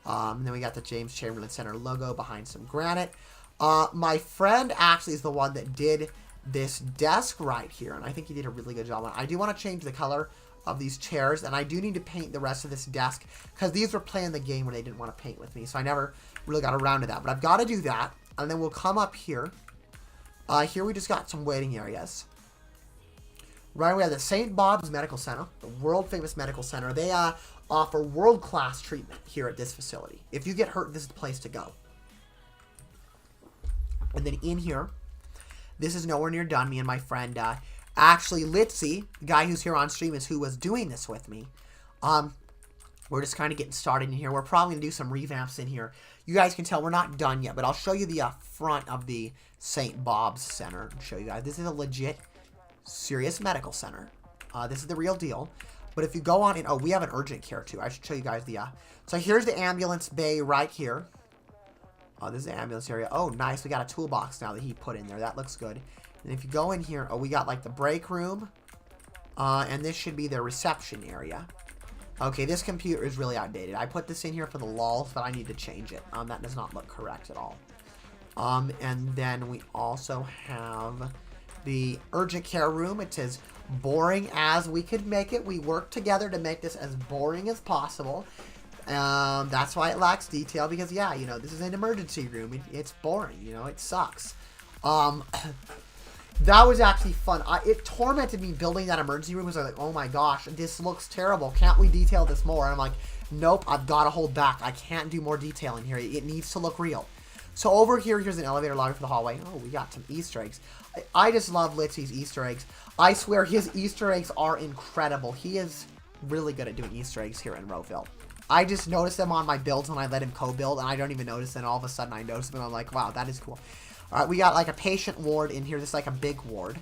And then we got the James Chamberlain Center logo behind some granite. My friend actually is the one that did this desk right here, and I think he did a really good job on it. I do want to change the color of these chairs, and I do need to paint the rest of this desk because these were playing the game where they didn't want to paint with me, so I never really got around to that. But I've got to do that, and then we'll come up here. Here we just got some waiting areas. Right, we have the St. Bob's Medical Center, the world-famous medical center. They offer world-class treatment here at this facility. If you get hurt, this is the place to go. And then in here, this is nowhere near done. Me and my friend, actually, Litzy, the guy who's here on stream, is who was doing this with me. We're just kind of getting started in here. We're probably going to do some revamps in here. You guys can tell we're not done yet, but I'll show you the front of the St. Bob's Center and show you guys. This is a legit, serious medical center. This is the real deal. But if you go on in, oh, we have an urgent care too. I should show you guys the, so here's the ambulance bay right here. Oh, this is the ambulance area. Oh, nice. We got a toolbox now that he put in there. That looks good. And if you go in here, oh, we got like the break room. And this should be the reception area. Okay, this computer is really outdated. I put this in here for the lulz, but I need to change it. That does not look correct at all. And then we also have the urgent care room. It's as boring as we could make it. We worked together to make this as boring as possible. That's why it lacks detail, because yeah, you know, this is an emergency room. It's boring, you know, it sucks. That was actually fun. It tormented me building that emergency room because I was like, oh my gosh, this looks terrible. Can't we detail this more? And I'm like, nope, I've got to hold back. I can't do more detail in here. It needs to look real. So over here, here's an elevator lobby for the hallway. Oh, we got some Easter eggs. I just love Litzy's Easter eggs. I swear his Easter eggs are incredible. He is really good at doing Easter eggs here in Roville. I just noticed them on my builds when I let him co-build, and I don't even notice them. All of a sudden, I notice them, and I'm like, wow, that is cool. All right, we got like a patient ward in here. This is like a big ward.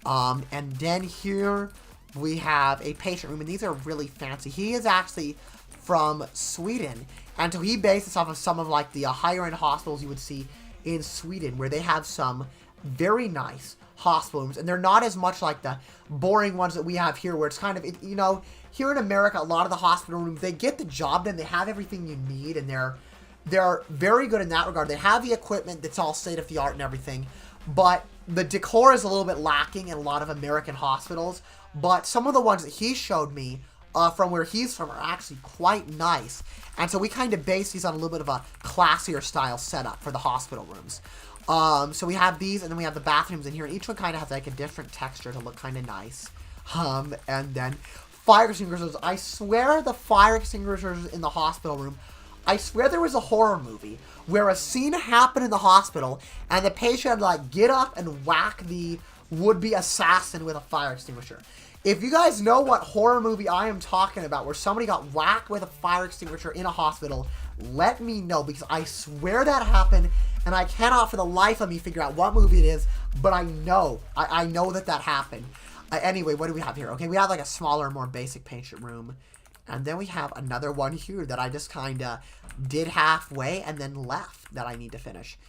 And then here we have a patient room, and these are really fancy. He is actually from Sweden, and so he based this off of some of like the higher-end hospitals you would see in Sweden, where they have some very nice hospital rooms, and they're not as much like the boring ones that we have here, where it's kind of, you know, here in America, a lot of the hospital rooms, they get the job done, they have everything you need, and they're very good in that regard. They have the equipment that's all state-of-the-art and everything, but the decor is a little bit lacking in a lot of American hospitals. But some of the ones that he showed me from where he's from are actually quite nice, and so we kind of base these on a little bit of a classier style setup for the hospital rooms. So we have these, and then we have the bathrooms in here, and each one kind of has like a different texture to look kind of nice. And then fire extinguishers. I swear the fire extinguishers in the hospital room, I swear there was a horror movie where a scene happened in the hospital, and the patient had to like get up and whack the would-be assassin with a fire extinguisher. If you guys know what horror movie I am talking about, where somebody got whacked with a fire extinguisher in a hospital, let me know, because I swear that happened, and I cannot for the life of me figure out what movie it is, but I know that happened. Anyway, what do we have here? Okay, we have like a smaller, more basic patient room, And then we have another one here that I just kind of did halfway and then left that I need to finish.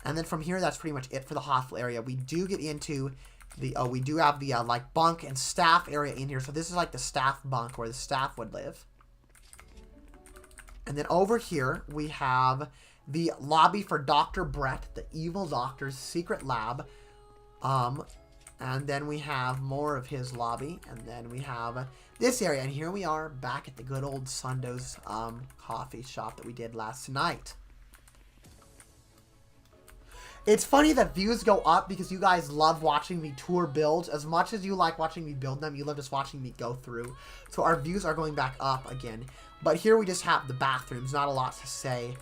And then from here, that's pretty much it for the hospital area. We do get into the, we do have the, like, bunk and staff area in here. So this is like the staff bunk where the staff would live. And then over here, we have the lobby for Dr. Brett, the evil doctor's secret lab. And then we have more of his lobby. And then we have this area. And here we are back at the good old Sundo's coffee shop that we did last night. It's funny that views go up because you guys love watching me tour builds. As much as you like watching me build them, you love just watching me go through. So our views are going back up again. But here we just have the bathrooms. Not a lot to say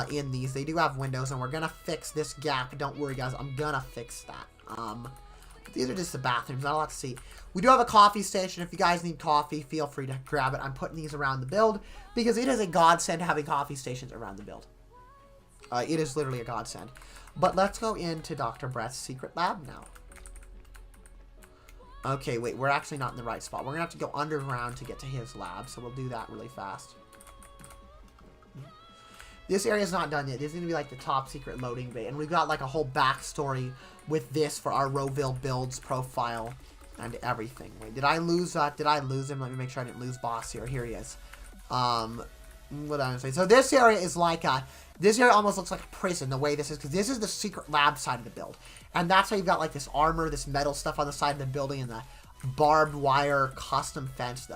in these. They do have windows, and we're going to fix this gap. Don't worry, guys. I'm going to fix that. These are just the bathrooms. Not a lot to see. We do have a coffee station. If you guys need coffee, feel free to grab it. I'm putting these around the build because it is a godsend having coffee stations around the build. It is literally a godsend. But let's go into Dr. Brett's secret lab now. Okay, wait, we're actually not in the right spot. We're going to have to go underground to get to his lab, so we'll do that really fast. This area is not done yet. This is going to be like the top secret loading bay, and we've got like a whole backstory with this for our Roville builds profile and everything. Wait, did I lose him? Let me make sure I didn't lose boss here. Here he is. What I was saying. So this area is like a, this area almost looks like a prison the way this is, because this is the secret lab side of the build. And that's how you've got like this armor, this metal stuff on the side of the building, and the barbed wire custom fence,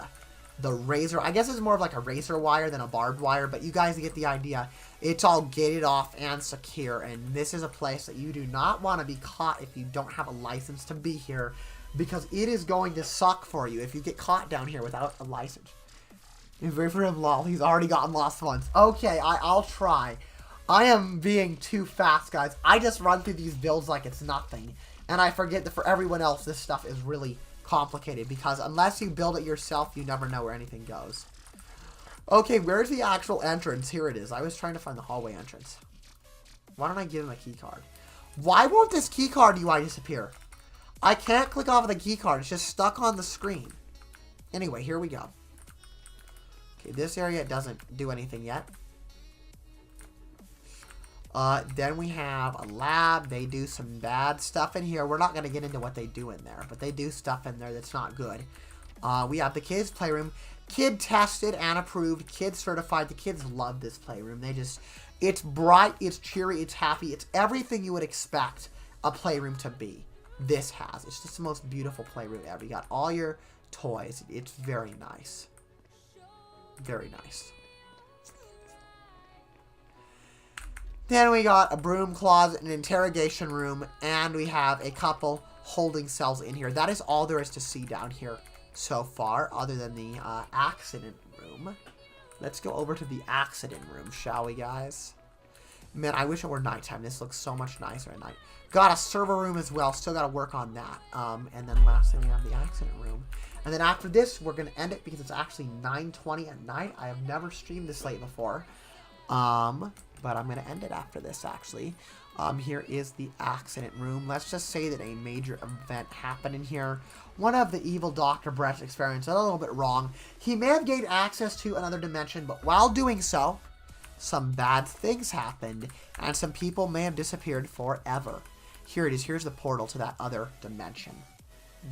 the razor. I guess it's more of like a razor wire than a barbed wire, but you guys get the idea. It's all gated off and secure, and this is a place that you do not want to be caught if you don't have a license to be here, because it is going to suck for you if you get caught down here without a license. Wait for him, lol. He's already gotten lost once. Okay, I'll try. I am being too fast, guys. I just run through these builds like it's nothing. And I forget that for everyone else, this stuff is really complicated. Because unless you build it yourself, you never know where anything goes. Okay, where's the actual entrance? Here it is. I was trying to find the hallway entrance. Why don't I give him a key card? Why won't this key card UI disappear? I can't click off of the key card. It's just stuck on the screen. Anyway, here we go. Okay, this area doesn't do anything yet. Then we have a lab. They do some bad stuff in here. We're not going to get into what they do in there, but they do stuff in there that's not good. We have the kids' playroom. Kid tested and approved. Kids certified. The kids love this playroom. It's bright, it's cheery, it's happy. It's everything you would expect a playroom to be. This has. It's just the most beautiful playroom ever. You got all your toys. It's very nice. Very nice. Then we got a broom closet, an interrogation room, and we have a couple holding cells in here. That is all there is to see down here so far, other than the accident room. Let's go over to the accident room, shall we, guys? Man, I wish it were nighttime. This looks so much nicer at night. Got a server room as well. Still got to work on that. And then lastly, we have the accident room. And then after this, we're going to end it because it's actually 9:20 at night. I have never streamed this late before. But I'm going to end it after this, actually. Here is the accident room. Let's just say that a major event happened in here. One of the evil Dr. Brett's experiments, a little bit wrong. He may have gained access to another dimension, but while doing so, some bad things happened, and some people may have disappeared forever. Here it is. Here's the portal to that other dimension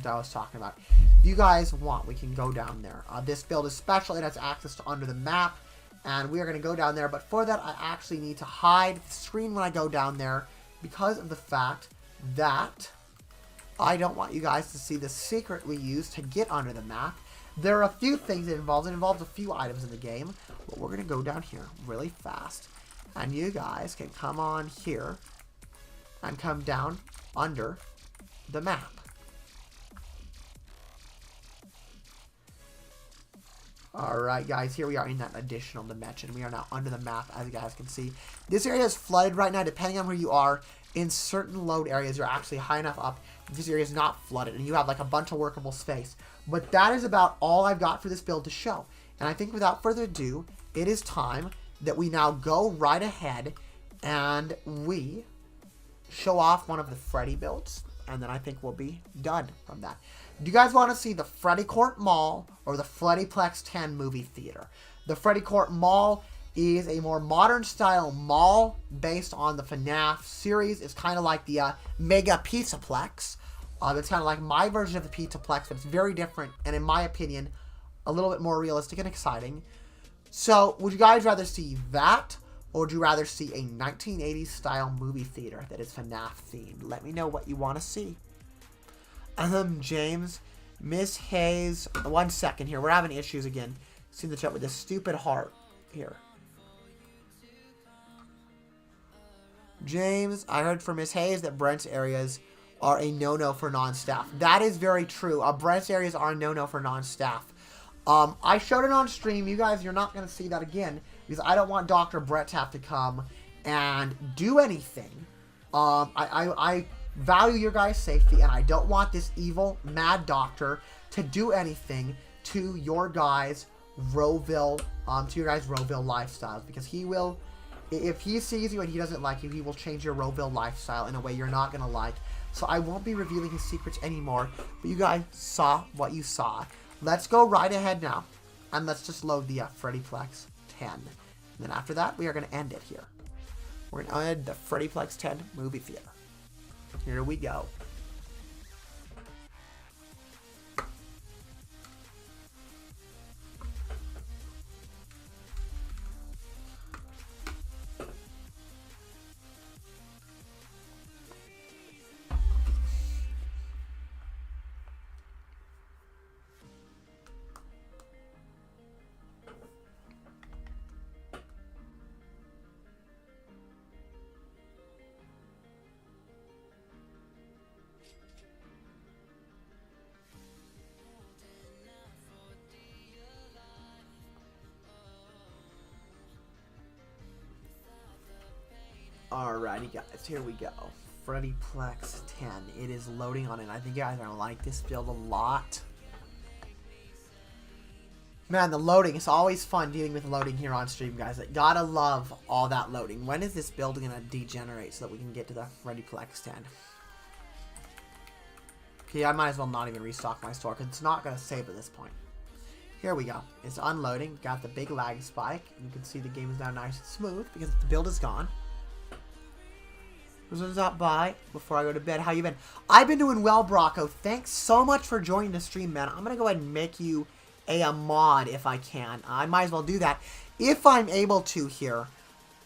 that I was talking about. If you guys want, we can go down there. This build is special. It has access to under the map, and we are going to go down there. But for that, I actually need to hide the screen when I go down there because of the fact that I don't want you guys to see the secret we use to get under the map. There are a few things it involves. It involves a few items in the game, but we're going to go down here really fast. And you guys can come on here and come down under the map. Alright, guys, here we are in that additional dimension. We are now under the map, as you guys can see. This area is flooded right now, depending on where you are. In certain load areas, you're actually high enough up. This area is not flooded, and you have like a bunch of workable space. But that is about all I've got for this build to show. And I think without further ado, it is time that we now go right ahead and we show off one of the Freddy builds. And then I think we'll be done from that. Do you guys want to see the Freddy Court Mall or the Freddyplex 10 movie theater? The Freddy Court Mall is a more modern style mall based on the FNAF series. It's kind of like the Mega Pizzaplex. It's kind of like my version of the Pizzaplex, but it's very different, and in my opinion, a little bit more realistic and exciting. So, would you guys rather see that, or would you rather see a 1980s style movie theater that is FNAF themed? Let me know what you want to see. James, Miss Hayes, 1 second here. We're having issues again. See the chat with this stupid heart here. James, I heard from Miss Hayes that Brent's areas are a no-no for non-staff. That is very true. Brent's areas are a no-no for non-staff. I showed it on stream. You guys, you're not going to see that again because I don't want Dr. Brett to have to come and do anything. I value your guys' safety, and I don't want this evil, mad doctor to do anything to your guys' Roville, lifestyles, because he will, if he sees you and he doesn't like you, he will change your Roville lifestyle in a way you're not going to like. So I won't be revealing his secrets anymore, but you guys saw what you saw. Let's go right ahead now, and let's just load the Freddyplex 10. And then after that, we are going to end it here. We're going to end the Freddyplex 10 movie theater. Here we go. Alrighty guys, here we go. Freddyplex 10. It is loading on it. I think you guys are going to like this build a lot. Man, the loading. It's always fun dealing with loading here on stream, guys. I gotta love all that loading. When is this build going to degenerate so that we can get to the Freddyplex 10? Okay, I might as well not even restock my store because it's not going to save at this point. Here we go. It's unloading. Got the big lag spike. You can see the game is now nice and smooth because the build is gone. Who's up by before I go to bed? How you been? I've been doing well, Brocco. Thanks so much for joining the stream, man. I'm going to go ahead and make you a mod if I can. I might as well do that if I'm able to here.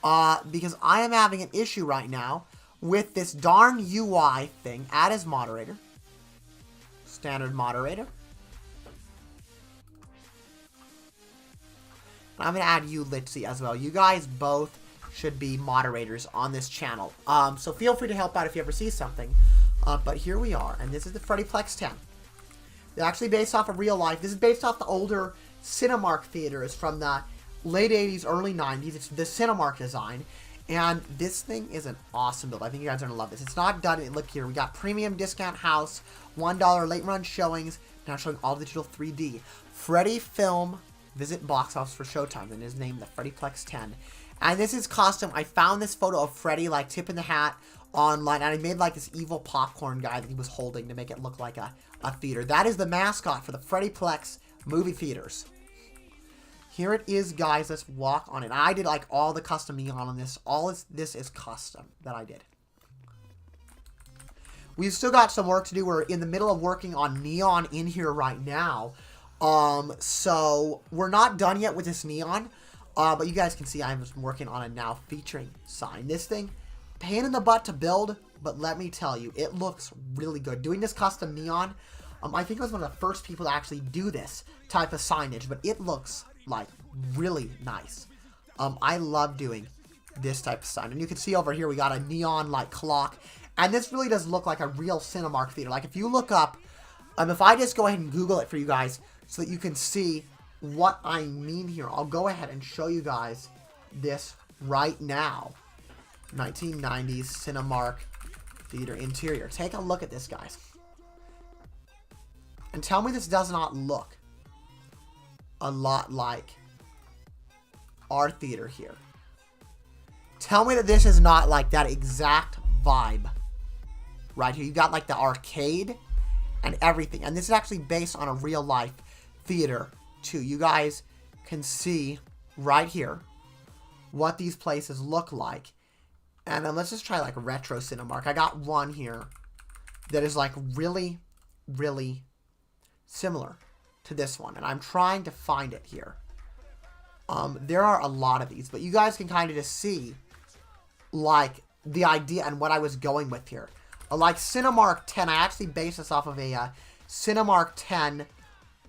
Because I am having an issue right now with this darn UI thing. Add as moderator. Standard moderator. And I'm going to add you, Litzy, as well. You guys both should be moderators on this channel. So feel free to help out if you ever see something. But here we are, and this is the Freddyplex 10. They're actually based off of real life. This is based off the older Cinemark theaters from the late 80s, early 90s. It's the Cinemark design. And this thing is an awesome build. I think you guys are going to love this. It's not done. Look here. We got premium discount house, $1 late run showings, now showing all digital 3D. Freddy film, visit box office for Showtime, and is named the Freddyplex 10. And this is custom. I found this photo of Freddy, like, tipping the hat online. And I made, like, this evil popcorn guy that he was holding to make it look like a theater. That is the mascot for the Freddyplex movie theaters. Here it is, guys. Let's walk on it. I did, like, all the custom neon on this. This is custom that I did. We've still got some work to do. We're in the middle of working on neon in here right now. So we're not done yet with this neon. But you guys can see I'm working on a now featuring sign. This thing, pain in the butt to build, but let me tell you, it looks really good. Doing this custom neon, I think I was one of the first people to actually do this type of signage, but it looks like really nice. I love doing this type of sign. And you can see over here we got a neon like clock, and this really does look like a real Cinemark theater. Like if you look up, if I just go ahead and Google it for you guys so that you can see what I mean here. I'll go ahead and show you guys this right now. 1990s Cinemark theater interior. Take a look at this, guys. And tell me this does not look a lot like our theater here. Tell me that this is not like that exact vibe right here. You got like the arcade, and everything. And this is actually based on a real life theater too. You guys can see right here what these places look like. And then let's just try like retro Cinemark. I got one here that is like really, really similar to this one. And I'm trying to find it here. There are a lot of these, but you guys can kind of just see like the idea and what I was going with here. Like Cinemark 10, I actually based this off of a Cinemark 10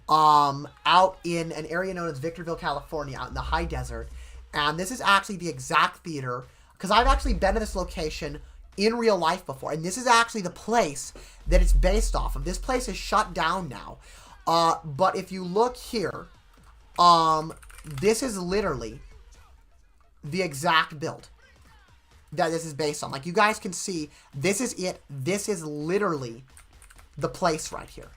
out in an area known as Victorville, California, out in the high desert. And this is actually the exact theater, because I've actually been to this location in real life before. And this is actually the place that it's based off of. This place is shut down now. But if you look here, this is literally the exact build that this is based on. Like, you guys can see, this is it. This is literally the place right here.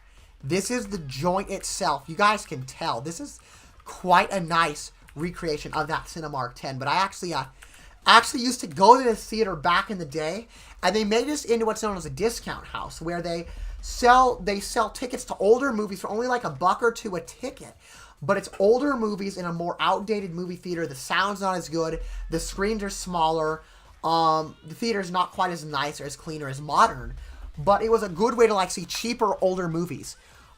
This is the joint itself. You guys can tell. This is quite a nice recreation of that Cinemark 10. But I actually used to go to this theater back in the day, and they made this into what's known as a discount house, where they sell tickets to older movies for only like $1 or $2 a ticket. But it's older movies in a more outdated movie theater. The sound's not as good. The screens are smaller. The theater's not quite as nice or as clean or as modern. But it was a good way to like see cheaper, older movies.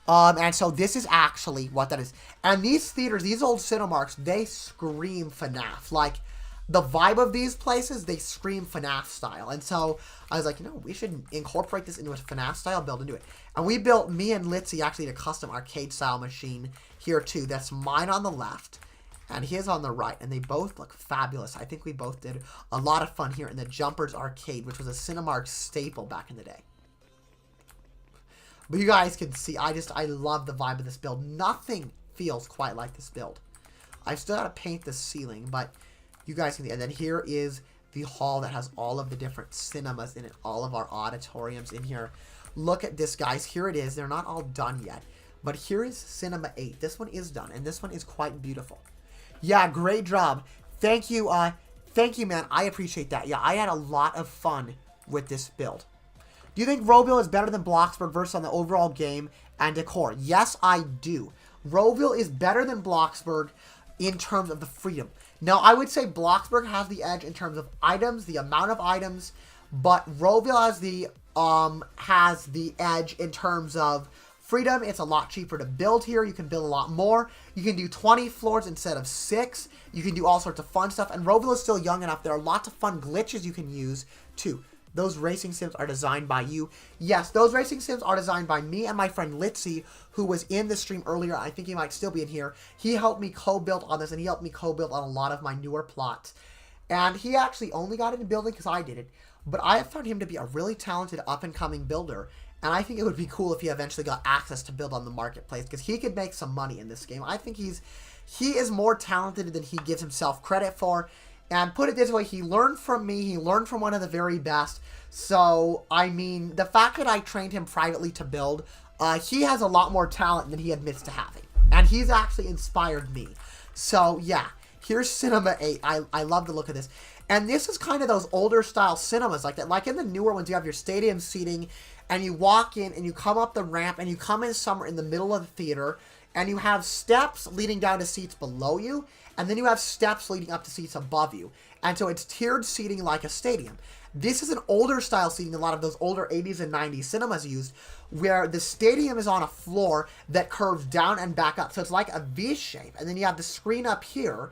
And so this is actually what that is. And these theaters, these old Cinemarks, they scream FNAF. Like, the vibe of these places, they scream FNAF style. And so I was like, you know, we should incorporate this into a FNAF style build into it. And we built, me and Litzy actually, a custom arcade style machine here too. That's mine on the left and his on the right. And they both look fabulous. I think we both did a lot of fun here in the Jumpers Arcade, which was a Cinemark staple back in the day. But you guys can see, I love the vibe of this build. Nothing feels quite like this build. I still got to paint the ceiling, but you guys can see. And then here is the hall that has all of the different cinemas in it. All of our auditoriums in here. Look at this, guys. Here it is. They're not all done yet. But here is Cinema 8. This one is done. And this one is quite beautiful. Yeah, great job. Thank you, man. I appreciate that. Yeah, I had a lot of fun with this build. Do you think Roville is better than Bloxburg versus on the overall game and decor? Yes, I do. Roville is better than Bloxburg in terms of the freedom. Now, I would say Bloxburg has the edge in terms of items, the amount of items, but Roville has the edge in terms of freedom. It's a lot cheaper to build here. You can build a lot more. You can do 20 floors instead of 6. You can do all sorts of fun stuff, and Roville is still young enough. There are lots of fun glitches you can use, too. Those racing sims are designed by you. Yes, those racing sims are designed by me and my friend Litzy, who was in the stream earlier. I think he might still be in here. He helped me co-build on this, and he helped me co-build on a lot of my newer plots. And he actually only got into building because I did it. But I have found him to be a really talented up-and-coming builder. And I think it would be cool if he eventually got access to build on the marketplace, because he could make some money in this game. I think he is more talented than he gives himself credit for. And put it this way, he learned from me. He learned from one of the very best. So, I mean, the fact that I trained him privately to build, he has a lot more talent than he admits to having. And he's actually inspired me. So, yeah, here's Cinema 8. I love the look of this. And this is kind of those older style cinemas like that. Like in the newer ones, you have your stadium seating, and you walk in, and you come up the ramp, and you come in somewhere in the middle of the theater, and you have steps leading down to seats below you, and then you have steps leading up to seats above you. And so it's tiered seating like a stadium. This is an older style seating a lot of those older 80s and 90s cinemas used, where the stadium is on a floor that curves down and back up. So it's like a V shape. And then you have the screen up here,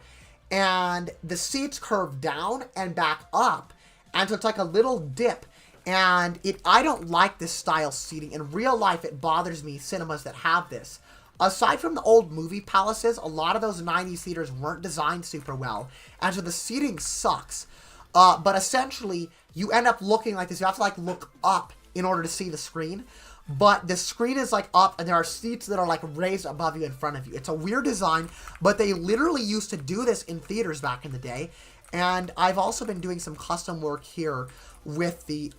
and the seats curve down and back up. And so it's like a little dip. And I don't like this style seating. In real life, it bothers me, cinemas that have this. Aside from the old movie palaces, a lot of those 90s theaters weren't designed super well. And so the seating sucks. But essentially, you end up looking like this. You have to like look up in order to see the screen. But the screen is like up, and there are seats that are like raised above you in front of you. It's a weird design, but they literally used to do this in theaters back in the day. And I've also been doing some custom work here with the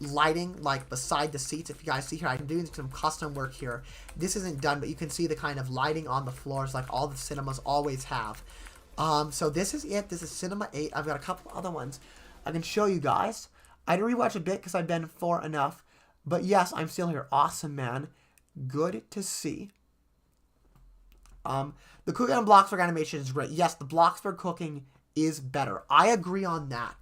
lighting, like beside the seats. If you guys see here, I'm doing some custom work here. This isn't done, but you can see the kind of lighting on the floors like all the cinemas always have. So this is it. This is Cinema 8. I've got a couple other ones I can show you guys. I didn't rewatch a bit because I've been far enough. But yes, I'm still here. Awesome, man. Good to see. The cooking on Bloxburg animation is great. Yes, the Bloxburg cooking is better. I agree on that.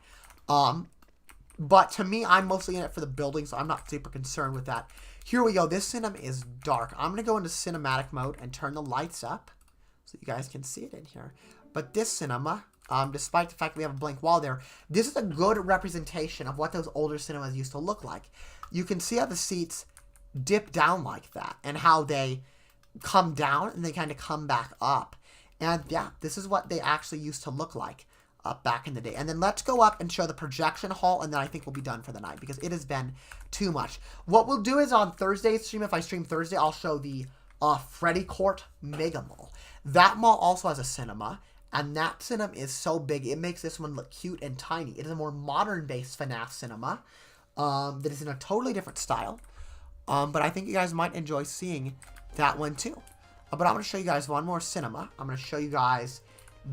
But to me, I'm mostly in it for the building, so I'm not super concerned with that. Here we go. This cinema is dark. I'm going to go into cinematic mode and turn the lights up so you guys can see it in here. But this cinema, despite the fact we have a blank wall there, this is a good representation of what those older cinemas used to look like. You can see how the seats dip down like that and how they come down and they kind of come back up. And yeah, this is what they actually used to look like back in the day. And then let's go up and show the projection hall, and then I think we'll be done for the night because it has been too much. What we'll do is on Thursday's stream, if I stream Thursday, I'll show the Freddy Court Mega Mall. That mall also has a cinema, and that cinema is so big, it makes this one look cute and tiny. It is a more modern-based FNAF cinema that is in a totally different style. But I think you guys might enjoy seeing that one too. But I'm going to show you guys one more cinema. I'm going to show you guys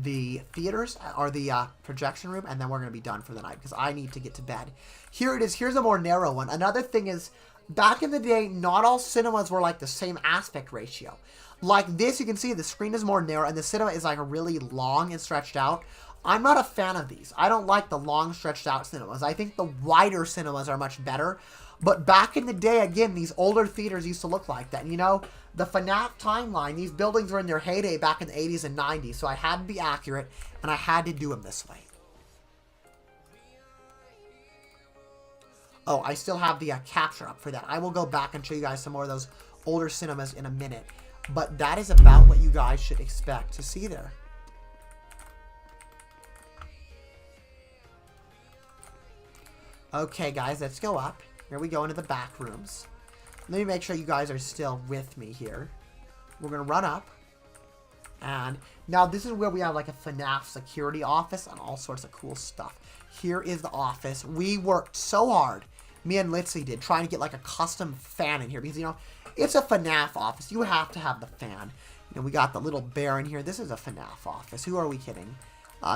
the theaters or the projection room, and then we're going to be done for the night because I need to get to bed. Here it is. Here's a more narrow one. Another thing is, back in the day, not all cinemas were like the same aspect ratio. Like this, you can see the screen is more narrow and the cinema is like really long and stretched out. I'm not a fan of these. I don't like the long stretched out cinemas. I think the wider cinemas are much better. But back in the day, again, these older theaters used to look like that. And, you know, the FNAF timeline, these buildings were in their heyday back in the 80s and 90s. So I had to be accurate, and I had to do them this way. Oh, I still have the capture up for that. I will go back and show you guys some more of those older cinemas in a minute. But that is about what you guys should expect to see there. Okay, guys, let's go up. Here we go into the back rooms. Let me make sure you guys are still with me here. We're going to run up. And now this is where we have like a FNAF security office and all sorts of cool stuff. Here is the office. We worked so hard, me and Litzy did, trying to get like a custom fan in here. Because, you know, it's a FNAF office. You have to have the fan. You know, we got the little bear in here. This is a FNAF office. Who are we kidding?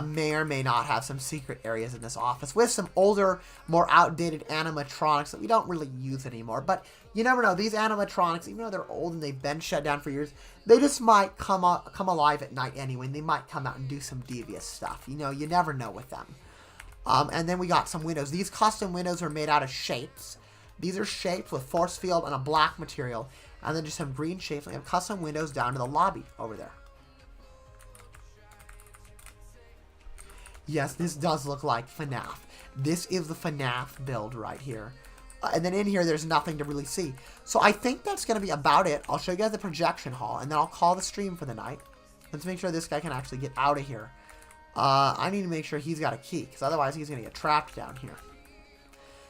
May or may not have some secret areas in this office with some older, more outdated animatronics that we don't really use anymore. But you never know. These animatronics, even though they're old and they've been shut down for years, they just might come alive at night anyway. And they might come out and do some devious stuff. You know, you never know with them. And then we got some windows. These custom windows are made out of shapes. These are shaped with force field and a black material. And then just some green shapes. We have custom windows down to the lobby over there. Yes, this does look like FNAF. This is the FNAF build right here. And then in here, there's nothing to really see. So I think that's going to be about it. I'll show you guys the projection hall, and then I'll call the stream for the night. Let's make sure this guy can actually get out of here. I need to make sure he's got a key, because otherwise he's going to get trapped down here.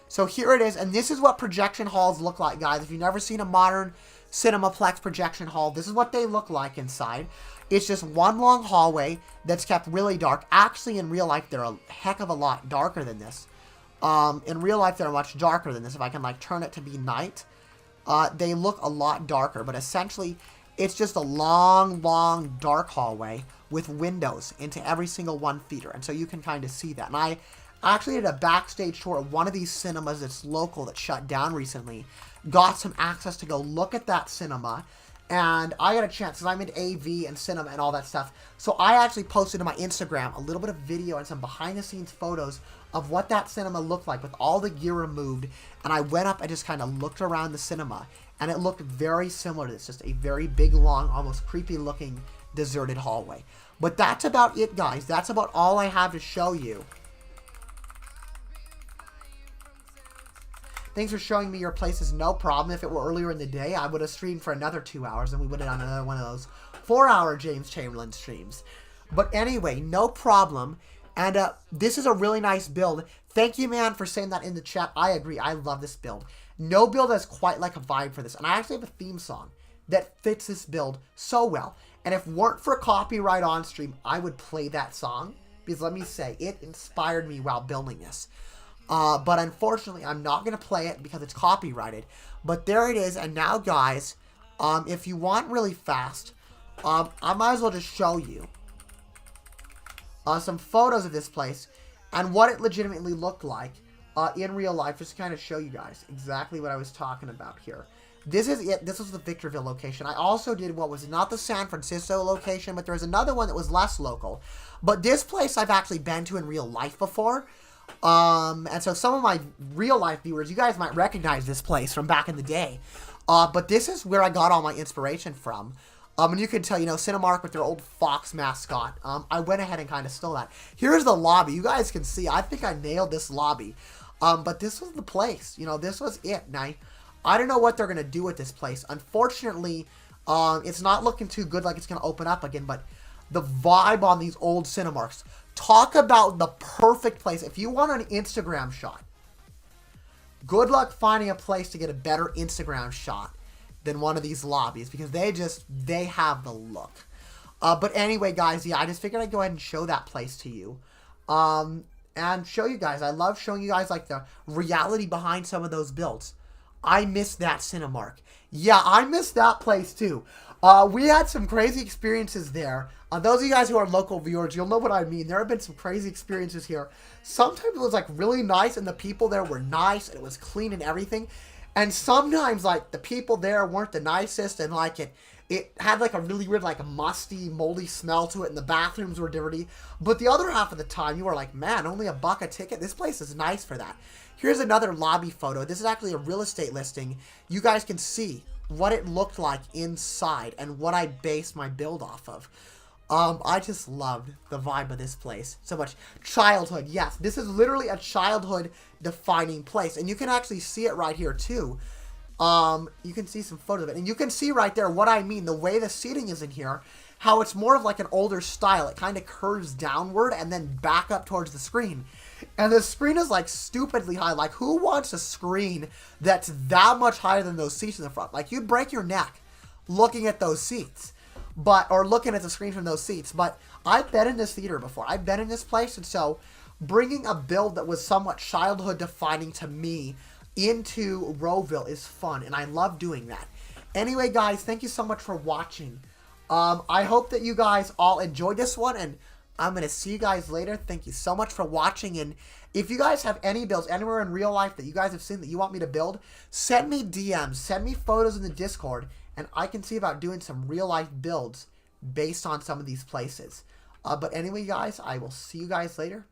So here it is, and this is what projection halls look like, guys. If you've never seen a modern Cinemaplex projection hall, this is what they look like inside. It's just one long hallway that's kept really dark. Actually, in real life, they're a heck of a lot darker than this. In real life, they're much darker than this. If I can, like, turn it to be night, they look a lot darker. But essentially, it's just a long, long, dark hallway with windows into every single one theater. And so you can kind of see that. And I actually did a backstage tour of one of these cinemas that's local that shut down recently. Got some access to go look at that cinema. And I got a chance, because I'm into AV and cinema and all that stuff. So I actually posted to my Instagram a little bit of video and some behind-the-scenes photos of what that cinema looked like with all the gear removed. And I went up and just kind of looked around the cinema. And it looked very similar to this. Just a very big, long, almost creepy-looking deserted hallway. But that's about it, guys. That's about all I have to show you. Thanks for showing me your places. No problem. If it were earlier in the day, I would have streamed for another 2 hours, and we would have done another one of those 4-hour James Chamberlain streams. But anyway, no problem. And this is a really nice build. Thank you, man, for saying that in the chat. I agree. I love this build. No build has quite like a vibe for this. And I actually have a theme song that fits this build so well. And if it weren't for copyright on stream, I would play that song. Because let me say, it inspired me while building this. But unfortunately, I'm not going to play it because it's copyrighted. But there it is. And now, guys, if you want really fast, I might as well just show you some photos of this place and what it legitimately looked like in real life, just to kind of show you guys exactly what I was talking about here. This is it. This was the Victorville location. I also did what was not the San Francisco location, but there was another one that was less local. But this place I've actually been to in real life before. And so some of my real life viewers, you guys might recognize this place from back in the day. But this is where I got all my inspiration from. And you can tell, you know, Cinemark with their old Fox mascot. I went ahead and kind of stole that. Here's the lobby. You guys can see. I think I nailed this lobby. But this was the place. You know, this was it. And I don't know what they're going to do with this place. Unfortunately, it's not looking too good like it's going to open up again. But the vibe on these old Cinemarks. Talk about the perfect place. If you want an Instagram shot, good luck finding a place to get a better Instagram shot than one of these lobbies. Because they have the look. But anyway, guys, yeah, I just figured I'd go ahead and show that place to you. And show you guys. I love showing you guys, like, the reality behind some of those builds. I miss that Cinemark. Yeah, I miss that place too. We had some crazy experiences there. Those of you guys who are local viewers, you'll know what I mean. There have been some crazy experiences here. Sometimes it was like really nice and the people there were nice and it was clean and everything. And sometimes like the people there weren't the nicest and like it had like a really weird like musty, moldy smell to it and the bathrooms were dirty. But the other half of the time you were like, man, only $1 a ticket? This place is nice for that. Here's another lobby photo. This is actually a real estate listing. You guys can see what it looked like inside and what I based my build off of. I just loved the vibe of this place so much. Childhood, yes. This is literally a childhood defining place. And you can actually see it right here too. You can see some photos of it. And you can see right there what I mean. The way the seating is in here. How it's more of like an older style. It kind of curves downward and then back up towards the screen. And the screen is like stupidly high. Like who wants a screen that's that much higher than those seats in the front? Like you'd break your neck looking at those seats. Or looking at the screen from those seats. But I've been in this theater before. I've been in this place. And so bringing a build that was somewhat childhood defining to me into Roville is fun. And I love doing that. Anyway, guys, thank you so much for watching. I hope that you guys all enjoyed this one. And I'm going to see you guys later. Thank you so much for watching. And if you guys have any builds anywhere in real life that you guys have seen that you want me to build, send me DMs. Send me photos in the Discord. And I can see about doing some real life builds based on some of these places. But anyway, guys, I will see you guys later.